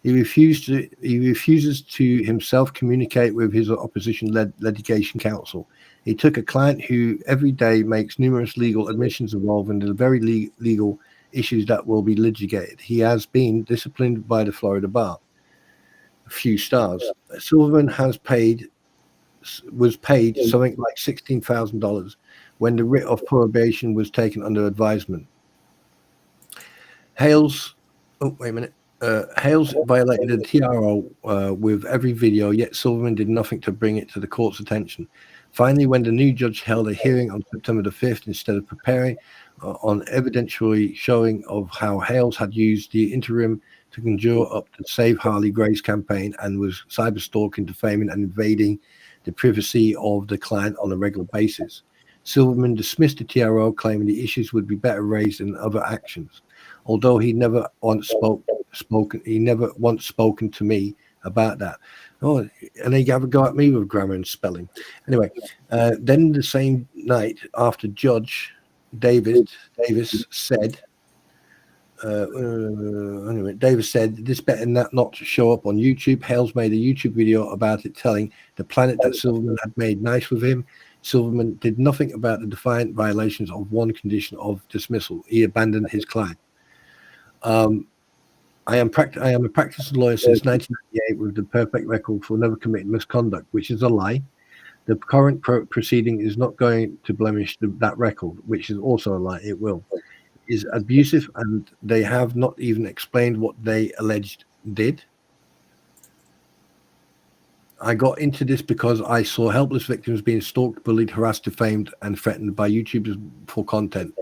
He refuses to himself communicate with his opposition-led litigation counsel. He took a client who every day makes numerous legal admissions involving the very legal issues that will be litigated. He has been disciplined by the Florida bar. A few stars. Silverman was paid something like $16,000 when the writ of probation was taken under advisement. Hales violated the TRO with every video, yet Silverman did nothing to bring it to the court's attention. Finally, when the new judge held a hearing on September the 5th, instead of preparing on evidentiary showing of how Hales had used the interim to conjure up the Save Harley Grace campaign and was cyberstalking, defaming, and invading the privacy of the client on a regular basis, Silverman dismissed the TRO, claiming the issues would be better raised in other actions. Although he never once spoken to me about that. Oh, and they have a go at me with grammar and spelling. Anyway, then the same night after Judge Davis said, Davis said this better not to show up on YouTube. Hales made a YouTube video about it, telling the planet that Silverman had made nice with him. Silverman did nothing about the defiant violations of one condition of dismissal. He abandoned his client. I am a practicing lawyer since 1998 with the perfect record for never committing misconduct, which is a lie. The current proceeding is not going to blemish that record, which is also a lie. It will. It is abusive, and they have not even explained what they alleged did. I got into this because I saw helpless victims being stalked, bullied, harassed, defamed, and threatened by YouTubers for content.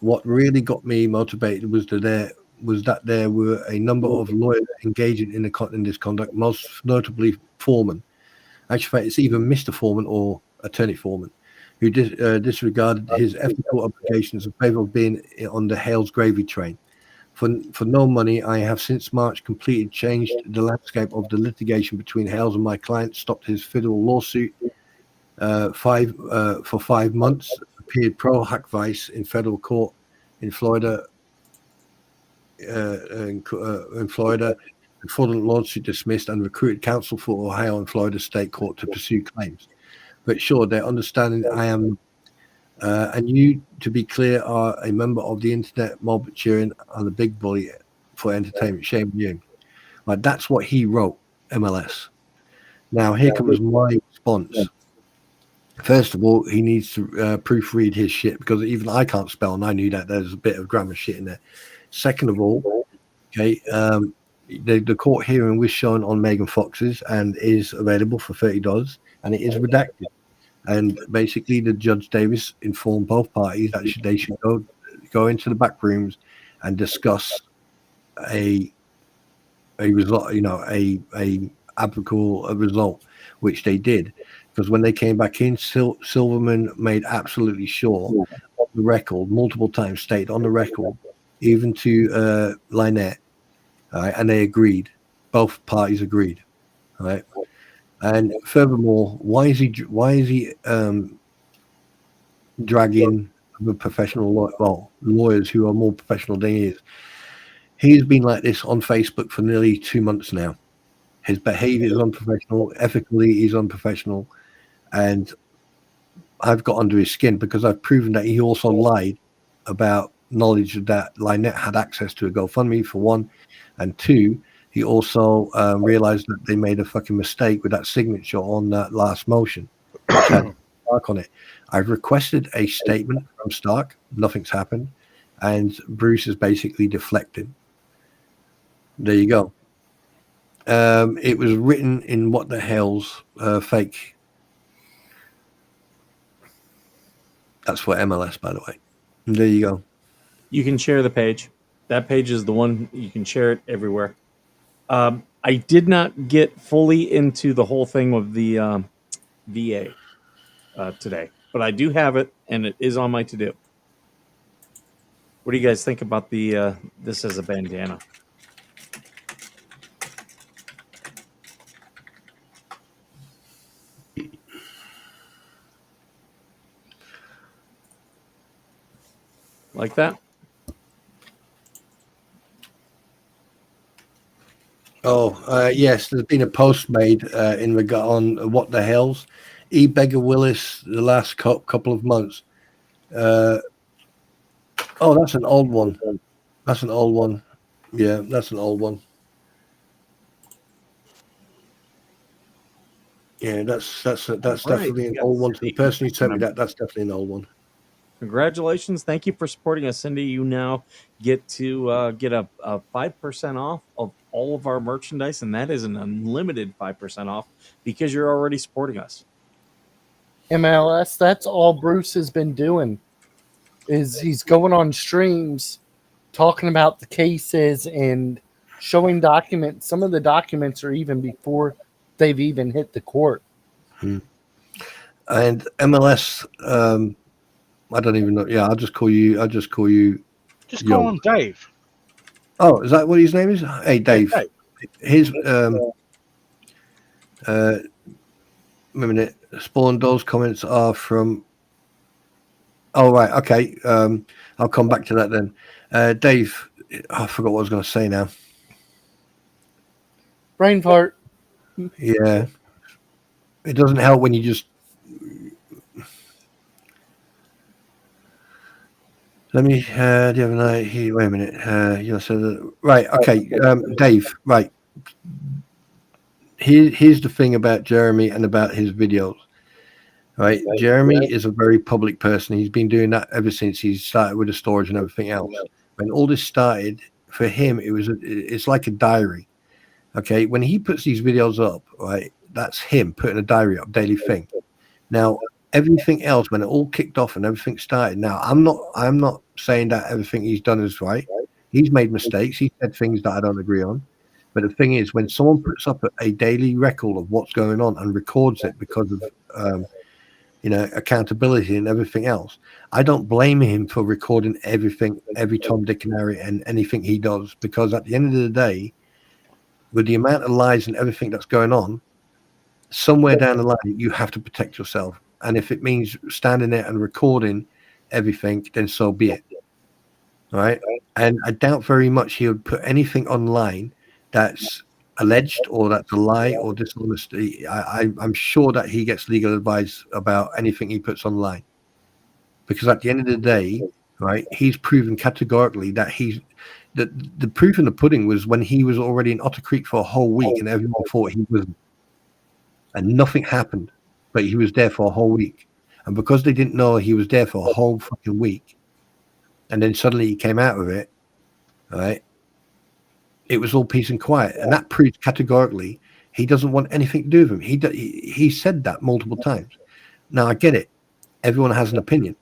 What really got me motivated was that there were a number of lawyers engaging in this conduct, most notably Foreman. Actually, it's either Mr. Foreman or Attorney Foreman, who disregarded his ethical obligations in favor of being on the Hales gravy train. For no money, I have since March changed the landscape of the litigation between Hales and my client, stopped his federal lawsuit for 5 months, appeared pro hack vice in federal court in Florida. In Florida, the fraudulent lawsuit dismissed, and recruited counsel for Ohio and Florida state court to pursue claims. But sure, they're understanding I am, and you, to be clear, are a member of the internet mob cheering on the big bully for entertainment. Shame on you. Like, that's what he wrote, MLS. Now, here comes my response. First of all, he needs to proofread his shit, because even I can't spell, and I knew that there's a bit of grammar shit in there. Second of all, okay, the court hearing was shown on Megan Fox's and is available for $30, and it is redacted. And basically, the Judge Davis informed both parties that they should go into the back rooms and discuss a result, a applicable result, which they did. Because when they came back in, Silverman made absolutely sure on the record, multiple times stated on the record, even to Lynette, and they agreed. Both parties agreed, right? And furthermore, why is he dragging the professional lawyers who are more professional than he is? He's been like this on Facebook for nearly 2 months now. His behavior is unprofessional. Ethically, he's unprofessional. And I've got under his skin because I've proven that he also lied about knowledge that Lynette had access to a GoFundMe, for one. And two, he also realized that they made a fucking mistake with that signature on that last motion, which had Stark on it. I've requested a statement from Stark. Nothing's happened. And Bruce is basically deflecting. There you go. It was written in what the hell's fake. That's for MLS, by the way. And there you go. You can share the page. That page is the one you can share it everywhere. I did not get fully into the whole thing with the VA today, but I do have it, and it is on my to-do. What do you guys think about the this as a bandana? Like that? Oh, yes, there's been a post made in regard on what the hell's E. Beggar Willis the last couple of months. Oh, that's an old one. That's an old one. Yeah, that's an old one. Yeah, that's definitely an old one. To the person who sent me that, that's definitely an old one. Congratulations. Thank you for supporting us, Cindy. You now get to get a 5% off of all of our merchandise, and that is an unlimited 5% off because you're already supporting us. MLS, that's all Bruce has been doing, is he's going on streams talking about the cases and showing documents. Some of the documents are even before they've even hit the court. And MLS, I don't even know. Yeah, I'll just call you. Just call him Dave. Oh, is that what his name is? Hey, Dave. Hey. His a minute. Spawn Dolls comments are from. Oh right, okay. I'll come back to that then. Dave, I forgot what I was going to say now. Brain fart. Yeah, it doesn't help when you just. Let me. The other night, wait a minute. You said right. Okay, Dave. Right. Here's the thing about Jeremy and about his videos. Right, Jeremy is a very public person. He's been doing that ever since he started with the storage and everything else. When all this started, for him, it's like a diary. Okay, when he puts these videos up, right, that's him putting a diary up, daily thing. Now, everything else, when it all kicked off and everything started. Now, I'm not saying that everything he's done is right. He's made mistakes. He said things that I don't agree on. But the thing is, when someone puts up a daily record of what's going on and records it because of accountability and everything else, I don't blame him for recording everything, every Tom, Dick, and Harry, and anything he does, because at the end of the day, with the amount of lies and everything that's going on, somewhere down the line, you have to protect yourself. And if it means standing there and recording everything, then so be it. All right. And I doubt very much he would put anything online that's alleged or that's a lie or dishonesty. I'm sure that he gets legal advice about anything he puts online, because at the end of the day, right, he's proven categorically that the proof in the pudding was when he was already in Otter Creek for a whole week and everyone thought he wasn't, and nothing happened, but he was there for a whole week. And because they didn't know he was there for a whole fucking week, and then suddenly he came out of it, right, it was all peace and quiet. And that proves categorically he doesn't want anything to do with him. He said that multiple times. Now, I get it. Everyone has an opinion.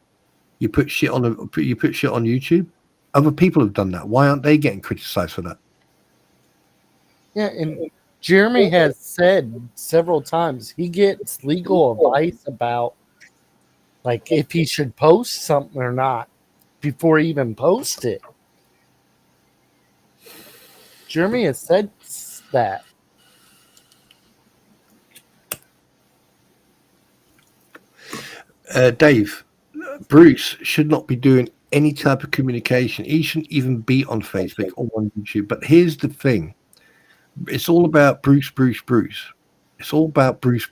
You put shit on YouTube. Other people have done that. Why aren't they getting criticized for that? Yeah, and Jeremy has said several times he gets legal advice about, like, if he should post something or not before he even post it. Jeremy has said that. Dave, Bruce should not be doing any type of communication. He shouldn't even be on Facebook or on YouTube. But here's the thing. It's all about Bruce. It's all about Bruce.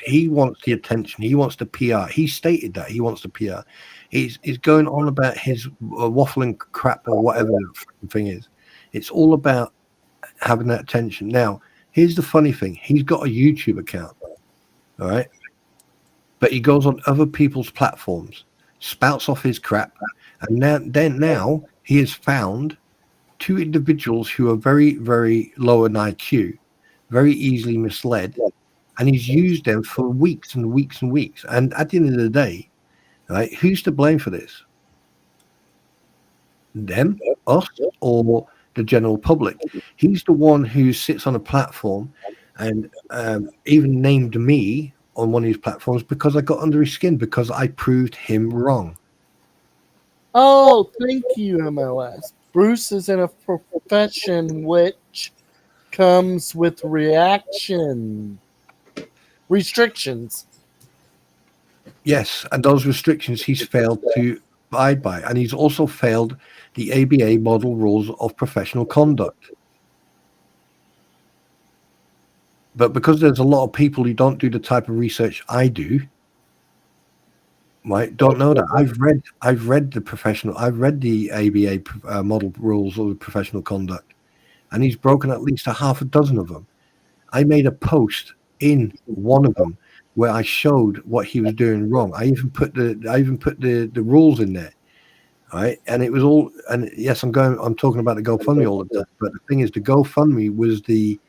He wants the attention. He wants the PR. He stated that he wants the PR. He's going on about his waffling crap or whatever the thing is. It's all about having that attention. Now, here's the funny thing. He's got a YouTube account, all right? But he goes on other people's platforms, spouts off his crap, and now he has found two individuals who are very, very low in IQ, very easily misled, and he's used them for weeks and weeks and weeks. And at the end of the day, right, who's to blame for this? them, us, or the general public. He's the one who sits on a platform and even named me on one of his platforms because I got under his skin because I proved him wrong. Oh, thank you, MLS. Bruce is in a profession which comes with restrictions. Yes, and those restrictions he's failed to abide by, and he's also failed the ABA model rules of professional conduct. But because there's a lot of people who don't do the type of research I do, right, don't know that. I've read the ABA model rules of professional conduct, and he's broken at least a half a dozen of them. I made a post in one of them where I showed what he was doing wrong. I even put the rules in there, right? And it was all. And yes, I'm talking about the GoFundMe all the time. But the thing is, the GoFundMe was the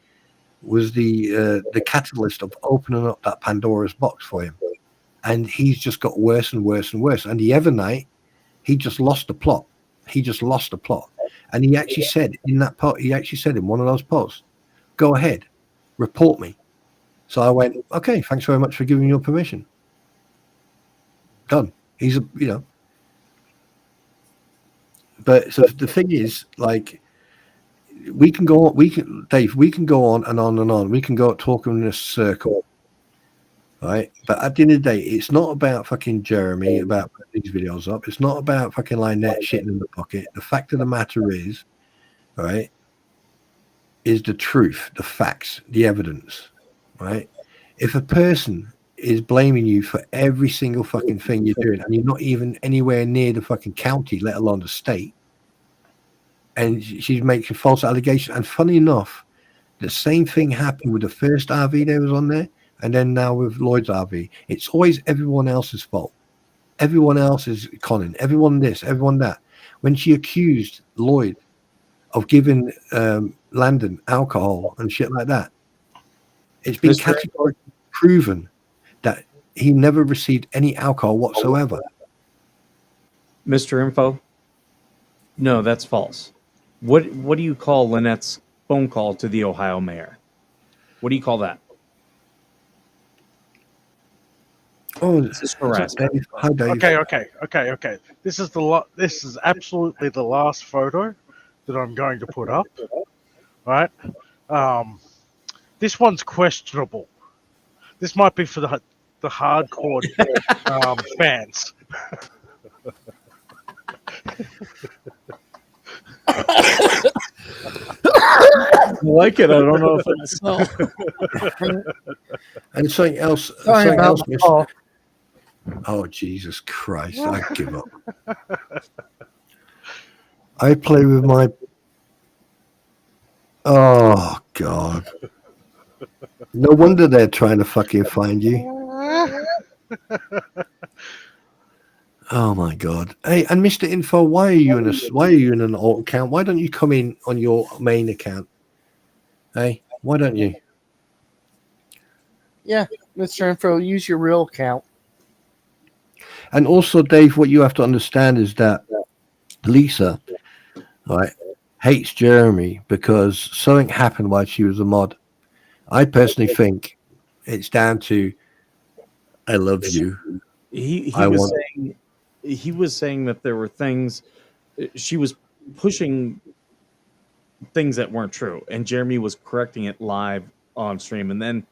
catalyst of opening up that Pandora's box for him, and he's just got worse and worse and worse. And the other night, he just lost the plot. And he actually said in that part, in one of those posts, "Go ahead, report me." So I went, "Okay, thanks very much for giving me your permission." Done. He's But so the thing is, like, we can go on, Dave, we can go on and on and on. We can go talking in a circle, right? But at the end of the day, it's not about fucking Jeremy about putting these videos up. It's not about fucking Lynette shitting in the pocket. The fact of the matter is, right, is the truth, the facts, the evidence, right? If a person is blaming you for every single fucking thing you're doing, and you're not even anywhere near the fucking county, let alone the state, and she's making false allegations. And funny enough, the same thing happened with the first RV that was on there, and then now with Lloyd's RV. It's always everyone else's fault. Everyone else is conning. Everyone this, everyone that. When she accused Lloyd of giving Landon alcohol and shit like that, it's been categorically proven that he never received any alcohol whatsoever. Mr. Info? No, that's false. What do you call Lynette's phone call to the Ohio mayor? What do you call that? Oh, this is harassment. Hi, Dave. Okay. This is absolutely the last photo that I'm going to put up. Right? This one's questionable. This might be for the hardcore fans. I like it. I don't know if it's so. And something else. Oh, Jesus Christ. I give up. I play with my... Oh, God. No wonder they're trying to fucking find you. Oh, my God. Hey, and Mr. Info, why are you in an alt account? Why don't you come in on your main account? Hey, why don't you? Yeah, Mr. Info, use your real account. And also, Dave, what you have to understand is that Lisa, right, hates Jeremy because something happened while she was a mod. I personally think it's down to I love you. He was saying that there were things she was pushing things that weren't true, and Jeremy was correcting it live on stream, and then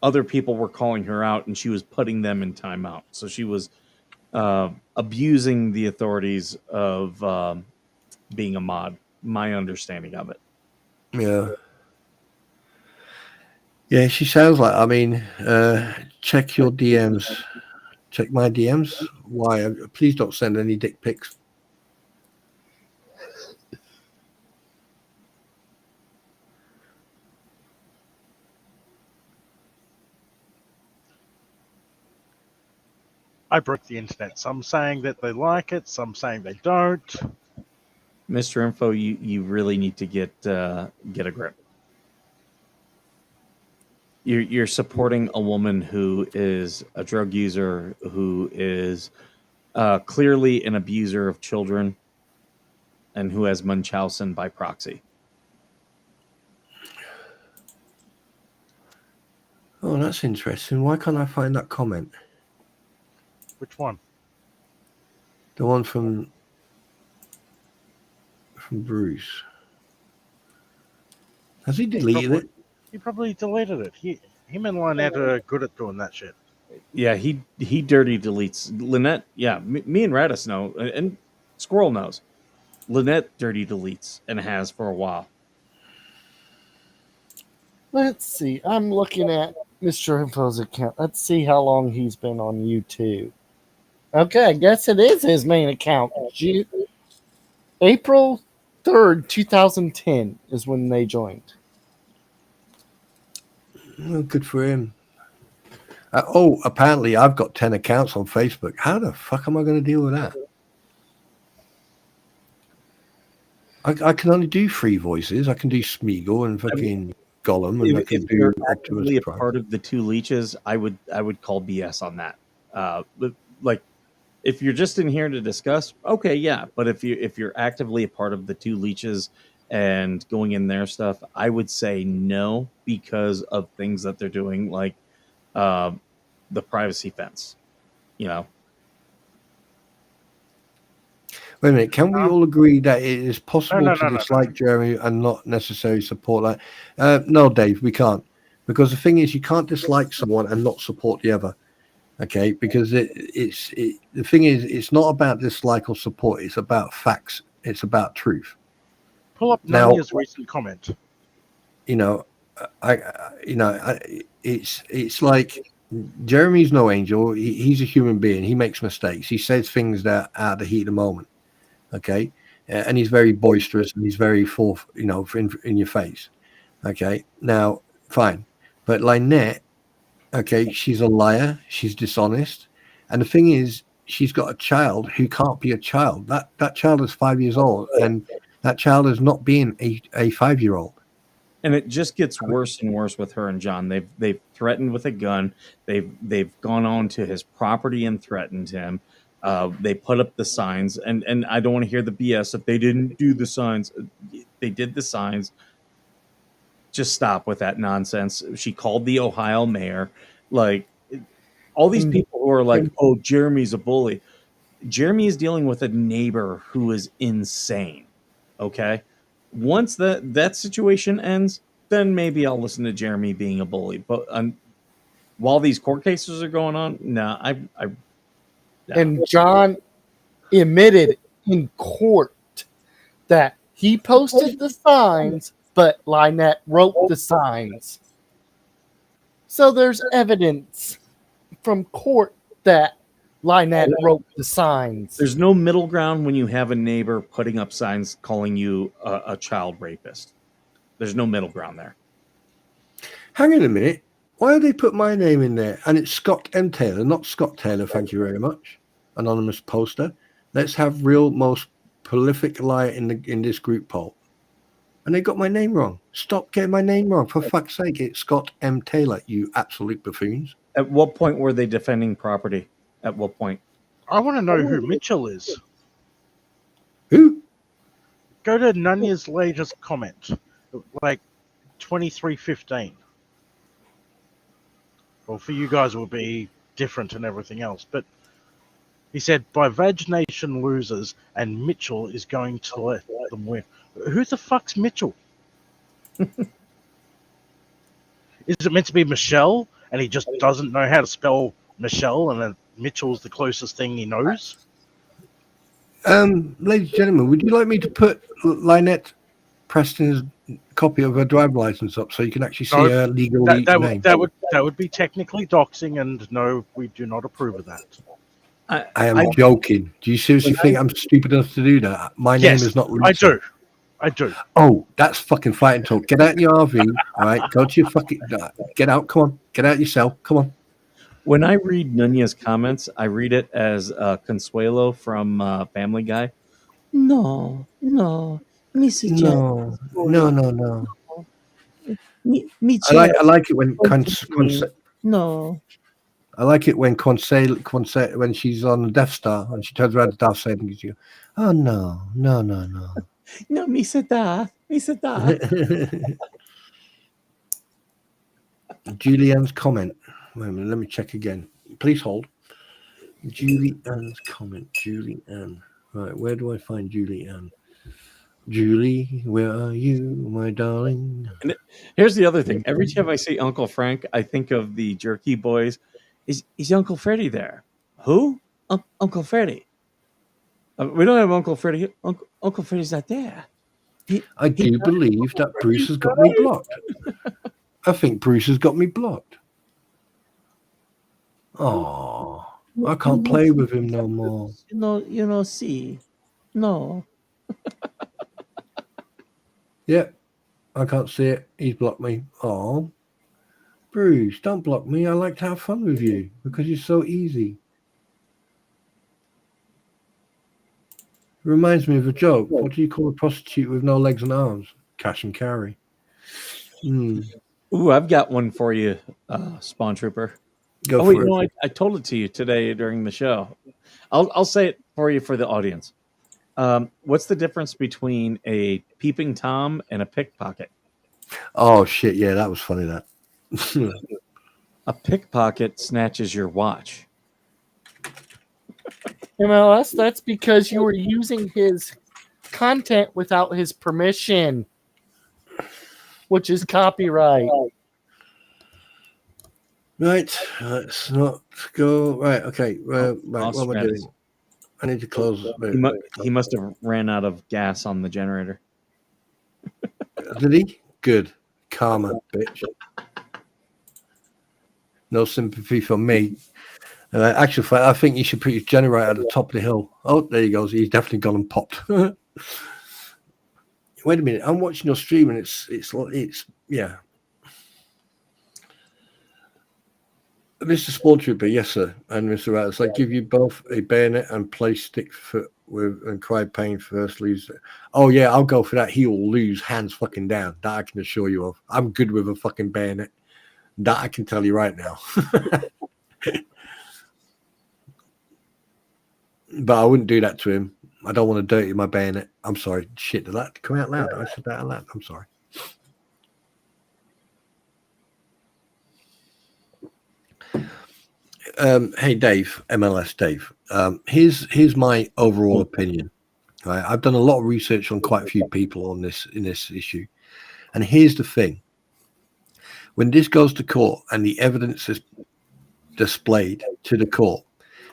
other people were calling her out, and she was putting them in timeout. So she was abusing the authorities of being a mod. My understanding of it. Yeah, she sounds like. I mean, check your DMs. Check my DMs. Why? Please don't send any dick pics. I broke the internet. Some saying that they like it, some saying they don't. Mr. Info, you really need to get a grip. You're supporting a woman who is a drug user, who is clearly an abuser of children, and who has Munchausen by proxy. Oh, that's interesting. Why can't I find that comment? Which one? The one from Bruce. Has he deleted it? He probably deleted it. Him and Lynette are good at doing that shit. Yeah, he dirty deletes. Lynette, yeah, me and Radis know, and Squirrel knows. Lynette dirty deletes and has for a while. Let's see. I'm looking at Mr. Info's account. Let's see how long he's been on YouTube. Okay, I guess it is his main account. April 3rd, 2010 is when they joined. Oh, good for him. Apparently I've got 10 accounts on Facebook. How the fuck am I going to deal with that? I can only do 3 voices. I can do Smeagol and fucking Gollum, and I can do actively a part of the 2 leeches. I would call BS on that. Like, if you're just in here to discuss, okay, yeah. But if you're actively a part of the 2 leeches and going in their stuff, I would say no, because of things that they're doing, like the privacy fence. You know. Wait a minute. Can we all agree that it is possible to dislike Jeremy and not necessarily support that? No, Dave, we can't. Because the thing is, you can't dislike someone and not support the other. Okay, because the thing is, it's not about dislike or support. It's about facts. It's about truth. Pull up Nanya's recent comment. You know, it's like Jeremy's no angel. He's a human being. He makes mistakes. He says things that are out of the heat of the moment. Okay, and he's very boisterous and he's very in your face. Okay, now fine, but Lynette. Okay, she's a liar. She's dishonest. And the thing is, she's got a child who can't be a child. That child is 5 years old, and that child is not being a 5-year-old. And it just gets worse and worse with her and John. They've threatened with a gun. They've gone on to his property and threatened him. They put up the signs, and I don't want to hear the BS. If they didn't do the signs, they did the signs. Just stop with that nonsense. She called the Ohio mayor. Like, all these people who are like, oh, Jeremy's a bully. Jeremy is dealing with a neighbor who is insane. Okay? Once that situation ends, then maybe I'll listen to Jeremy being a bully. But while these court cases are going on, And John admitted in court that he posted the signs, but Lynette wrote the signs. So there's evidence from court that Lynette wrote the signs. There's no middle ground when you have a neighbor putting up signs calling you a child rapist. There's no middle ground there. Hang on a minute. Why did they put my name in there? And it's Scott M. Taylor, not Scott Taylor, thank you very much. Anonymous poster. Let's have real most prolific liar in this group poll. And they got my name wrong. Stop getting my name wrong. For fuck's sake, it's Scott M. Taylor, you absolute buffoons. At what point were they defending property? At what point? I want to know who Mitchell is. Who? Go to Nanya's latest comment. Like 23:15. Well, for you guys it will be different and everything else. But he said, by Vag Nation losers, and Mitchell is going to let them win. Who the fuck's Mitchell? Is it meant to be Michelle, and he just doesn't know how to spell Michelle, and then Mitchell's the closest thing he knows? Ladies and gentlemen, would you like me to put Lynette Preston's copy of her driver license up so you can actually see her legal name? That would be technically doxing, and no, we do not approve of that. I am joking. Do you seriously think I'm stupid enough to do that? My name is not Lisa. I do. Oh, that's fucking fighting talk. Get out in your RV, all right? Go to your fucking... Get out, come on. Get out yourself, come on. When I read Nunya's comments, I read it as Consuelo from Family Guy. No, Missy. No. Michelle. I like it when No. I like it when when she's on the Death Star and she turns around to Darth Vader and gives you, Oh no. No, Misa da. Julianne's comment. Wait a minute, let me check again. Please hold. Julianne's comment. Julianne. Right, where do I find Julianne? Julie, where are you, my darling? And here's the other thing. Every time I see Uncle Frank, I think of the Jerky Boys. Is Uncle Freddy there? Who? Uncle Freddy. We don't have Uncle Freddy. Uncle Freddy's not there. I do believe that Bruce has got me blocked. I think Bruce has got me blocked. Oh, I can't play with him no more. See. No. Yeah, I can't see it. He's blocked me. Oh, Bruce, don't block me. I like to have fun with you because you're so easy. Reminds me of a joke. What do you call a prostitute with no legs and arms? Cash and carry. Ooh, I've got one for you, Spawn Trooper. Go for it. No, I told it to you today during the show. I'll say it for you for the audience. What's the difference between a peeping Tom and a pickpocket? Oh shit! Yeah, that was funny. That a pickpocket snatches your watch. MLS, that's because you were using his content without his permission, which is copyright. Right, let's not go. Right, okay. Right, what am I doing? I need to close. He must have ran out of gas on the generator. Did he? Good. Karma, bitch. No sympathy for me. Actually, I think you should put your generator at the top of the hill. Oh, there he goes. He's definitely gone and popped. Wait a minute. I'm watching your stream and it's yeah. Mr. Spawn Trooper, yes, sir. And Mr. Rattles, I give you both a bayonet and play stick foot with and cry pain first lose. Oh yeah, I'll go for that. He will lose hands fucking down. That I can assure you of. I'm good with a fucking bayonet. That I can tell you right now. But I wouldn't do that to him. I don't want to dirty my bayonet. I'm sorry. Shit, did that come out loud? I said that out loud. I'm sorry. Hey, Dave, MLS Dave. Here's my overall opinion. Right? I've done a lot of research on quite a few people on this in this issue. And here's the thing. When this goes to court and the evidence is displayed to the court,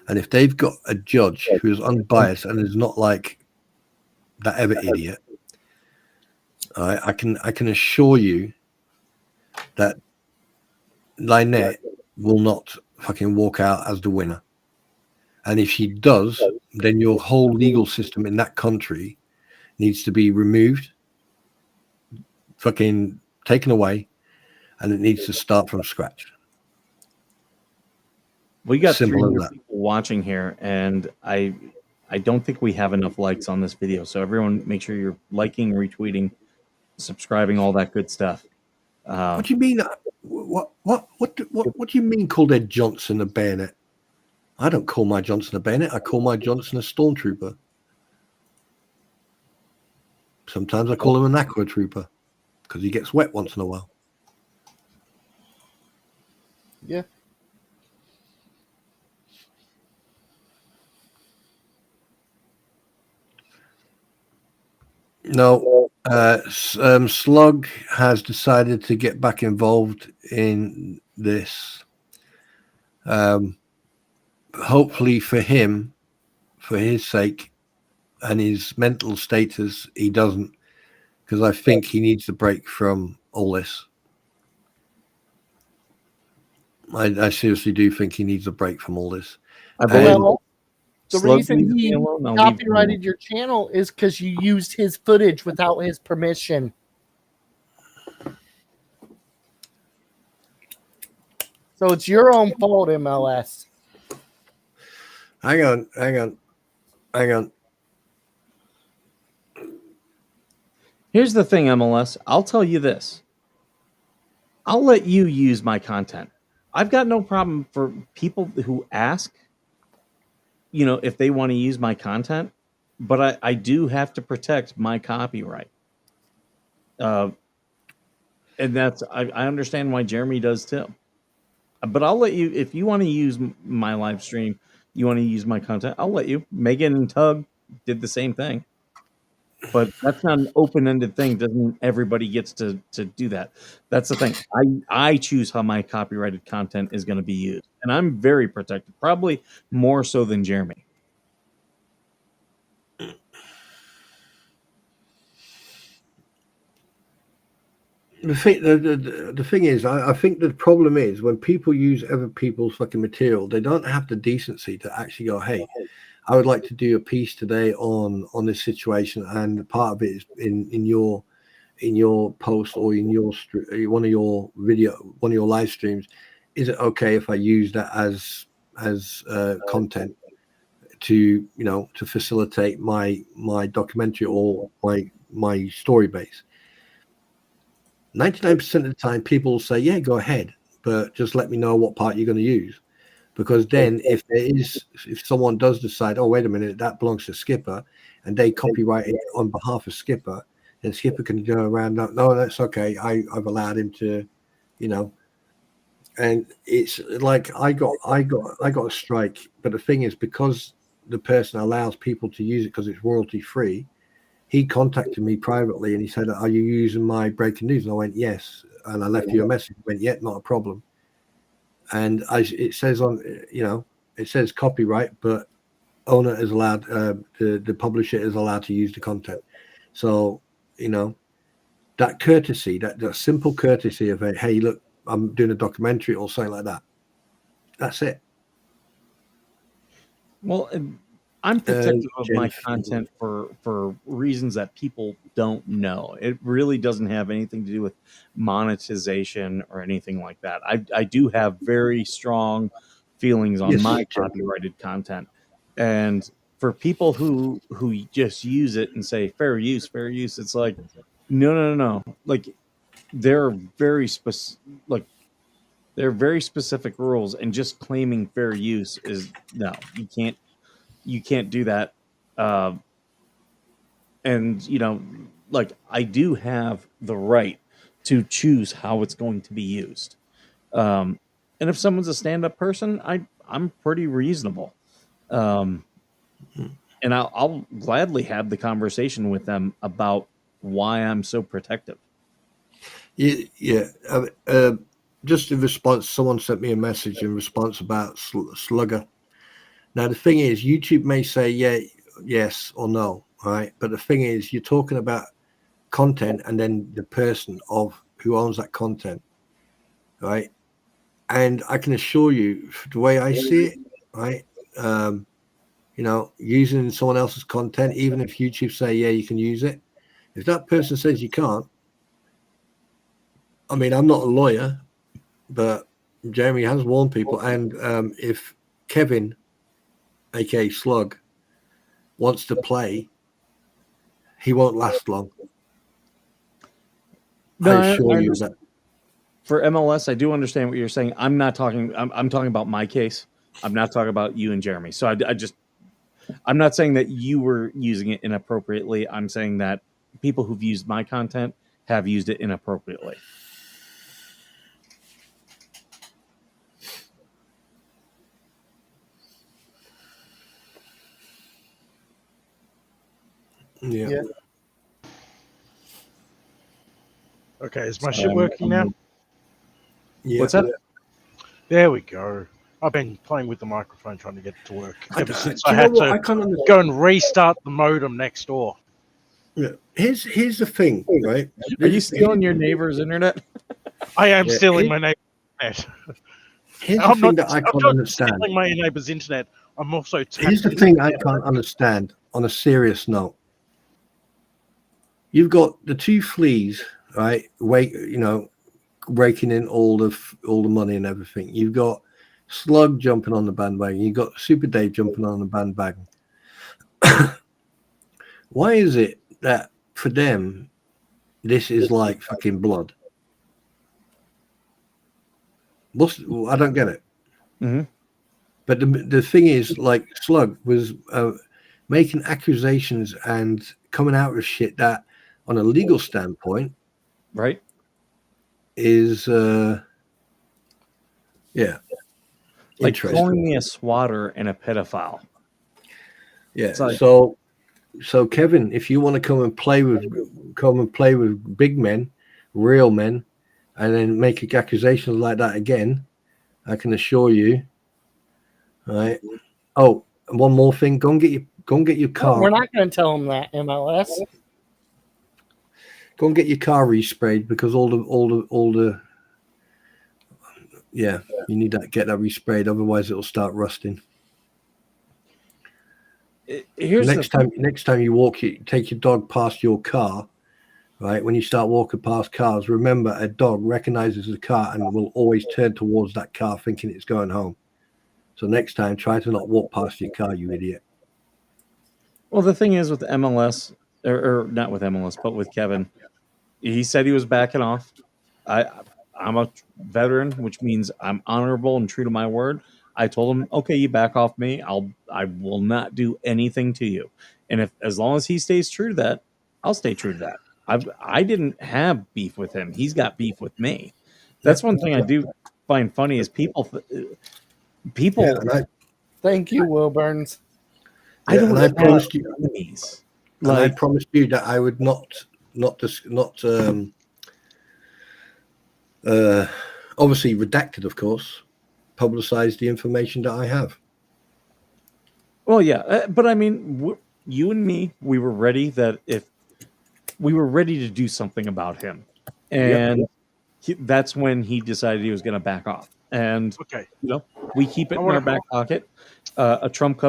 and if they've got a judge who is unbiased and is not like that ever idiot, I can assure you that Lynette will not fucking walk out as the winner. And if she does, then your whole legal system in that country needs to be removed, fucking taken away, and it needs to start from scratch. We got 300 people watching here, and I don't think we have enough likes on this video. So everyone, make sure you're liking, retweeting, subscribing, all that good stuff. What do you mean? What do you mean? Call Ed Johnson a bayonet? I don't call my Johnson a bayonet. I call my Johnson a stormtrooper. Sometimes I call him an aqua trooper because he gets wet once in a while. Yeah. No, Slug has decided to get back involved in this. Hopefully for him, for his sake and his mental status, he doesn't, because I think he needs a break from all this. I seriously do think he needs a break from all this. The reason he copyrighted your channel is because you used his footage without his permission. So it's your own fault, MLS. Hang on. Here's the thing, MLS. I'll tell you this. I'll let you use my content. I've got no problem for people who ask, if they want to use my content. but I do have to protect my copyright. And that's I understand why Jeremy does too. But I'll let you, if you want to use my live stream, you want to use my content, I'll let you. Megan and Tug did the same thing. But that's not an open-ended thing. Doesn't everybody gets to do that? That's the thing. I choose how my copyrighted content is going to be used, and I'm very protected, probably more so than Jeremy. The thing is, I think the problem is when people use other people's fucking material, they don't have the decency to actually go, hey, I would like to do a piece today on this situation, and part of it is in your post or in your one of your live streams. Is it okay if I use that as content to to facilitate my documentary or my story base? 99% of the time, people will say, "Yeah, go ahead, but just let me know what part you're going to use." Because then, if someone does decide, "Oh, wait a minute, that belongs to Skipper," and they copyright it on behalf of Skipper, then Skipper can go around. No, that's okay. I've allowed him to, And it's like I got a strike, but the thing is, because the person allows people to use it because it's royalty free. He contacted me privately and he said, "Are you using my breaking news?" And I went, "Yes." And I left you a message. He went, "Yeah, not a problem." And it says on, it says copyright, but owner is allowed, the publisher is allowed to use the content. So, that courtesy, that simple courtesy of, hey, look, I'm doing a documentary or something like that. That's it. Well, I'm protective of my content for reasons that people don't know. It really doesn't have anything to do with monetization or anything like that. I do have very strong feelings on my copyrighted content. And for people who just use it and say fair use, it's like, no. Like there are very specific rules, and just claiming fair use is no, you can't do that. And like I do have the right to choose how it's going to be used. And if someone's a stand-up person, I'm pretty reasonable. And I'll gladly have the conversation with them about why I'm so protective. Yeah. Just in response, someone sent me a message in response about Slugger. Now, the thing is, YouTube may say, yes or no, right? But the thing is, you're talking about content and then the person who owns that content, right? And I can assure you, the way I see it, right? Using someone else's content, even if YouTube say, yeah, you can use it, if that person says you can't, I mean, I'm not a lawyer, but Jeremy has warned people. And if Kevin, aka Slug, wants to play, he won't last long. No, I assure you that. For MLS, I do understand what you're saying. I'm not talking. I'm talking about my case. I'm not talking about you and Jeremy. So I'm not saying that you were using it inappropriately. I'm saying that people who've used my content have used it inappropriately. Yeah. Okay, is my shit working now? Yeah. What's that? There we go. I've been playing with the microphone trying to get it to work ever since I had to go and restart the modem next door. Yeah. Here's the thing, right? Are you stealing your neighbor's internet? I am stealing my neighbor's internet. Here's the thing that I can't understand. Stealing my neighbor's internet. I'm also. Here's the thing I can't understand. On a serious note, you've got the two fleas, right? Raking in all the money and everything. You've got Slug jumping on the bandwagon. You've got Super Dave jumping on the bandwagon. Why is it that for them this is like fucking blood? I don't get it. Mm-hmm. But the thing is, like Slug was making accusations and coming out with shit that, on a legal standpoint, right, is like calling me a swatter and a pedophile. Yeah. Like, so Kevin, if you want to come and play with big men, real men, and then make accusations like that again, I can assure you. All right. Oh, and one more thing. Go and get your car. No, we're not going to tell them that, MLS. Go and get your car resprayed, because all the you need to get that resprayed, otherwise it'll start rusting. Next time you take your dog past your car, right? When you start walking past cars, remember, a dog recognizes the car and will always turn towards that car thinking it's going home. So next time, try to not walk past your car, you idiot. Well, the thing is with MLS, or not with MLS, but with Kevin, he said he was backing off. I'm a veteran, which means I'm honorable and true to my word. I told him, okay, you back off me. I will not do anything to you. And as long as he stays true to that, I'll stay true to that. I didn't have beef with him. He's got beef with me. That's one thing I do find funny is people. Thank you, Will Burns. I promised you enemies. I promised you that I would not obviously redacted, of course, publicize the information that I have. Well, yeah, but I mean, you and me, we were ready to do something about him, and that's when he decided he was going to back off. And we keep it in our back pocket. A trump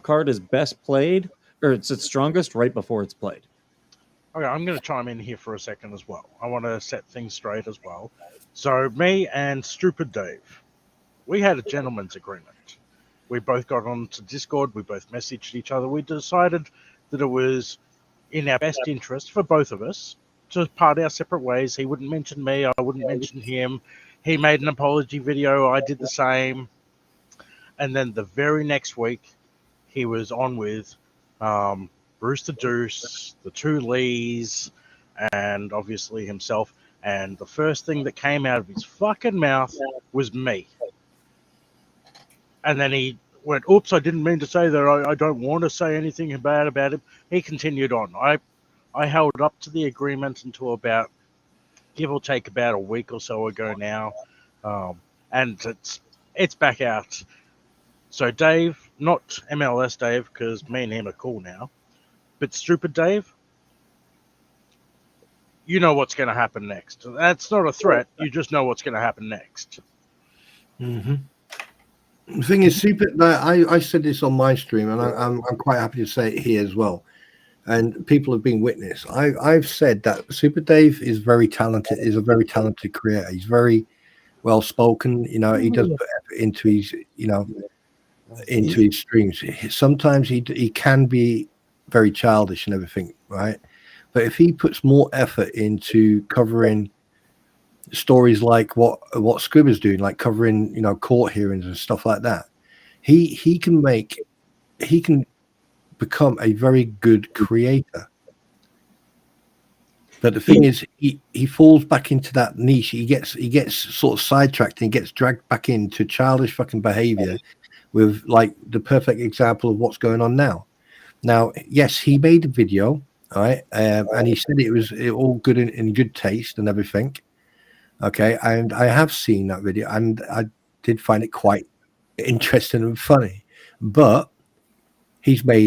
card is best played, or it's its strongest right before it's played. Okay, I'm going to chime in here for a second as well. I want to set things straight as well. So me and Stupid Dave, we had a gentleman's agreement. We both got onto Discord. We both messaged each other. We decided that it was in our best interest for both of us to part our separate ways. He wouldn't mention me. I wouldn't mention him. He made an apology video. I did the same. And then the very next week, he was on with Bruce the Deuce, the two Lees, and obviously himself. And the first thing that came out of his fucking mouth was me. And then he went, oops, I didn't mean to say that. I don't want to say anything bad about him. He continued on. I held up to the agreement until about, give or take, about a week or so ago now. And it's back out. So Dave, not MLS Dave, because me and him are cool now, but Stupid Dave, you know what's going to happen next. That's not a threat. You just know what's going to happen next. Mm-hmm. The thing is, I said this on my stream, and I'm quite happy to say it here as well. And people have been witness. I've said that Super Dave is very talented. Is a very talented creator. He's very well spoken. You know, he does put effort into his, into his streams. Sometimes he can be very childish and everything, right? But if he puts more effort into covering stories like what Scribber's doing, like covering court hearings and stuff like that, he can become a very good creator. But the thing is, he falls back into that niche. He gets sort of sidetracked and gets dragged back into childish fucking behavior, with like the perfect example of what's going on now. Now, yes, he made a video, all right, and he said it was all good in good taste and everything. Okay, and I have seen that video, and I did find it quite interesting and funny. But he's gone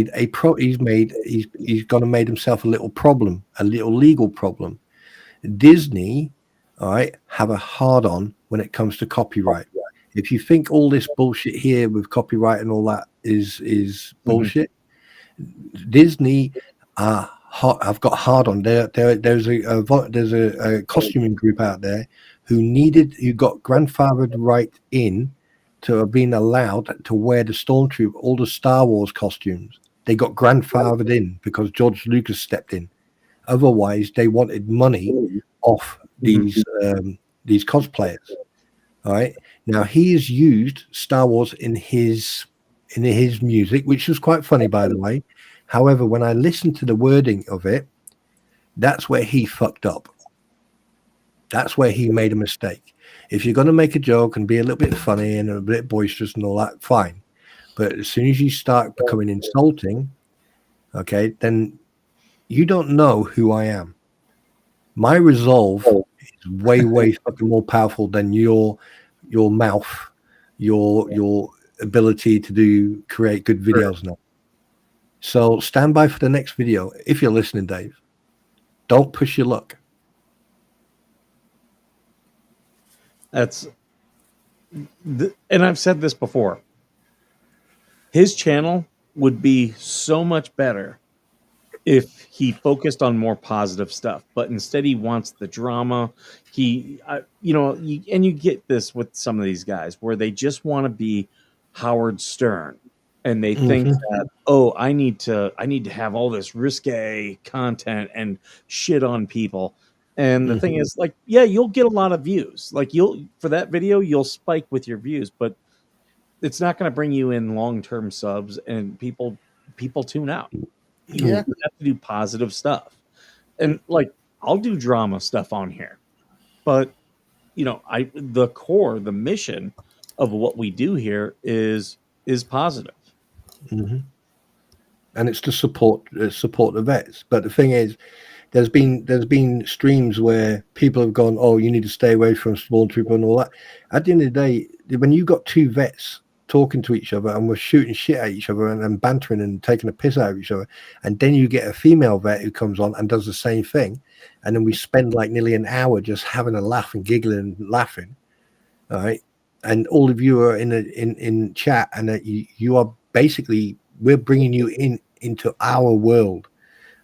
and made himself a little problem, a little legal problem. Disney, all right, have a hard on when it comes to copyright. If you think all this bullshit here with copyright and all that is bullshit, Disney have got hard on. There's a costuming group out there who got grandfathered right in to have been allowed to wear the Stormtrooper, all the Star Wars costumes. They got grandfathered in because George Lucas stepped in. Otherwise, they wanted money off these cosplayers. All right. Now he has used Star Wars in his in his music, which was quite funny, by the way. However, when I listened to the wording of it, that's where he fucked up. That's where he made a mistake. If you're going to make a joke and be a little bit funny and a bit boisterous and all that, fine. But as soon as you start becoming insulting, okay, then you don't know who I am. My resolve is way, way fucking more powerful than your mouth, your ability to create good videos now. So stand by for the next video. If you're listening, Dave, don't push your luck. And I've said this before. His channel would be so much better if he focused on more positive stuff, but instead he wants the drama. You get this with some of these guys where they just want to be Howard Stern, and they think that, oh, I need to have all this risque content and shit on people. And the thing is, like, yeah, you'll get a lot of views. Like, for that video, you'll spike with your views, but it's not going to bring you in long-term subs, and people tune out. You have to do positive stuff. And like, I'll do drama stuff on here, but the mission of what we do here is positive. And it's to support the vets. But the thing is, there's been streams where people have gone, oh, you need to stay away from Spawn Trooper and all that. At the end of the day, when you got two vets talking to each other and we're shooting shit at each other and bantering and taking a piss out of each other, and then you get a female vet who comes on and does the same thing, and then we spend like nearly an hour just having a laugh and giggling and laughing, all right? And all of you are in chat, and you are basically, we're bringing you into our world,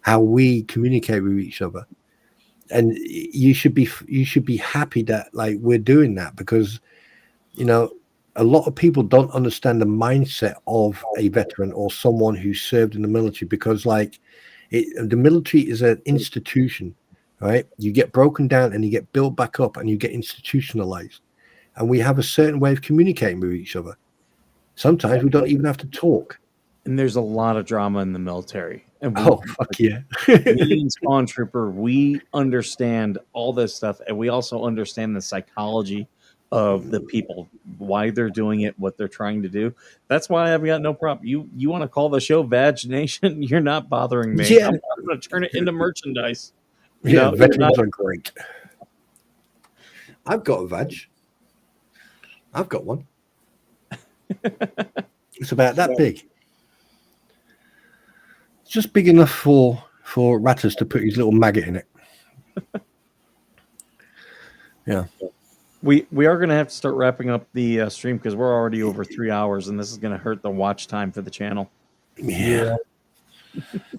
how we communicate with each other, and you should be happy that like we're doing that, because a lot of people don't understand the mindset of a veteran or someone who served in the military, because the military is an institution, right? You get broken down and you get built back up and you get institutionalized, and we have a certain way of communicating with each other. Sometimes we don't even have to talk. And there's a lot of drama in the military. And fuck yeah. Me and Spawn Trooper, we understand all this stuff, and we also understand the psychology of the people, why they're doing it, what they're trying to do. That's why I've got no problem. You want to call the show Vagination? You're not bothering me. Yeah. I'm going to turn it into merchandise. Veterans are great. I've got a vag. I've got one. It's about that big. It's just big enough for Rattus to put his little maggot in it. Yeah. We are going to have to start wrapping up the stream, because we're already over 3 hours, and this is going to hurt the watch time for the channel. Yeah.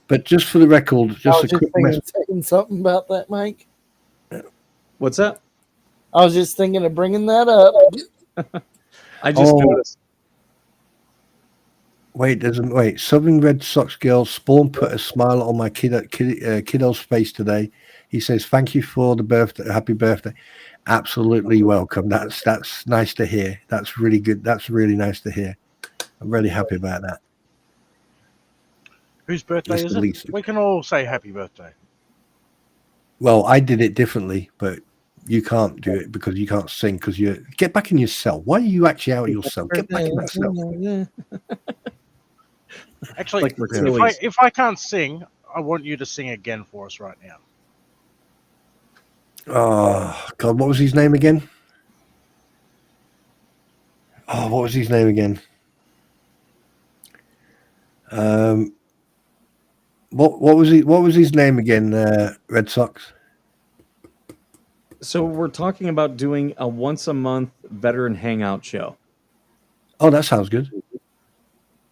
But just for the record, just a quick message. Saying something about that, Mike. What's that? I was just thinking of bringing that up. I just noticed. Wait. Southern Red Sox girl Spawn put a smile on my kiddo's face today. He says, "Thank you for the birthday. Happy birthday." Absolutely welcome. That's nice to hear. That's really good. That's really nice to hear. I'm really happy about that. Whose birthday is it? We can all say happy birthday. Well, I did it differently, but you can't do it because you can't sing, because you get back in your cell. Why are you actually out of your cell? Get back in that cell. Actually, if I can't sing, I want you to sing again for us right now. Oh God, what was his name again? What was his name again? What was his name again? Red Sox. So we're talking about doing a once a month veteran hangout show. Oh, that sounds good.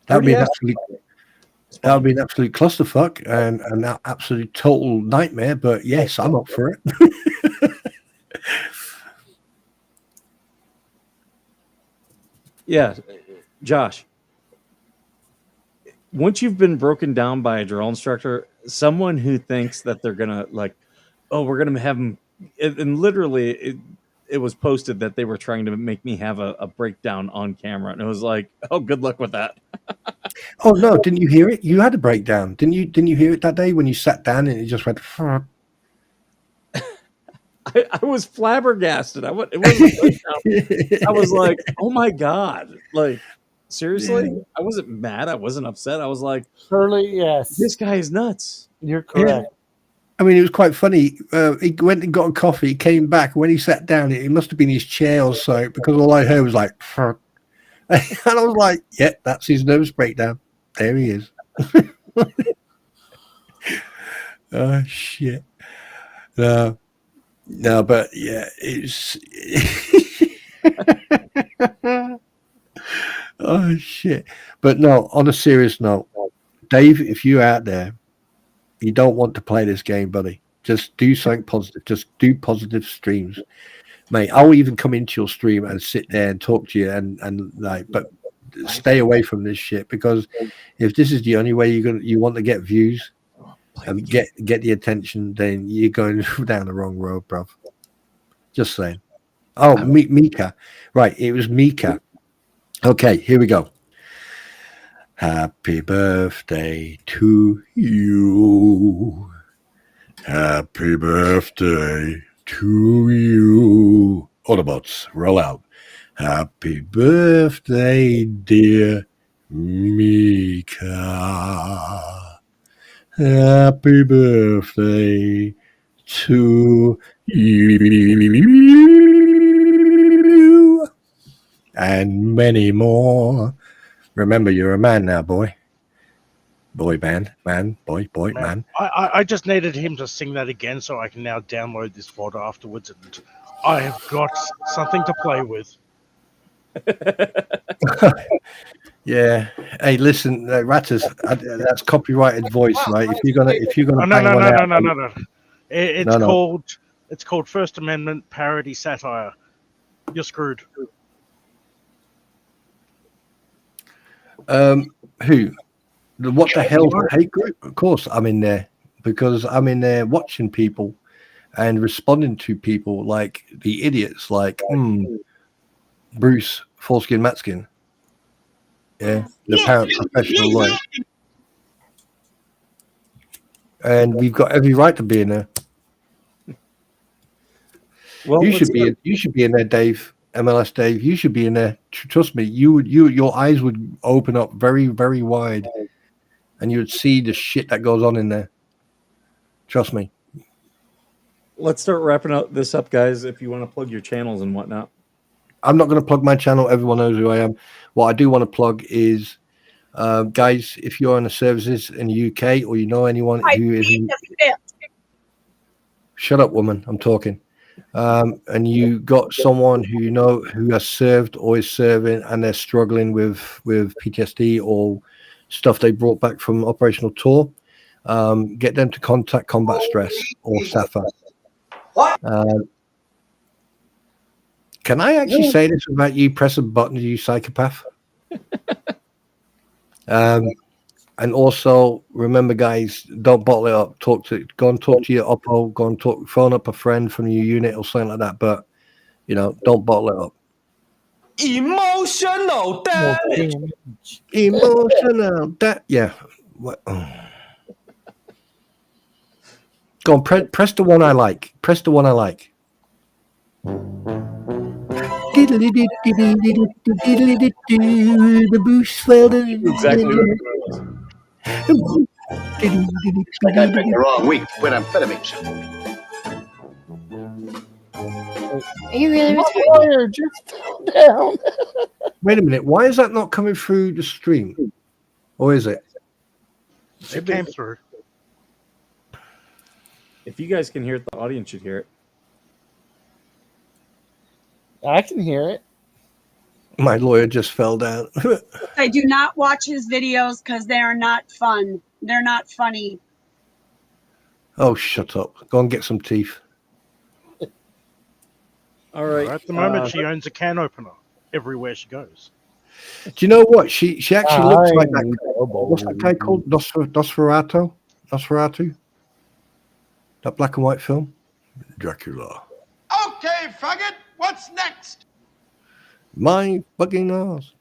That would be an absolute clusterfuck and an absolute total nightmare. But yes, I'm up for it. Yeah, Josh. Once you've been broken down by a drill instructor, someone who thinks that they're gonna we're gonna have them, and literally it was posted that they were trying to make me have a breakdown on camera, and it was like, oh, good luck with that. Oh no, didn't you hear it? You had a breakdown, didn't you? Didn't you hear it that day when you sat down and it just went? I was flabbergasted. It wasn't I was like, oh my God. Like, seriously? Yeah. I wasn't mad. I wasn't upset. I was like, surely, yes. This guy is nuts. You're correct. Yeah. I mean, it was quite funny. He went and got a coffee, came back. When he sat down, it must have been his chair or so, because all I heard was like, and I was like, yeah, that's his nervous breakdown. There he is. Oh, shit. No, but yeah, it's. Oh, shit. But no, on a serious note, Dave, if you're out there, you don't want to play this game, buddy, just do something positive. Just do positive streams, mate. I'll even come into your stream and sit there and talk to you and like, but stay away from this shit, because if this is the only way you want to get views and get the attention, then you're going down the wrong road, bruv. Just saying. Oh, Mika. Right, it was Mika. Okay, here we go. Happy birthday to you. Happy birthday to you. Autobots, roll out. Happy birthday, dear Mika. Happy birthday to you. And many more. Remember, you're a man now, boy. Boy band, man, boy, man. I just needed him to sing that again so I can now download this photo afterwards, and I have got something to play with. Yeah. Hey, listen, Ratters, that's copyrighted voice, right? If you're gonna No. It's called First Amendment parody satire. You're screwed. Who? What the hell? Hate group? Of course, I'm in there because I'm in there watching people and responding to people like the idiots, like Bruce Foreskin Matskin. Yeah, the apparent professional lawyer. And we've got every right to be in there. Well, you should be in there, Dave. MLS Dave, you should be in there. Trust me, your eyes would open up very, very wide, and you would see the shit that goes on in there. Trust me. Let's start wrapping this up, guys. If you want to plug your channels and whatnot. I'm not going to plug my channel. Everyone knows who I am. What I do want to plug is, guys, if you're in the services in the UK or you know anyone who is, shut up, woman. I'm talking. And you got someone who you know who has served or is serving, and they're struggling with PTSD or stuff they brought back from operational tour, get them to contact Combat Stress or SAFA. Can I actually say this without you press a button, you psychopath? And also remember, guys, don't bottle it up. Go and talk to your oppo. Go and phone up a friend from your unit or something like that. But don't bottle it up. Emotional damage. Emotional damage. Yeah. What? Oh. Go on, press the one I like. Press the one I like. The boost fell exactly. I picked the wrong week to quit amphetamines. Are you really tired? Just fell down. Wait a minute. Why is that not coming through the stream? Or is it? It came through. If you guys can hear it, the audience should hear it. I can hear it. My lawyer just fell down. I do not watch his videos because they are not fun. They're not funny. Oh, shut up. Go and get some teeth. All right. At the moment, she owns a can opener everywhere she goes. Do you know what? She actually looks like that. What's that guy called? Nosferatu? That black and white film? Dracula. Okay, faggot. What's next? My fucking ass.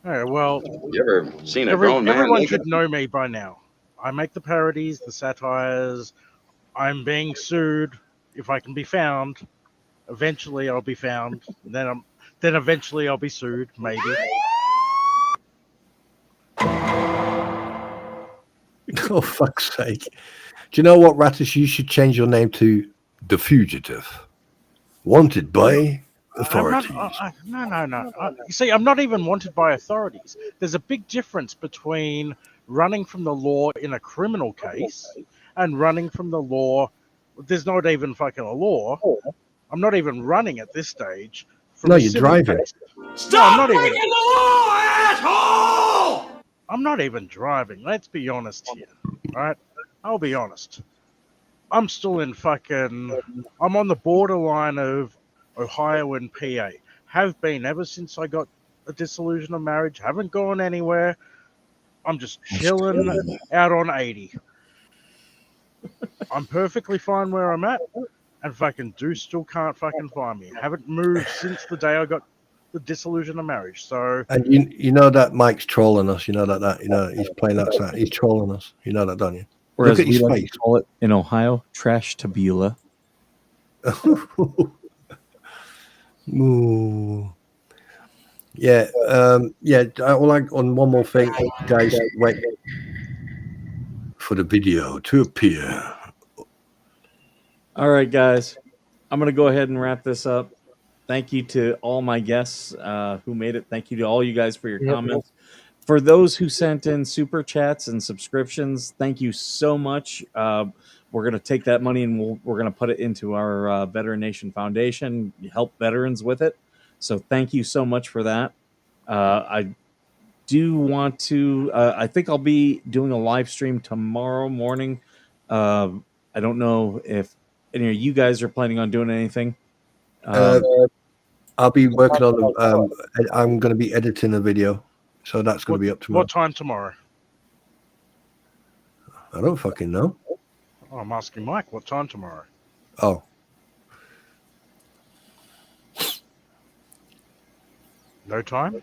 All right, well, You ever seen a grown man everyone naked? should know me by now. I make the parodies, the satires. I'm being sued if I can be found. Eventually, I'll be found. Then eventually I'll be sued. Maybe. Oh, fuck's sake. Do you know what, Rattus? You should change your name to The Fugitive. Wanted by authorities. No. You see, I'm not even wanted by authorities. There's a big difference between running from the law in a criminal case and running from the law. There's not even fucking a law. I'm not even running at this stage. No, you're driving. Stop breaking the law, asshole! I'm not even driving. Let's be honest here. All right? I'll be honest. I'm still in I'm on the borderline of Ohio and PA. Have been ever since I got a dissolution of marriage. Haven't gone anywhere. I'm just chilling out on 80. I'm perfectly fine where I'm at, and still can't fucking find me. Haven't moved since the day I got the dissolution of marriage. So, and you know that Mike's trolling us. You know that he's playing that side. He's trolling us. You know that, don't you? Whereas Look at his we face. call it in Ohio, trash tabula. Ooh. Yeah, on one more thing, guys, wait for the video to appear. All right, guys, I'm going to go ahead and wrap this up. Thank you to all my guests who made it. Thank you to all you guys for your comments. For those who sent in super chats and subscriptions, thank you so much. We're going to take that money and we're going to put it into our Veteran Nation Foundation, help veterans with it. So thank you so much for that. I do want to, I think I'll be doing a live stream tomorrow morning. I don't know if any of you guys are planning on doing anything. I'll be working on I'm going to be editing a video. So that's going to be up tomorrow. What time tomorrow? I don't fucking know. Oh, I'm asking Mike, what time tomorrow? Oh. No time?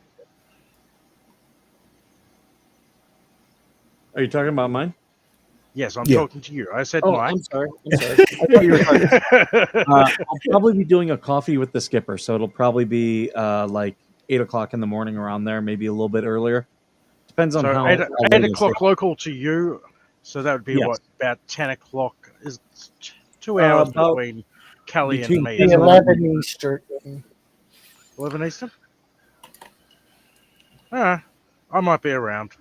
Are you talking about mine? Yes, I'm talking to you. I said Mike. I'm sorry. I thought you were talking. I'll probably be doing a coffee with the skipper, so it'll probably be like 8 o'clock in the morning around there, maybe a little bit earlier. Depends on so how 8 o'clock local to you. So that would be what, about 10 o'clock? Is 2 hours between Kelly and me. 11 Eastern. 11 Eastern? I might be around.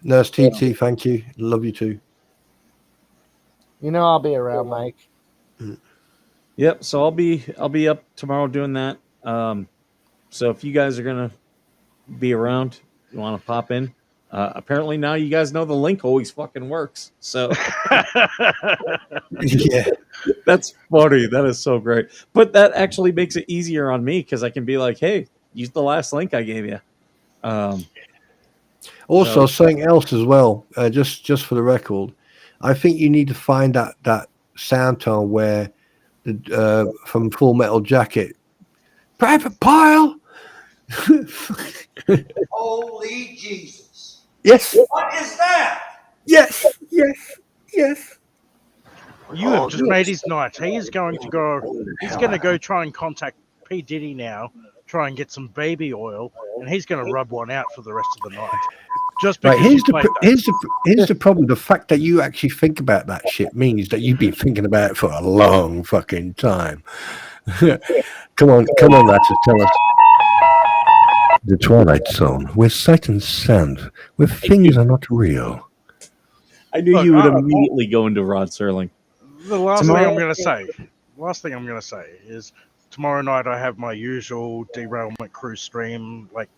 Nurse TT, thank you. Love you too. You know I'll be around, Mike. Yep. So I'll be up tomorrow doing that. So if you guys are gonna be around, you want to pop in. Apparently now you guys know the link always fucking works. So yeah, that's funny. That is so great. But that actually makes it easier on me because I can be like, hey, use the last link I gave you. Also, something else as well. Just for the record, I think you need to find that sound tone where the from Full Metal Jacket, Private Pile. Holy Jesus. Yes. What is that? Yes. You have just made his night. He is going to go. He's going to go try and contact P. Diddy now, try and get some baby oil, and he's going to rub one out for the rest of the night. Just because here's the problem. The fact that you actually think about that shit means that you've been thinking about it for a long fucking time. Come on, Ratchet, tell us. The Twilight Zone, where sight and sound, where things are not real. I knew you would immediately go into Rod Serling. The last thing I'm going to say is tomorrow night I have my usual Derailment Crew stream, like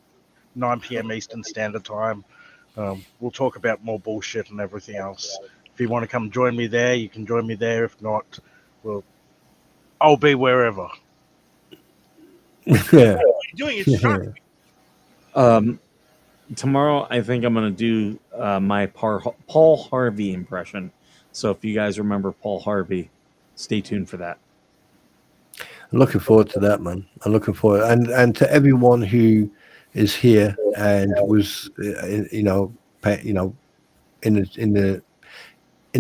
9 p.m. Eastern Standard Time. We'll talk about more bullshit and everything else. If you want to come join me there, you can join me there. If not, well, I'll be wherever. Yeah. What are you doing? It's shocking. Tomorrow, I think I'm going to do my Paul Harvey impression. So if you guys remember Paul Harvey, stay tuned for that. I'm looking forward to that, man. I'm looking forward, and to everyone who is here and was, in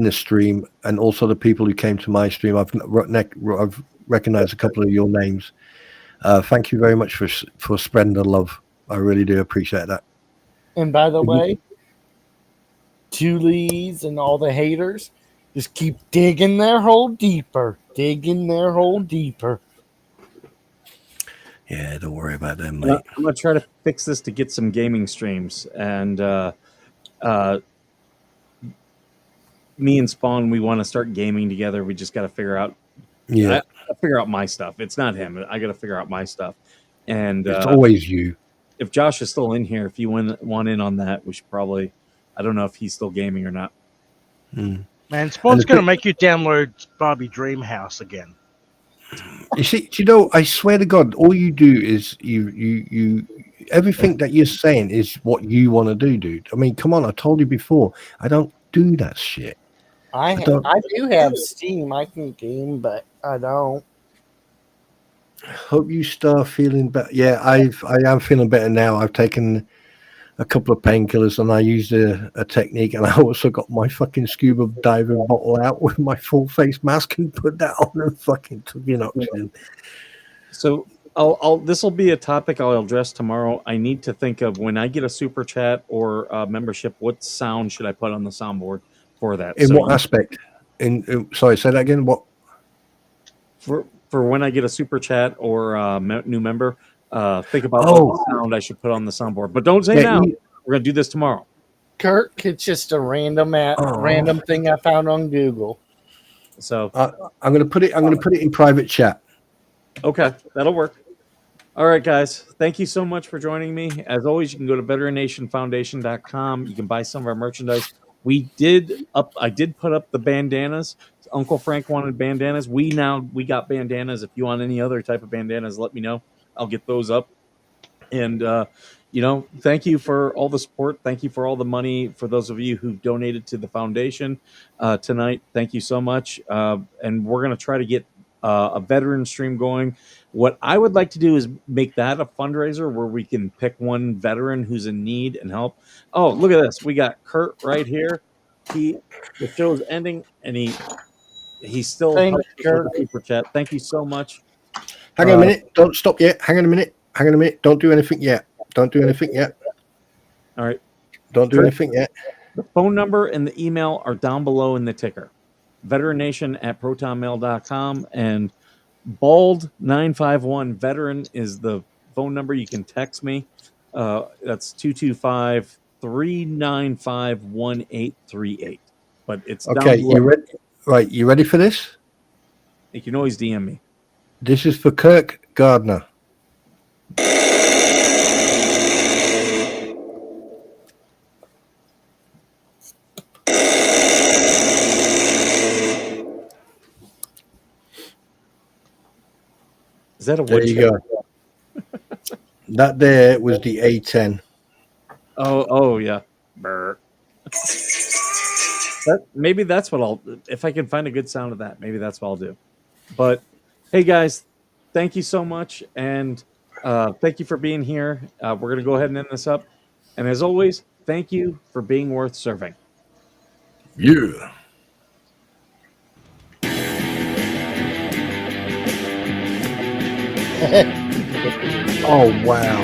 the stream, and also the people who came to my stream. I've recognized a couple of your names. Thank you very much for spreading the love. I really do appreciate that. And by the way, Julies and all the haters, just keep digging their hole deeper. Yeah, don't worry about them, mate. I'm gonna try to fix this to get some gaming streams, and me and Spawn, we want to start gaming together. We just got to figure out. Yeah, I figure out my stuff. It's not him. I got to figure out my stuff, and it's always you. If Josh is still in here, if you want in on that, we should probably. I don't know if he's still gaming or not. Man, Spawn's going to make you download Barbie Dreamhouse again. You see, I swear to God, all you do is you everything that you're saying is what you want to do, dude. I mean, come on, I told you before, I don't do that shit. I do have Steam. I can game, but I don't. Hope you start feeling better. Yeah, I am feeling better now. I've taken a couple of painkillers, and I used a technique, and I also got my fucking scuba diving bottle out with my full face mask and put that on and fucking took in oxygen. So this will be a topic I'll address tomorrow. I need to think of, when I get a super chat or a membership, what sound should I put on the soundboard for that? In what aspect? Sorry, say that again. What? For when I get a super chat or a new member, think about what sound I should put on the soundboard. But don't say now. We're gonna do this tomorrow. Kirk, it's just a random thing I found on Google. So I'm gonna put it in private chat. Okay, that'll work. All right, guys. Thank you so much for joining me. As always, you can go to VeteranNationFoundation.com. You can buy some of our merchandise. I did put up the bandanas. Uncle Frank wanted bandanas. We got bandanas. If you want any other type of bandanas, let me know. I'll get those up. And thank you for all the support. Thank you for all the money. For those of you who donated to the foundation tonight, thank you so much. And we're gonna try to get a veteran stream going. What I would like to do is make that a fundraiser where we can pick one veteran who's in need and help. Oh, look at this. We got Kurt right here. The show is ending, and he's still super chat. Thank you so much. Hang on a minute. Don't stop yet. Hang on a minute. Don't do anything yet. All right. Don't do anything yet. The phone number and the email are down below in the ticker. VeteranNation@protonmail.com, and Bald951 veteran is the phone number. You can text me. That's 225-395-1838. But it's okay. Down below. You ready? Right. You ready for this? You can always DM me. This is for Kirk Gardner. Is that a there you go. That there was the A10. Oh yeah. Maybe that's what I'll, if I can find a good sound of that, maybe that's what I'll do. But hey guys, thank you so much, and thank you for being here. We're gonna go ahead and end this up. And as always, thank you for being worth serving. Yeah. Oh wow.